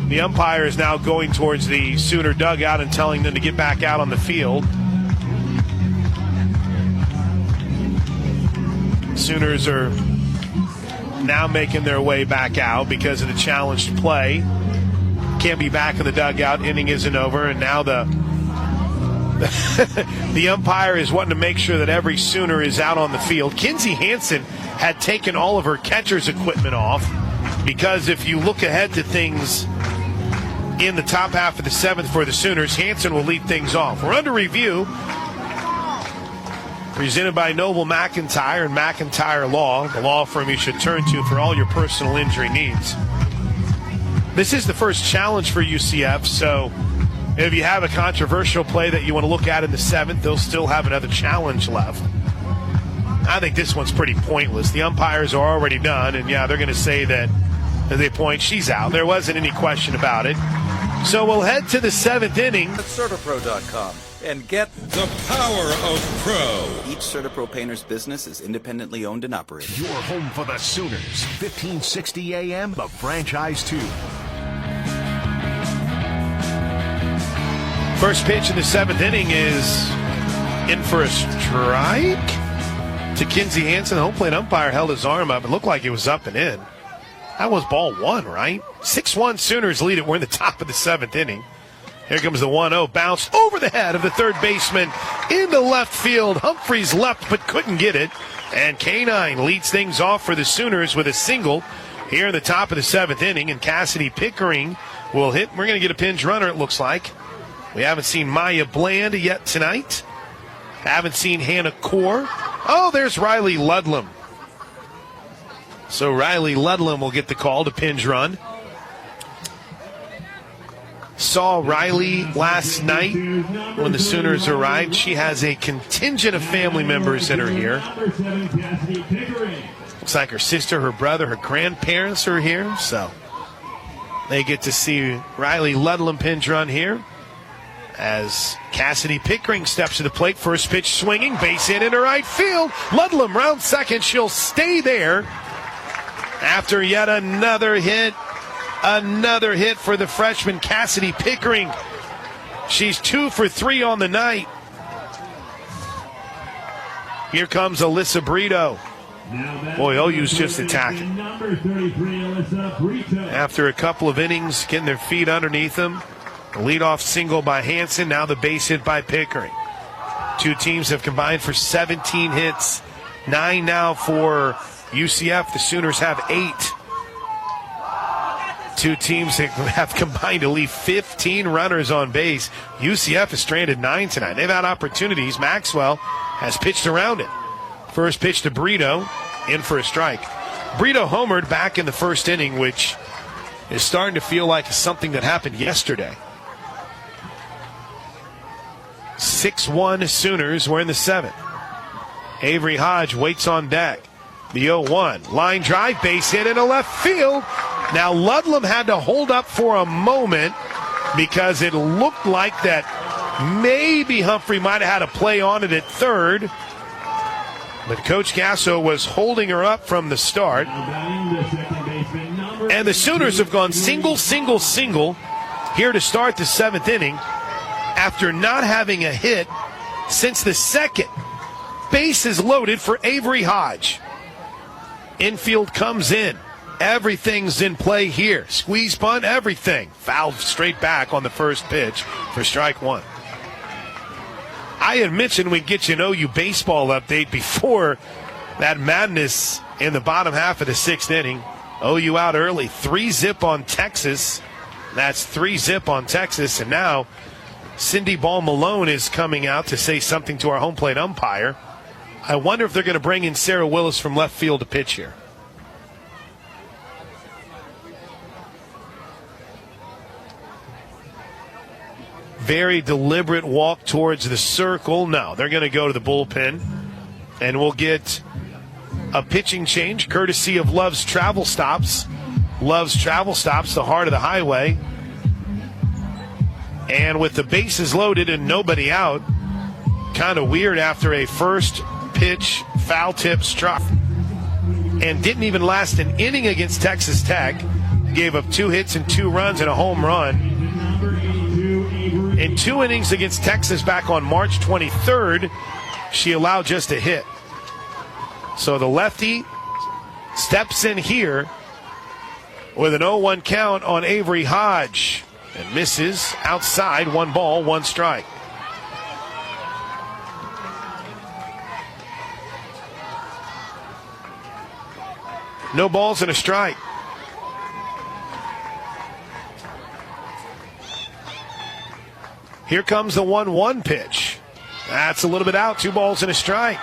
the umpire is now going towards the Sooner dugout and telling them to get back out on the field. Sooners are now making their way back out because of the challenged play. Can't be back in the dugout. Inning isn't over, and now the umpire is wanting to make sure that every Sooner is out on the field. Kinsey Hansen had taken all of her catcher's equipment off because if you look ahead to things in the top half of the 7th for the Sooners, Hansen will lead things off. We're under review. Presented by Noble McIntyre and McIntyre Law, the law firm you should turn to for all your personal injury needs. This is the first challenge for UCF, so if you have a controversial play that you want to look at in the 7th, they'll still have another challenge left. I think this one's pretty pointless. The umpires are already done, and they're going to say that at the point she's out. There wasn't any question about it. So we'll head to the 7th inning. At CertaPro.com and get the power of pro. Each CertaPro painter's business is independently owned and operated. Your home for the Sooners, 1560 AM, the franchise 2. First pitch in the 7th inning is in for a strike to Kinsey Hansen. The home plate umpire held his arm up. It looked like it was up and in. That was ball 1, right? 6-1 Sooners lead it. We're in the top of the 7th inning. Here comes the 1-0 bounce over the head of the third baseman into left field. Humphreys left but couldn't get it. And K9 leads things off for the Sooners with a single here in the top of the 7th inning. And Cassidy Pickering will hit. We're going to get a pinch runner, it looks like. We haven't seen Maya Bland yet tonight. Haven't seen Hannah Kaur. Oh, there's Riley Ludlam. So Riley Ludlam will get the call to pinch run. Saw Riley last night when the Sooners arrived. She has a contingent of family members that are here. Looks like her sister, her brother, her grandparents are here. So they get to see Riley Ludlam pinch run here as Cassidy Pickering steps to the plate. First pitch swinging, base hit into right field. Ludlam round second. She'll stay there after yet another hit. Another hit for the freshman Cassidy Pickering. She's 2 for 3 on the night. Here comes Alyssa Brito. Boy, OU's just attacking. After a couple of innings, getting their feet underneath them. The leadoff single by Hansen, now the base hit by Pickering. Two teams have combined for 17 hits. 9 now for UCF. The Sooners have 8. Two teams have combined to leave 15 runners on base. UCF has stranded 9 tonight. They've had opportunities. Maxwell has pitched around it. First pitch to Brito, in for a strike. Brito homered back in the first inning, which is starting to feel like something that happened yesterday. 6-1 Sooners. We're in the 7th. Avery Hodge waits on deck. The 0-1. Line drive, base hit into left field. Now Ludlam had to hold up for a moment because it looked like that maybe Humphrey might have had a play on it at third. But Coach Gasso was holding her up from the start. And the Sooners have gone single, single, single here to start the 7th inning after not having a hit since the 2nd. Bases loaded for Avery Hodge. Infield comes in. Everything's in play here. Squeeze punt, everything. Fouled straight back on the first pitch for strike one. I had mentioned we'd get you an OU baseball update before that madness in the bottom half of the 6th inning. OU out early, 3-zip on Texas. That's 3-zip on Texas. And now Cindy Ball Malone is coming out to say something to our home plate umpire. I wonder if they're going to bring in Sarah Willis from left field to pitch here. Very deliberate walk towards the circle. No, they're going to go to the bullpen. And we'll get a pitching change courtesy of Love's Travel Stops. Love's Travel Stops, the heart of the highway. And with the bases loaded and nobody out, kind of weird after a first pitch foul tip strike. And didn't even last an inning against Texas Tech. Gave up 2 hits and 2 runs and a home run. In 2 innings against Texas back on March 23rd, she allowed just a hit. So the lefty steps in here with an 0-1 count on Avery Hodge and misses outside. 1 ball, 1 strike. No balls and a strike. Here comes the 1-1 pitch. That's a little bit out. 2 balls and a strike.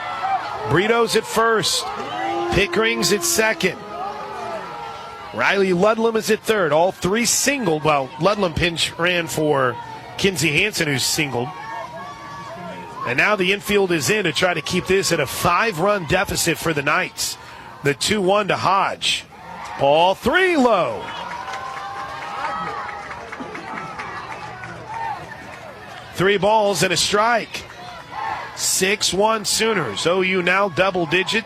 Brito's at first. Pickering's at second. Riley Ludlam is at third. All 3 singled. Well, Ludlam pinch ran for Kinsey Hansen, who's singled. And now the infield is in to try to keep this at a 5-run deficit for the Knights. The 2-1 to Hodge. Ball 3 low. Three balls and a strike. 6-1 Sooners. OU now double digit.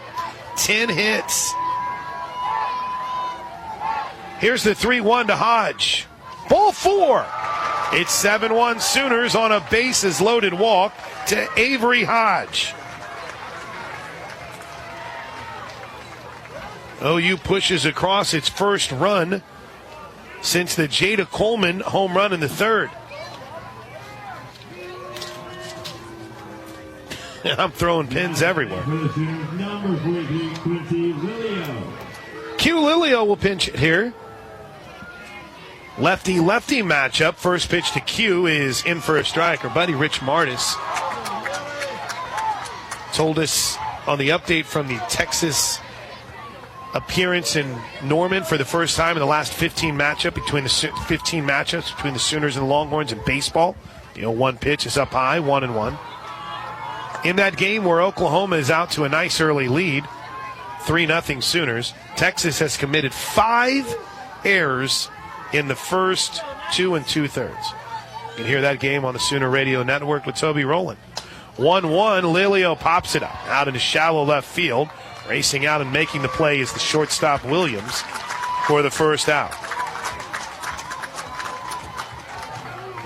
10 hits. Here's the 3-1 to Hodge. Ball 4. It's 7-1 Sooners on a bases loaded walk to Avery Hodge. OU pushes across its first run since the Jada Coleman home run in the 3rd. I'm throwing pins everywhere. Q Lilio will pinch it here. Lefty-lefty matchup. First pitch to Q is in for a strike. Our buddy Rich Martis told us on the update from the Texas appearance in Norman for the first time in the last 15 matchups between the Sooners and the Longhorns in baseball. The 0-1 pitch is up high, 1-1. In that game where Oklahoma is out to a nice early lead, 3-0 Sooners, Texas has committed 5 errors in the first 2 2/3. You can hear that game on the Sooner Radio Network with Toby Rowland. 1-1, Lilio pops it up out into shallow left field. Racing out and making the play is the shortstop Williams for the first out.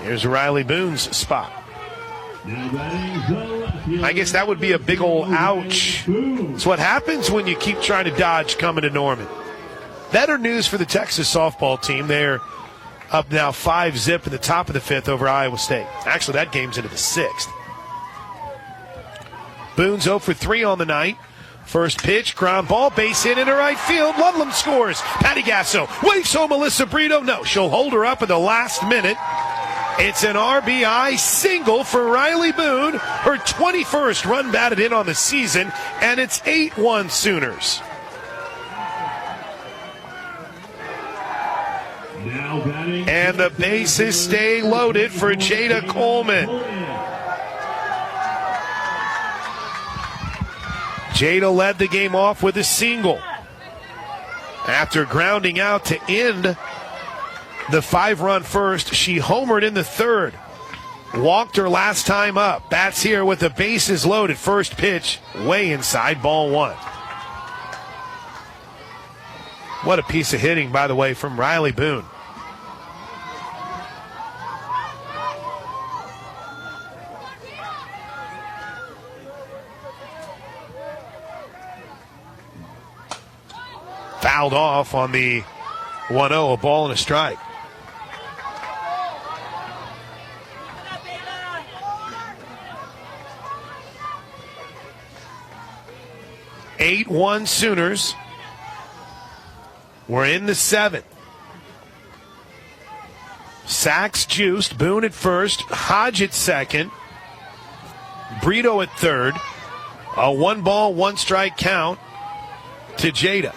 Here's Riley Boone's spot. I guess that would be a big old ouch. It's what happens when you keep trying to dodge coming to Norman. Better news for the Texas softball team. They're up now 5-zip in the top of the 5th over Iowa State. Actually, that game's into the 6th. Boone's 0 for 3 on the night. First pitch, ground ball, base hit into right field. Ludlam scores. Patty Gasso waves home Melissa Brito. No, she'll hold her up at the last minute. It's an RBI single for Riley Boone. Her 21st run batted in on the season, and it's 8-1 Sooners. And the bases stay loaded for Jada Coleman. Jada led the game off with a single. After grounding out to end the 5-run first, she homered in the 3rd. Walked her last time up. Bats here with the bases loaded. First pitch, way inside, ball 1. What a piece of hitting, by the way, from Riley Boone. fouled off on the 1-0, a ball and a strike. Eight 8-1 Sooners. We're in the 7th. Sacks juiced. Boone at first. Hodge at second. Brito at third. A 1-ball, 1-strike count to Jada.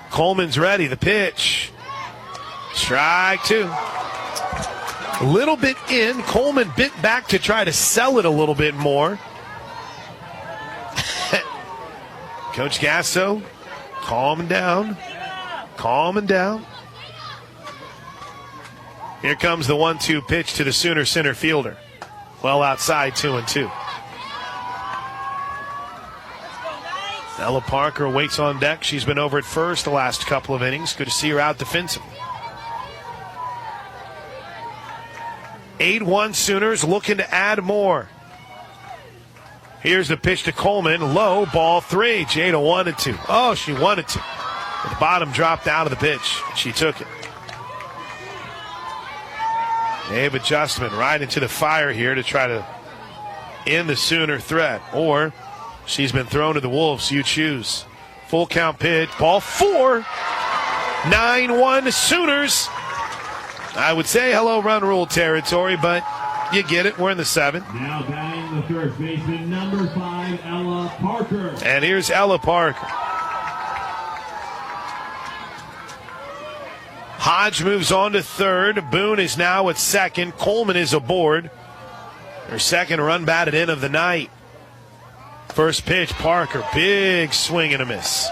Coleman's ready. The pitch. Strike 2. A little bit in. Coleman bit back to try to sell it a little bit more. Coach Gasso calming down. Calming down. Here comes the 1-2 pitch to the Sooner center fielder. Well outside, 2-2. Ella Parker waits on deck. She's been over at first the last couple of innings. Good to see her out defensively. 8-1 Sooners looking to add more. Here's the pitch to Coleman. Low, ball 3. Jada wanted to. Oh, she wanted to. But the bottom dropped out of the pitch. She took it. Dave adjustment right into the fire here to try to end the Sooner threat. Or she's been thrown to the Wolves. You choose. Full count pitch. Ball 4. 9-1 Sooners. I would say hello run rule territory, but you get it. We're in the 7th. Now batting the first baseman, number 5, Ella Parker. And here's Ella Parker. Hodge moves on to third. Boone is now at second. Coleman is aboard. Her second run batted in of the night. First pitch, Parker. Big swing and a miss.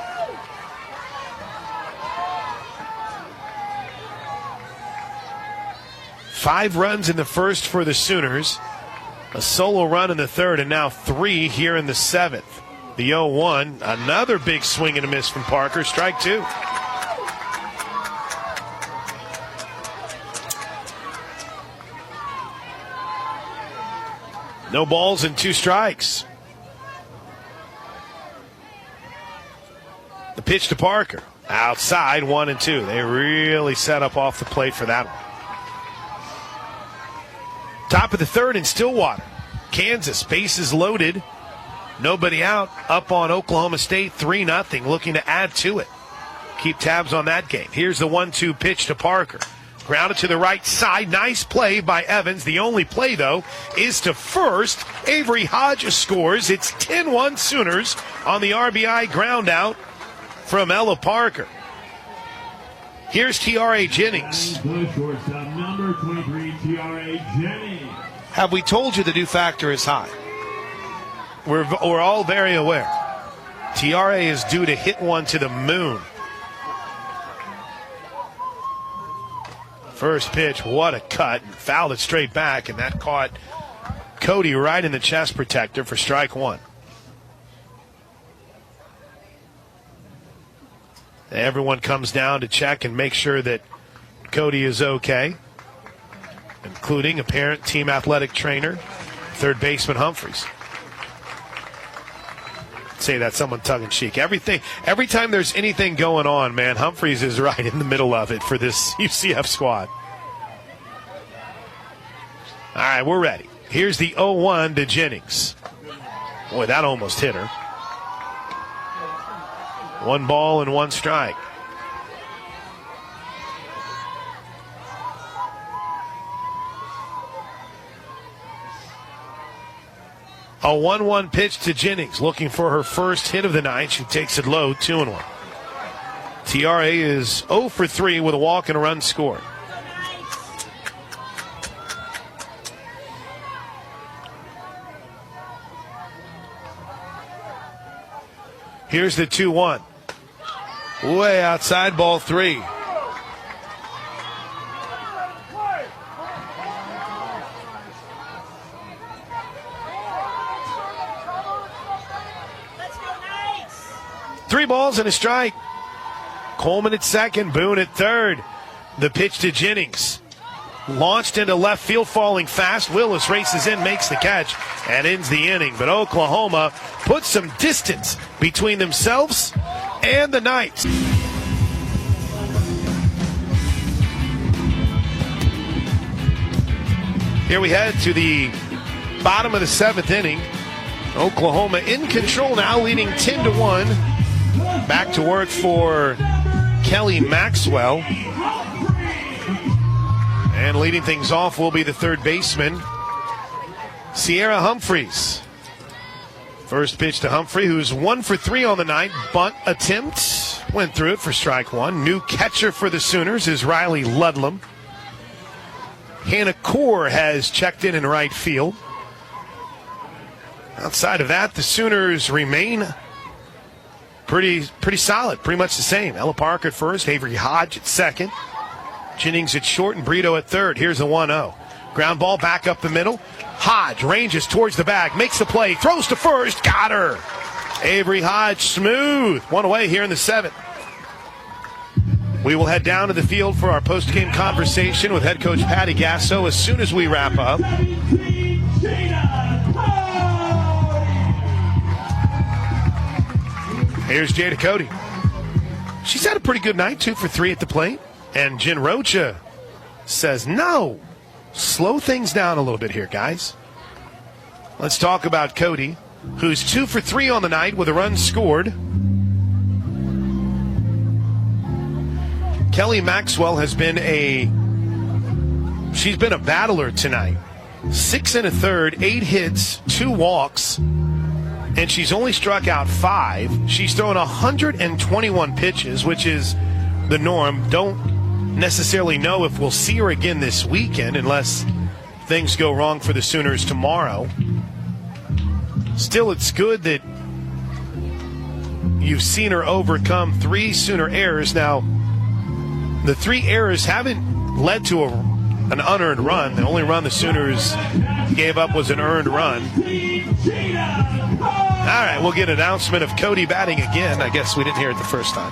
Five runs in the first for the Sooners. A solo run in the third, and now 3 here in the 7th. The 0-1. Another big swing and a miss from Parker. Strike 2. No balls and 2 strikes. The pitch to Parker. Outside, 1-2. They really set up off the plate for that one. Top of the third in Stillwater. Kansas, bases loaded. Nobody out. Up on Oklahoma State, 3-0. Looking to add to it. Keep tabs on that game. Here's the 1-2 pitch to Parker. Grounded to the right side. Nice play by Evans. The only play, though, is to first. Avery Hodge scores. It's 10-1 Sooners on the RBI ground out from Ella Parker. Here's T.R.A. Jennings. The shortstop, number 23, T.R.A. Jennings. Have we told you the due factor is high? We're all very aware. T.R.A. is due to hit one to the moon. First pitch, what a cut. Fouled it straight back, and that caught Cody right in the chest protector for strike 1. Everyone comes down to check and make sure that Cody is okay, including apparent team athletic trainer, third baseman Humphreys. Say that someone tongue-in-cheek. Every time there's anything going on, man, Humphreys is right in the middle of it for this UCF squad. All right, we're ready. Here's the 0-1 to Jennings. Boy, that almost hit her. 1 ball and 1 strike. A 1-1 pitch to Jennings, looking for her first hit of the night. She takes it low, 2-1. T.R.A. is 0 for 3 with a walk and a run scored. Here's the 2-1. Way outside, ball 3. Let's go, Knights! 3 balls and a strike. Coleman at second, Boone at third. The pitch to Jennings. launched into left field, falling fast. Willis races in, makes the catch, and ends the inning. But Oklahoma puts some distance between themselves and the Knights. Here we head to the bottom of the 7th inning. Oklahoma in control now, leading 10-1. Back to work for Kelly Maxwell. And leading things off will be the third baseman, Sierra Humphreys. First pitch to Humphrey, who's 1 for 3 on the night. Bunt attempt. Went through it for strike one. New catcher for the Sooners is Riley Ludlam. Hannah Kaur has checked in right field. Outside of that, the Sooners remain pretty solid, pretty much the same. Ella Parker at first, Avery Hodge at second, Jennings at short, and Brito at third. Here's the 1-0. Ground ball back up the middle. Hodge ranges towards the bag, makes the play, throws to first, got her. Avery Hodge smooth. One away here in the 7th. We will head down to the field for our post-game conversation with head coach Patty Gasso as soon as we wrap up. Here's Jada Cody. She's had a pretty good night, 2 for 3 at the plate. And Jen Rocha says, no, slow things down a little bit here, guys. Let's talk about Cody, who's 2 for 3 on the night with a run scored. Kelly Maxwell has been a battler tonight. 6 1/3, 8 hits, 2 walks, and she's only struck out 5. She's thrown 121 pitches, which is the norm. Don't necessarily know if we'll see her again this weekend unless things go wrong for the Sooners tomorrow. Still, it's good that you've seen her overcome 3 Sooner errors. Now, the 3 errors haven't led to an unearned run. The only run the Sooners gave up was an earned run. All right, we'll get an announcement of Cody batting again. I guess we didn't hear it the first time.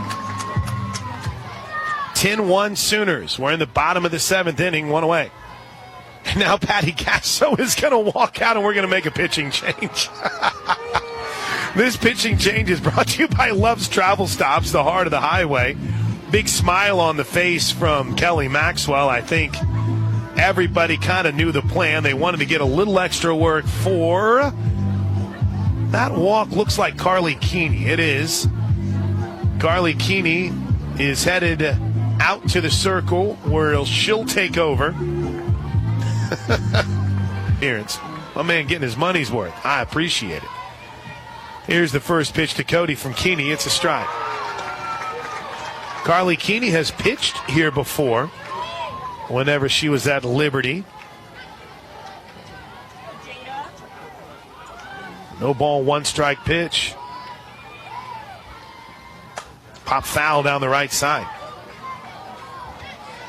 10-1 Sooners. We're in the bottom of the 7th inning, 1 away. And now Patty Gasso is going to walk out and we're going to make a pitching change. This pitching change is brought to you by Love's Travel Stops, the heart of the highway. Big smile on the face from Kelly Maxwell. I think everybody kind of knew the plan. They wanted to get a little extra work for that walk. Looks like Carly Keeney. It is. Carly Keeney is headed out to the circle where she'll take over. Here, it's my man getting his money's worth. I appreciate it. Here's the first pitch to Cody from Keeney. It's a strike. Carly Keeney has pitched here before whenever she was at Liberty. No ball, 1 strike pitch. Pop foul down the right side.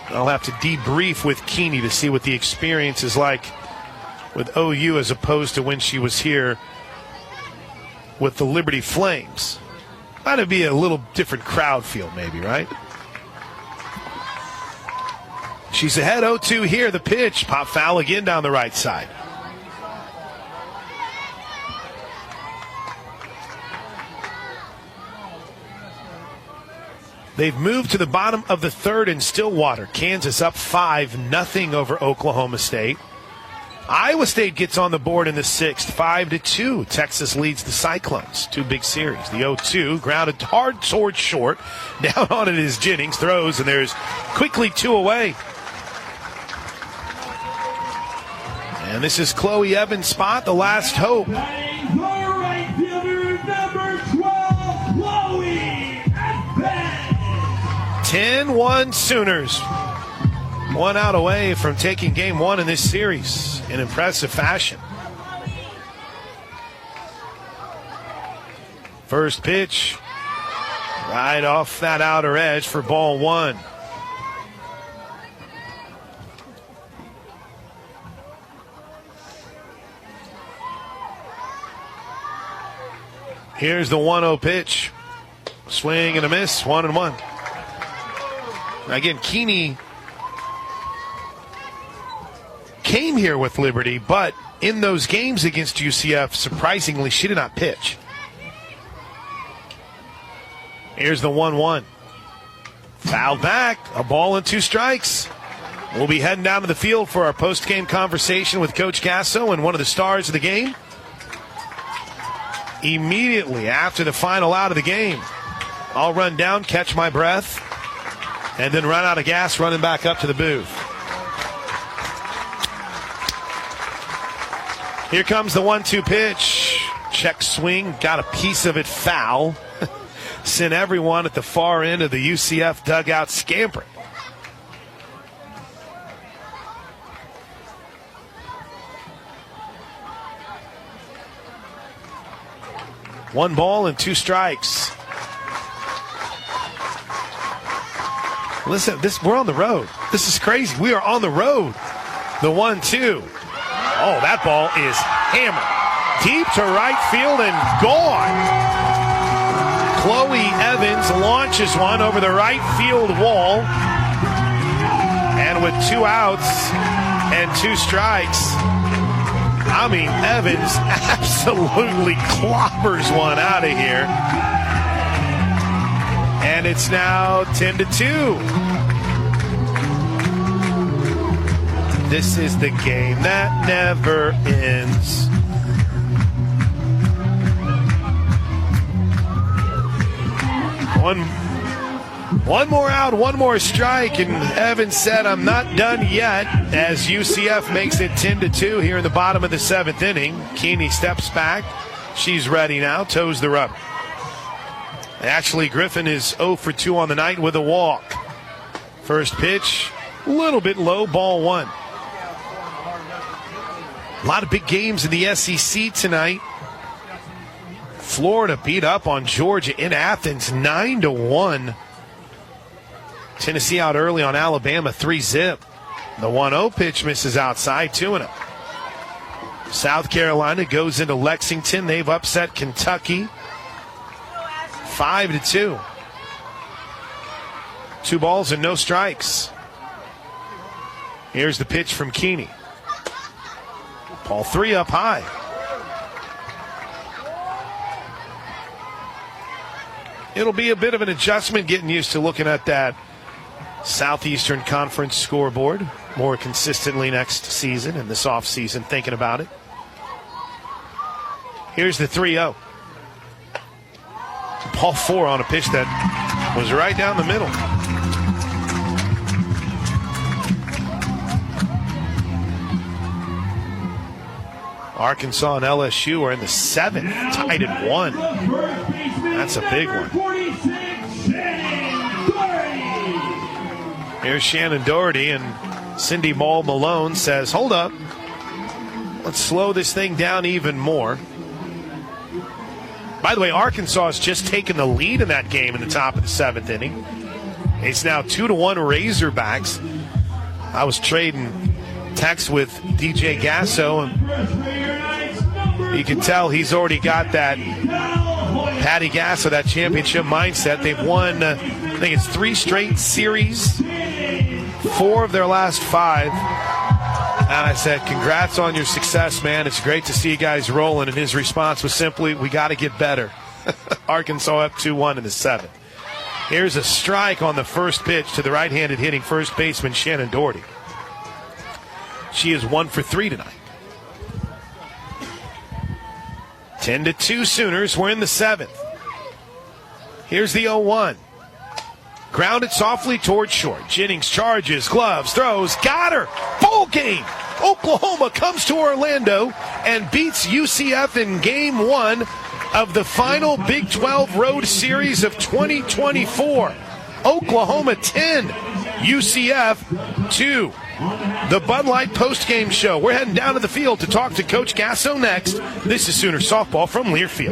I'll have to debrief with Keeney to see what the experience is like with OU as opposed to when she was here with the Liberty Flames. That'd be a little different crowd feel maybe, right? She's ahead 0-2 here. The pitch. Pop foul again down the right side. They've moved to the bottom of the 3rd in Stillwater. Kansas up 5-0 over Oklahoma State. Iowa State gets on the board in the 6th, 5-2. Texas leads the Cyclones. 2 big series. The 0-2 grounded hard towards short. Down on it is Jennings. Throws, and there's quickly 2 away. And this is Chloe Evans' spot, the last hope. 10-1 Sooners. 1 out away from taking game 1 in this series in impressive fashion. First pitch right off that outer edge for ball 1. Here's the 1-0 pitch. Swing and a miss, 1-1. Again, Keeney came here with Liberty, but in those games against UCF, surprisingly, she did not pitch. Here's the 1-1. Fouled back, a ball and 2 strikes. We'll be heading down to the field for our post-game conversation with Coach Gasso and one of the stars of the game. Immediately after the final out of the game, I'll run down, catch my breath, and then run out of gas running back up to the booth. Here comes the 1-2 pitch. Check swing, got a piece of it foul. Sent everyone at the far end of the UCF dugout scampering. One ball and 2 strikes. Listen, we're on the road. This is crazy. We are on the road. The 1-2. Oh, that ball is hammered. Deep to right field and gone. Chloe Evans launches one over the right field wall. And with 2 outs and 2 strikes, I mean, Evans absolutely clobbers one out of here. And it's now 10-2. This is the game that never ends. One more out, 1 more strike, and Evans said, "I'm not done yet," as UCF makes it 10-2 here in the bottom of the 7th inning. Keeney steps back. She's ready now, toes the rubber. Ashley Griffin is 0 for 2 on the night with a walk. First pitch, a little bit low, ball 1. A lot of big games in the SEC tonight. Florida beat up on Georgia in Athens 9-1. Tennessee out early on Alabama 3-0. The 1-0 pitch misses outside, 2-0. South Carolina goes into Lexington. They've upset Kentucky 5-2. 2 balls and no strikes. Here's the pitch from Keeney. Ball 3 up high. It'll be a bit of an adjustment getting used to looking at that Southeastern Conference scoreboard more consistently next season and this offseason, thinking about it. Here's the 3-0. Ball 4 on a pitch that was right down the middle. Arkansas and LSU are in the 7th, tied at 1. That's a big one. Here's Shannon Doherty, and Cindy Ball Malone says, "Hold up. Let's slow this thing down even more." By the way, Arkansas has just taken the lead in that game in the top of the 7th inning. It's now 2-1 Razorbacks. I was trading texts with DJ Gasso, and you can tell he's already got that Patty Gasso, that championship mindset. They've won, I think it's 3 straight series, 4 of their last 5. And I said, "Congrats on your success, man. It's great to see you guys rolling." And his response was simply, "We got to get better." Arkansas up 2-1 in the 7th. Here's a strike on the first pitch to the right-handed hitting first baseman Shannon Doherty. She is 1 for 3 tonight. 10-2 Sooners. We're in the 7th. Here's the 0-1. Grounded softly towards short. Jennings charges, gloves, throws, got her. Ball game. Oklahoma comes to Orlando and beats UCF in game 1 of the final Big 12 road series of 2024. Oklahoma 10, UCF 2. The Bud Light postgame show. We're heading down to the field to talk to Coach Gasso next. This is Sooner Softball from Learfield.